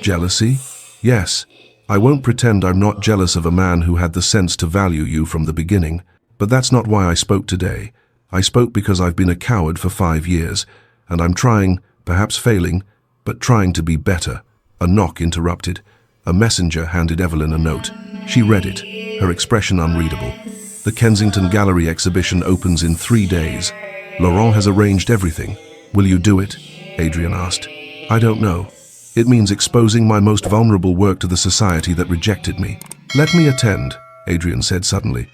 "Jealousy? Yes. I won't pretend I'm not jealous of a man who had the sense to value you from the beginning. But that's not why I spoke today. I spoke because I've been a coward for 5 years, and I'm trying, perhaps failing, but trying to be better." A knock interrupted. A messenger handed Evelyn a note. She read it, her expression unreadable. "The Kensington Gallery exhibition opens in 3 days. Laurent has arranged everything. Will you do it?" Adrian asked. "I don't know. It means exposing my most vulnerable work to the society that rejected me." "Let me attend," Adrian said suddenly.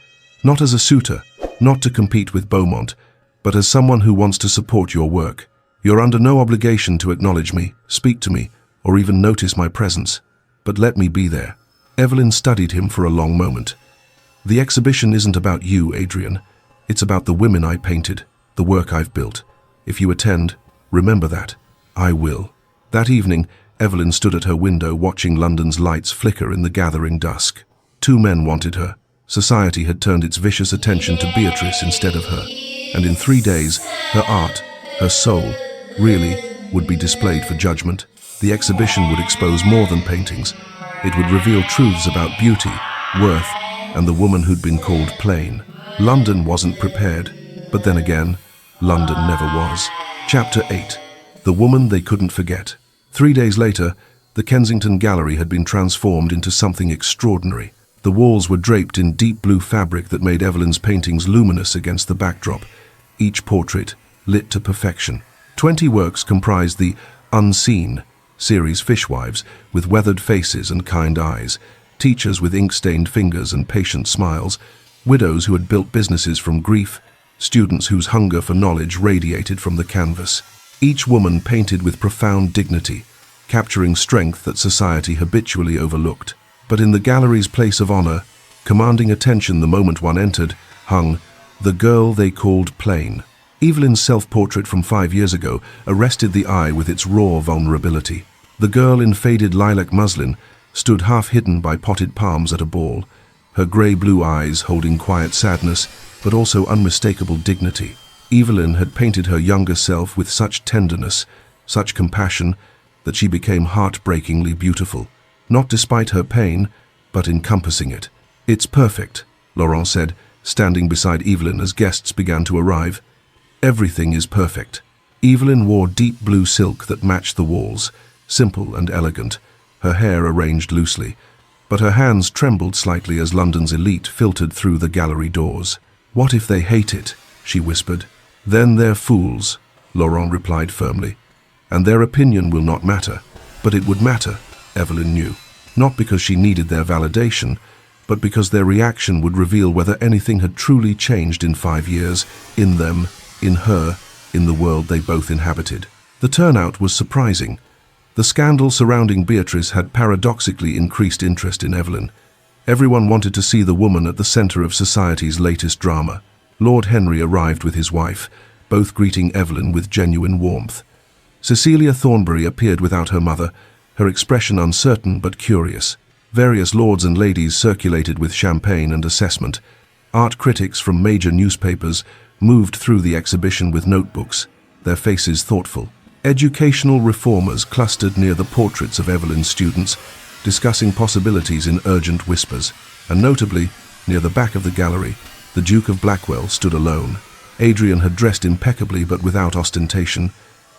"Not as a suitor, not to compete with Beaumont, but as someone who wants to support your work. You're under no obligation to acknowledge me, speak to me, or even notice my presence. But let me be there." Evelyn studied him for a long moment. "The exhibition isn't about you, Adrian. It's about the women I painted, the work I've built. If you attend, remember that. I will." That evening, Evelyn stood at her window watching London's lights flicker in the gathering dusk. 2 men wanted her. Society had turned its vicious attention to Beatrice instead of her. And in 3 days, her art, her soul, really, would be displayed for judgment. The exhibition would expose more than paintings. It would reveal truths about beauty, worth, and the woman who'd been called plain. London wasn't prepared, but then again, London never was. Chapter 8. The Woman They Couldn't Forget. 3 days later, the Kensington Gallery had been transformed into something extraordinary. The walls were draped in deep blue fabric that made Evelyn's paintings luminous against the backdrop, each portrait lit to perfection. 20 works comprised the Unseen series: fishwives with weathered faces and kind eyes, teachers with ink-stained fingers and patient smiles, widows who had built businesses from grief, students whose hunger for knowledge radiated from the canvas. Each woman painted with profound dignity, capturing strength that society habitually overlooked. But in the gallery's place of honor, commanding attention the moment one entered, hung The Girl They Called Plain. Evelyn's self-portrait from 5 years ago arrested the eye with its raw vulnerability. The girl in faded lilac muslin stood half hidden by potted palms at a ball, her grey-blue eyes holding quiet sadness, but also unmistakable dignity. Evelyn had painted her younger self with such tenderness, such compassion, that she became heartbreakingly beautiful. Not despite her pain, but encompassing it. "It's perfect," Laurent said, standing beside Evelyn as guests began to arrive. "Everything is perfect." Evelyn wore deep blue silk that matched the walls, simple and elegant, her hair arranged loosely, but her hands trembled slightly as London's elite filtered through the gallery doors. "What if they hate it?" she whispered. "Then they're fools," Laurent replied firmly. "And their opinion will not matter." But it would matter, Evelyn knew, not because she needed their validation, but because their reaction would reveal whether anything had truly changed in 5 years, in them, in her, in the world they both inhabited. The turnout was surprising. The scandal surrounding Beatrice had paradoxically increased interest in Evelyn. Everyone wanted to see the woman at the center of society's latest drama. Lord Henry arrived with his wife, both greeting Evelyn with genuine warmth. Cecilia Thornbury appeared without her mother, her expression uncertain but curious. Various lords and ladies circulated with champagne and assessment. Art critics from major newspapers moved through the exhibition with notebooks, their faces thoughtful. Educational reformers clustered near the portraits of Evelyn's students, discussing possibilities in urgent whispers, and notably, near the back of the gallery, the Duke of Blackwell stood alone. Adrian had dressed impeccably but without ostentation,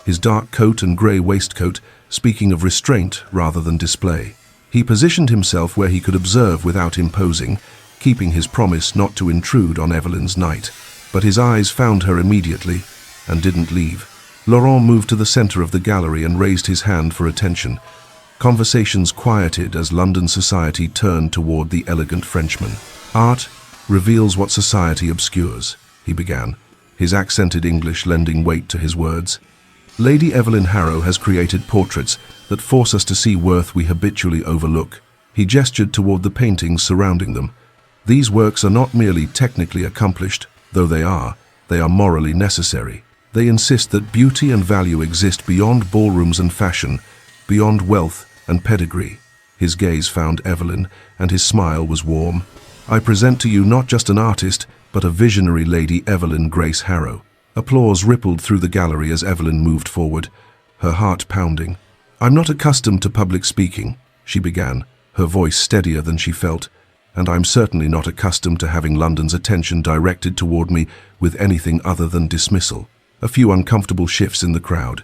his dark coat and grey waistcoat speaking of restraint rather than display. He positioned himself where he could observe without imposing, keeping his promise not to intrude on Evelyn's night. But his eyes found her immediately and didn't leave. Laurent moved to the centre of the gallery and raised his hand for attention. Conversations quieted as London society turned toward the elegant Frenchman. "Art reveals what society obscures," he began, his accented English lending weight to his words. "Lady Evelyn Harrow has created portraits that force us to see worth we habitually overlook." He gestured toward the paintings surrounding them. "These works are not merely technically accomplished, though they are morally necessary. They insist that beauty and value exist beyond ballrooms and fashion, beyond wealth and pedigree." His gaze found Evelyn, and his smile was warm. "I present to you not just an artist, but a visionary Lady Evelyn Grace Harrow." Applause rippled through the gallery as Evelyn moved forward, her heart pounding. "I'm not accustomed to public speaking," she began, her voice steadier than she felt, "and I'm certainly not accustomed to having London's attention directed toward me with anything other than dismissal." A few uncomfortable shifts in the crowd.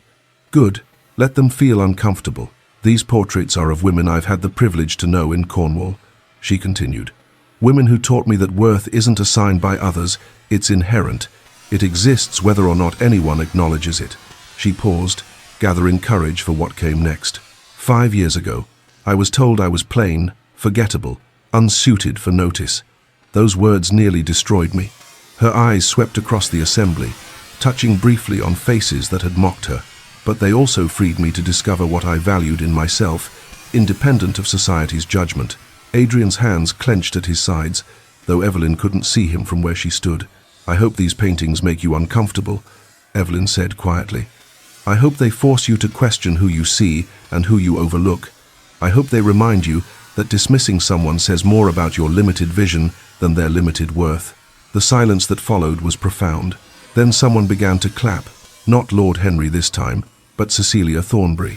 "Good, let them feel uncomfortable. These portraits are of women I've had the privilege to know in Cornwall," she continued. "Women who taught me that worth isn't assigned by others, it's inherent. It exists whether or not anyone acknowledges it." She paused, gathering courage for what came next. "5 years ago, I was told I was plain, forgettable, unsuited for notice. Those words nearly destroyed me." Her eyes swept across the assembly, touching briefly on faces that had mocked her. "But they also freed me to discover what I valued in myself, independent of society's judgment." Adrian's hands clenched at his sides, though Evelyn couldn't see him from where she stood. "I hope these paintings make you uncomfortable," Evelyn said quietly. "I hope they force you to question who you see and who you overlook. I hope they remind you that dismissing someone says more about your limited vision than their limited worth." The silence that followed was profound. Then someone began to clap, not Lord Henry this time, but Cecilia Thornbury.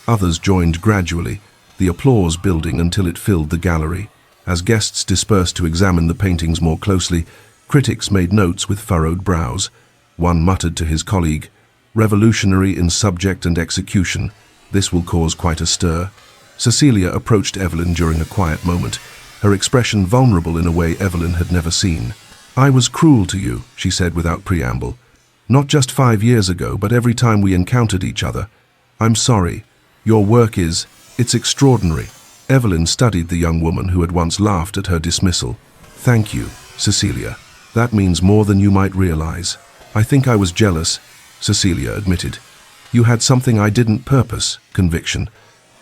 Others joined gradually, the applause building until it filled the gallery. As guests dispersed to examine the paintings more closely, critics made notes with furrowed brows. One muttered to his colleague, "Revolutionary in subject and execution. This will cause quite a stir." Cecilia approached Evelyn during a quiet moment, her expression vulnerable in a way Evelyn had never seen. "I was cruel to you," she said without preamble. "Not just 5 years ago, but every time we encountered each other. I'm sorry. Your work it's extraordinary." Evelyn studied the young woman who had once laughed at her dismissal. "Thank you, Cecilia. That means more than you might realize." "I think I was jealous," Cecilia admitted. "You had something I didn't purpose, conviction.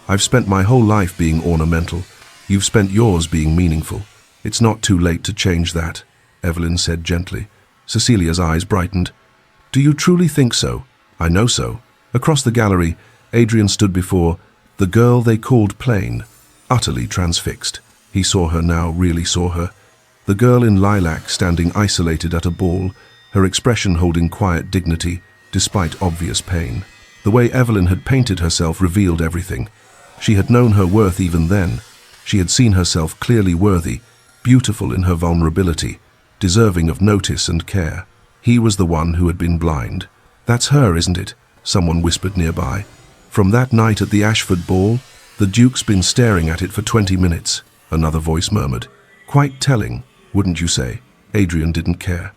I've spent my whole life being ornamental. You've spent yours being meaningful. It's not too late to change that," Evelyn said gently. Cecilia's eyes brightened. "Do you truly think so?" "I know so." Across the gallery, Adrian stood before the girl they called plain, utterly transfixed. He saw her now, really saw her. The girl in lilac standing isolated at a ball, her expression holding quiet dignity, despite obvious pain. The way Evelyn had painted herself revealed everything. She had known her worth even then. She had seen herself clearly worthy, beautiful in her vulnerability, deserving of notice and care. He was the one who had been blind. "That's her, isn't it?" someone whispered nearby. "From that night at the Ashford ball, the Duke's been staring at it for 20 minutes, another voice murmured. "Quite telling, wouldn't you say?" Adrian didn't care.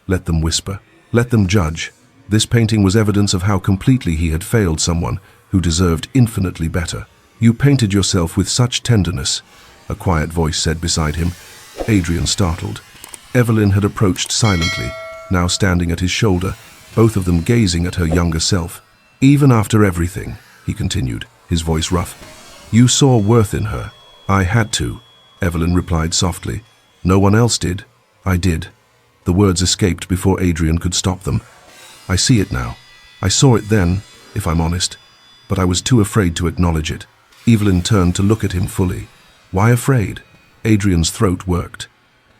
Let them whisper. Let them judge. This painting was evidence of how completely he had failed someone who deserved infinitely better. "You painted yourself with such tenderness," a quiet voice said beside him. Adrian startled. Evelyn had approached silently, now standing at his shoulder, both of them gazing at her younger self. "Even after everything," he continued, his voice rough, "you saw worth in her." "I had to," Evelyn replied softly. "No one else did." "I did." The words escaped before Adrian could stop them. "I see it now. I saw it then, if I'm honest, but I was too afraid to acknowledge it." Evelyn turned to look at him fully. "Why afraid?" Adrian's throat worked.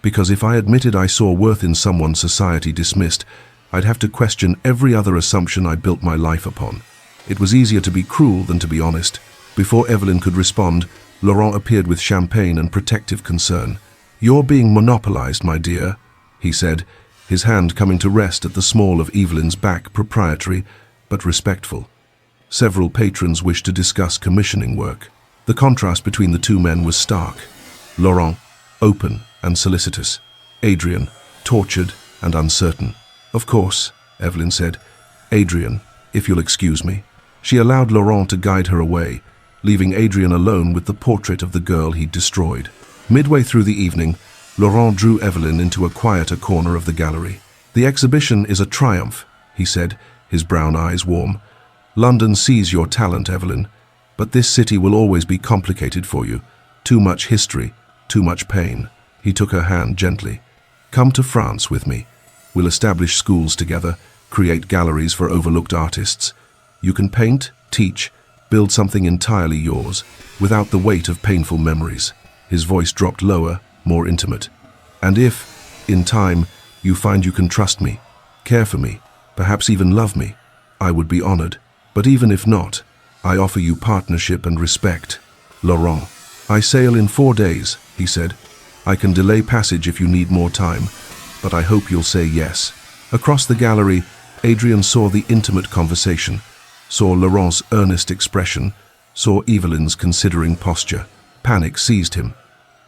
"Because if I admitted I saw worth in someone society dismissed, I'd have to question every other assumption I built my life upon. It was easier to be cruel than to be honest. Before Evelyn could respond, Laurent appeared with champagne and protective concern. "You're being monopolized, my dear," he said, his hand coming to rest at the small of Evelyn's back, proprietary but respectful. Several patrons wished to discuss commissioning work. The contrast between the two men was stark. Laurent, open and solicitous. Adrian, tortured and uncertain. "Of course," Evelyn said. "Adrian, if you'll excuse me." She allowed Laurent to guide her away, leaving Adrian alone with the portrait of the girl he'd destroyed. Midway through the evening, Laurent drew Evelyn into a quieter corner of the gallery. "The exhibition is a triumph," he said, his brown eyes warm. "London sees your talent, Evelyn, but this city will always be complicated for you. Too much history, too much pain." He took her hand gently. "Come to France with me. We'll establish schools together, create galleries for overlooked artists. You can paint, teach, build something entirely yours, without the weight of painful memories." His voice dropped lower, more intimate. "And if, in time, you find you can trust me, care for me, perhaps even love me, I would be honored. But even if not, I offer you partnership and respect." "Laurent." "I sail in 4 days," he said. "I can delay passage if you need more time, but I hope you'll say yes." Across the gallery, Adrian saw the intimate conversation, saw Laurent's earnest expression, saw Evelyn's considering posture. Panic seized him.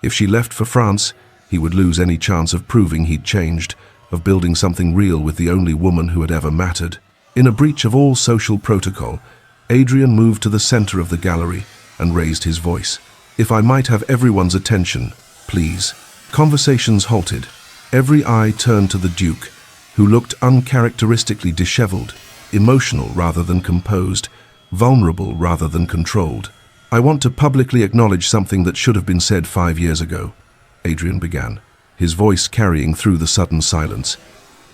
If she left for France, he would lose any chance of proving he'd changed, of building something real with the only woman who had ever mattered. In a breach of all social protocol, Adrian moved to the center of the gallery and raised his voice. "If I might have everyone's attention, please." Conversations halted. Every eye turned to the Duke, who looked uncharacteristically disheveled, emotional rather than composed, vulnerable rather than controlled. "I want to publicly acknowledge something that should have been said 5 years ago," Adrian began, his voice carrying through the sudden silence.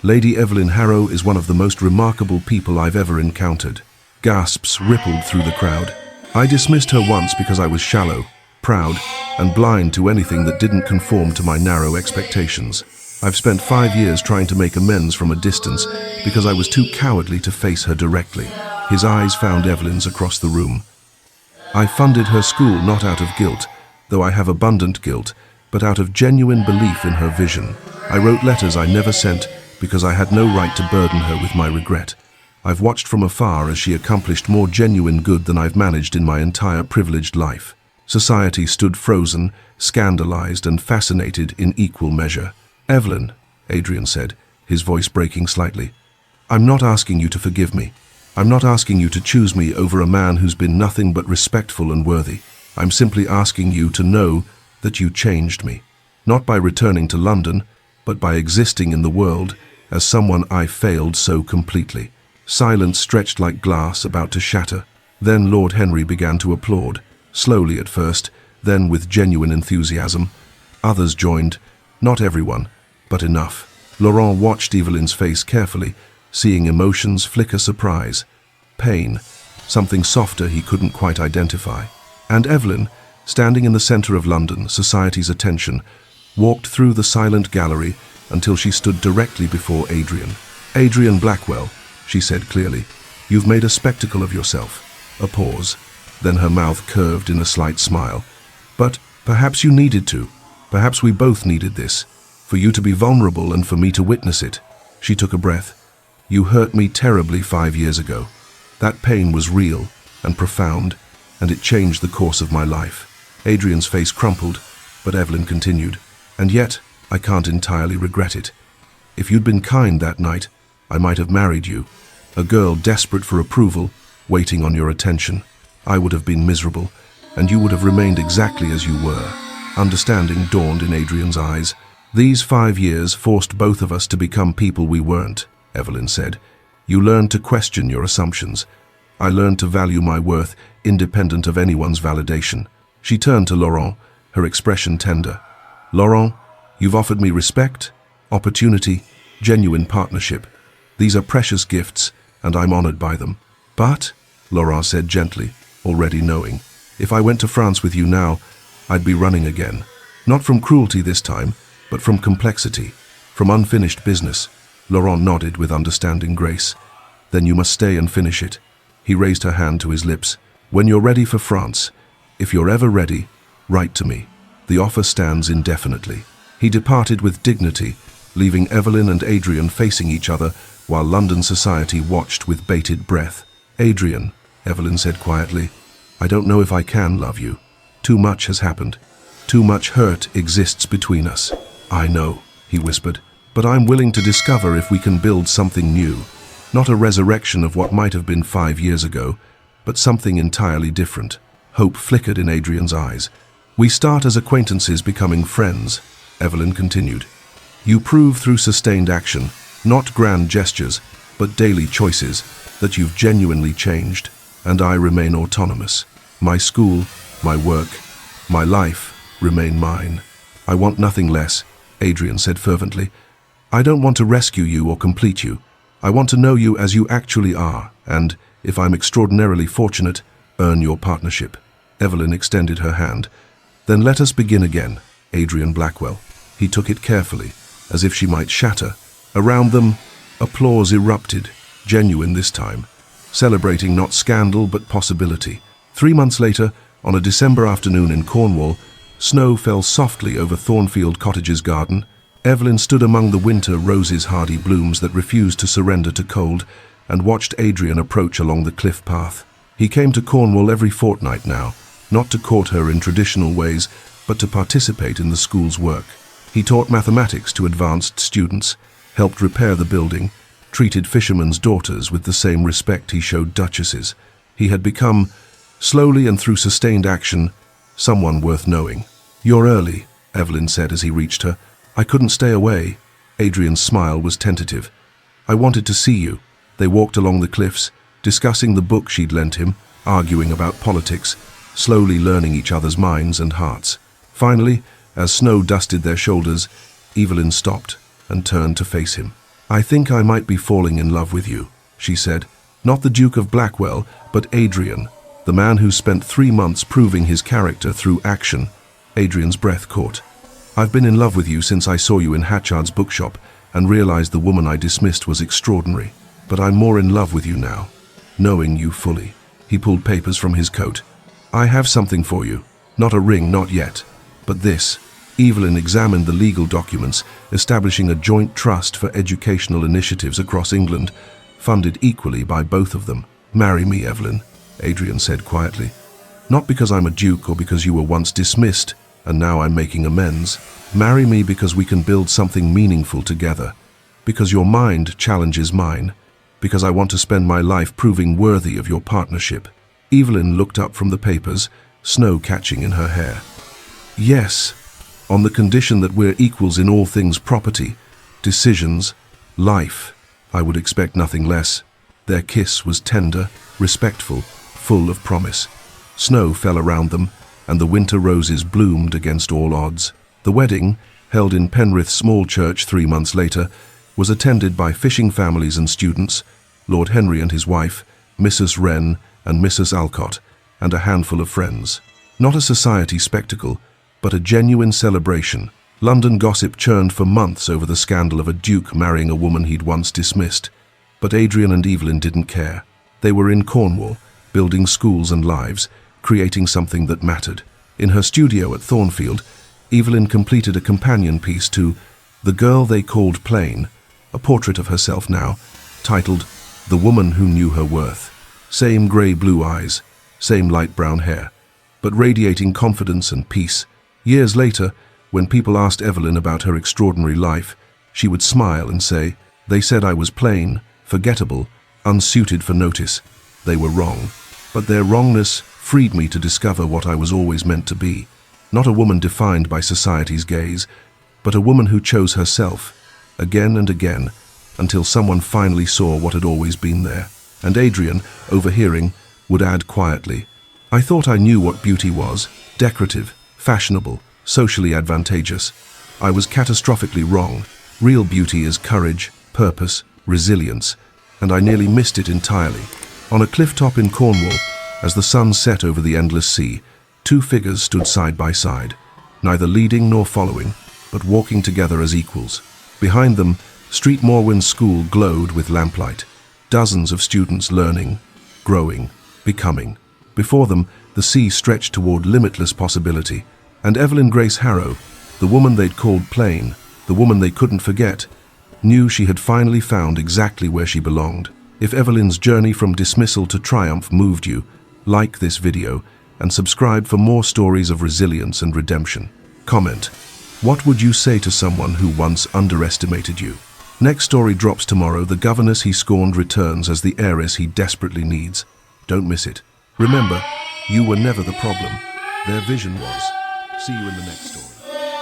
"Lady Evelyn Harrow is one of the most remarkable people I've ever encountered." Gasps rippled through the crowd. "I dismissed her once because I was shallow, proud, and blind to anything that didn't conform to my narrow expectations. I've spent 5 years trying to make amends from a distance because I was too cowardly to face her directly." His eyes found Evelyn's across the room. "I funded her school not out of guilt, though I have abundant guilt, but out of genuine belief in her vision. I wrote letters I never sent because I had no right to burden her with my regret. I've watched from afar as she accomplished more genuine good than I've managed in my entire privileged life." Society stood frozen, scandalized and fascinated in equal measure. "Evelyn," Adrian said, his voice breaking slightly, "I'm not asking you to forgive me. I'm not asking you to choose me over a man who's been nothing but respectful and worthy. I'm simply asking you to know that you changed me, not by returning to London, but by existing in the world as someone I failed so completely." Silence stretched like glass about to shatter. Then Lord Henry began to applaud, slowly at first, then with genuine enthusiasm. Others joined, not everyone, but enough. Laurent watched Evelyn's face carefully, seeing emotions flicker surprise, pain, something softer he couldn't quite identify. And Evelyn, standing in the center of London, society's attention, walked through the silent gallery until she stood directly before Adrian. "Adrian Blackwell," she said clearly, "you've made a spectacle of yourself." A pause, then her mouth curved in a slight smile. "But perhaps you needed to. Perhaps we both needed this, for you to be vulnerable and for me to witness it." She took a breath. "You hurt me terribly 5 years ago. That pain was real and profound, and it changed the course of my life." Adrian's face crumpled, but Evelyn continued, "And yet, I can't entirely regret it. If you'd been kind that night, I might have married you, a girl desperate for approval, waiting on your attention. I would have been miserable, and you would have remained exactly as you were." Understanding dawned in Adrian's eyes. "These 5 years forced both of us to become people we weren't," Evelyn said. "You learned to question your assumptions. I learned to value my worth, independent of anyone's validation." She turned to Laurent, her expression tender. "Laurent, you've offered me respect, opportunity, genuine partnership. These are precious gifts, and I'm honored by them. But," Laurent said gently, already knowing, "if I went to France with you now, I'd be running again. Not from cruelty this time, but from complexity, from unfinished business." Laurent nodded with understanding grace. "Then you must stay and finish it." He raised her hand to his lips. "When you're ready for France, if you're ever ready, write to me. The offer stands indefinitely." He departed with dignity, leaving Evelyn and Adrian facing each other while London society watched with bated breath. "Adrian," Evelyn said quietly, "I don't know if I can love you. Too much has happened. Too much hurt exists between us." "I know," he whispered, "but I'm willing to discover if we can build something new. Not a resurrection of what might have been 5 years ago, but something entirely different." Hope flickered in Adrian's eyes. "We start as acquaintances becoming friends," Evelyn continued. "You prove through sustained action, not grand gestures, but daily choices, that you've genuinely changed, and I remain autonomous. My school, my work, my life remain mine." "I want nothing less," Adrian said fervently. "I don't want to rescue you or complete you. I want to know you as you actually are, and, if I'm extraordinarily fortunate, earn your partnership." Evelyn extended her hand. "Then let us begin again, Adrian Blackwell." He took it carefully, as if she might shatter. Around them, applause erupted, genuine this time, celebrating not scandal but possibility. 3 months later, on a December afternoon in Cornwall, snow fell softly over Thornfield Cottage's garden. Evelyn stood among the winter roses' hardy blooms that refused to surrender to cold, and watched Adrian approach along the cliff path. He came to Cornwall every fortnight now, not to court her in traditional ways, but to participate in the school's work. He taught mathematics to advanced students, helped repair the building, treated fishermen's daughters with the same respect he showed duchesses. He had become, slowly and through sustained action, someone worth knowing. "You're early," Evelyn said as he reached her. "I couldn't stay away." Adrian's smile was tentative. "I wanted to see you." They walked along the cliffs, discussing the book she'd lent him, arguing about politics, slowly learning each other's minds and hearts. Finally, as snow dusted their shoulders, Evelyn stopped and turned to face him. "I think I might be falling in love with you," she said. "Not the Duke of Blackwell, but Adrian, the man who spent 3 months proving his character through action." Adrian's breath caught. "I've been in love with you since I saw you in Hatchard's bookshop and realized the woman I dismissed was extraordinary. But I'm more in love with you now, knowing you fully." He pulled papers from his coat. "I have something for you. Not a ring, not yet. But this." Evelyn examined the legal documents, establishing a joint trust for educational initiatives across England, funded equally by both of them. "Marry me, Evelyn," Adrian said quietly. "Not because I'm a duke or because you were once dismissed and now I'm making amends. Marry me because we can build something meaningful together. Because your mind challenges mine. Because I want to spend my life proving worthy of your partnership." Evelyn looked up from the papers, snow catching in her hair. "Yes, on the condition that we're equals in all things property, decisions, life. I would expect nothing less." Their kiss was tender, respectful, full of promise. Snow fell around them, and the winter roses bloomed against all odds. The wedding, held in Penrith Small Church 3 months later, was attended by fishing families and students, Lord Henry and his wife, Mrs. Wren and Mrs. Alcott, and a handful of friends. Not a society spectacle, but a genuine celebration. London gossip churned for months over the scandal of a duke marrying a woman he'd once dismissed. But Adrian and Evelyn didn't care. They were in Cornwall, building schools and lives, creating something that mattered. In her studio at Thornfield, Evelyn completed a companion piece to The Girl They Called Plain, a portrait of herself now, titled The Woman Who Knew Her Worth. Same grey-blue eyes, same light brown hair, but radiating confidence and peace. Years later, when people asked Evelyn about her extraordinary life, she would smile and say, "They said I was plain, forgettable, unsuited for notice. They were wrong. But their wrongness freed me to discover what I was always meant to be. Not a woman defined by society's gaze, but a woman who chose herself, again and again, until someone finally saw what had always been there." And Adrian, overhearing, would add quietly, "I thought I knew what beauty was, decorative, fashionable, socially advantageous. I was catastrophically wrong. Real beauty is courage, purpose, resilience, and I nearly missed it entirely." On a cliff top in Cornwall, as the sun set over the endless sea, 2 figures stood side by side, neither leading nor following, but walking together as equals. Behind them, Street Morwen's school glowed with lamplight, dozens of students learning, growing, becoming. Before them, the sea stretched toward limitless possibility, and Evelyn Grace Harrow, the woman they'd called plain, the woman they couldn't forget, knew she had finally found exactly where she belonged. If Evelyn's journey from dismissal to triumph moved you, like this video and subscribe for more stories of resilience and redemption. Comment: what would you say to someone who once underestimated you? Next story drops tomorrow. The governess he scorned returns as the heiress he desperately needs. Don't miss it. Remember, you were never the problem. Their vision was. See you in the next story.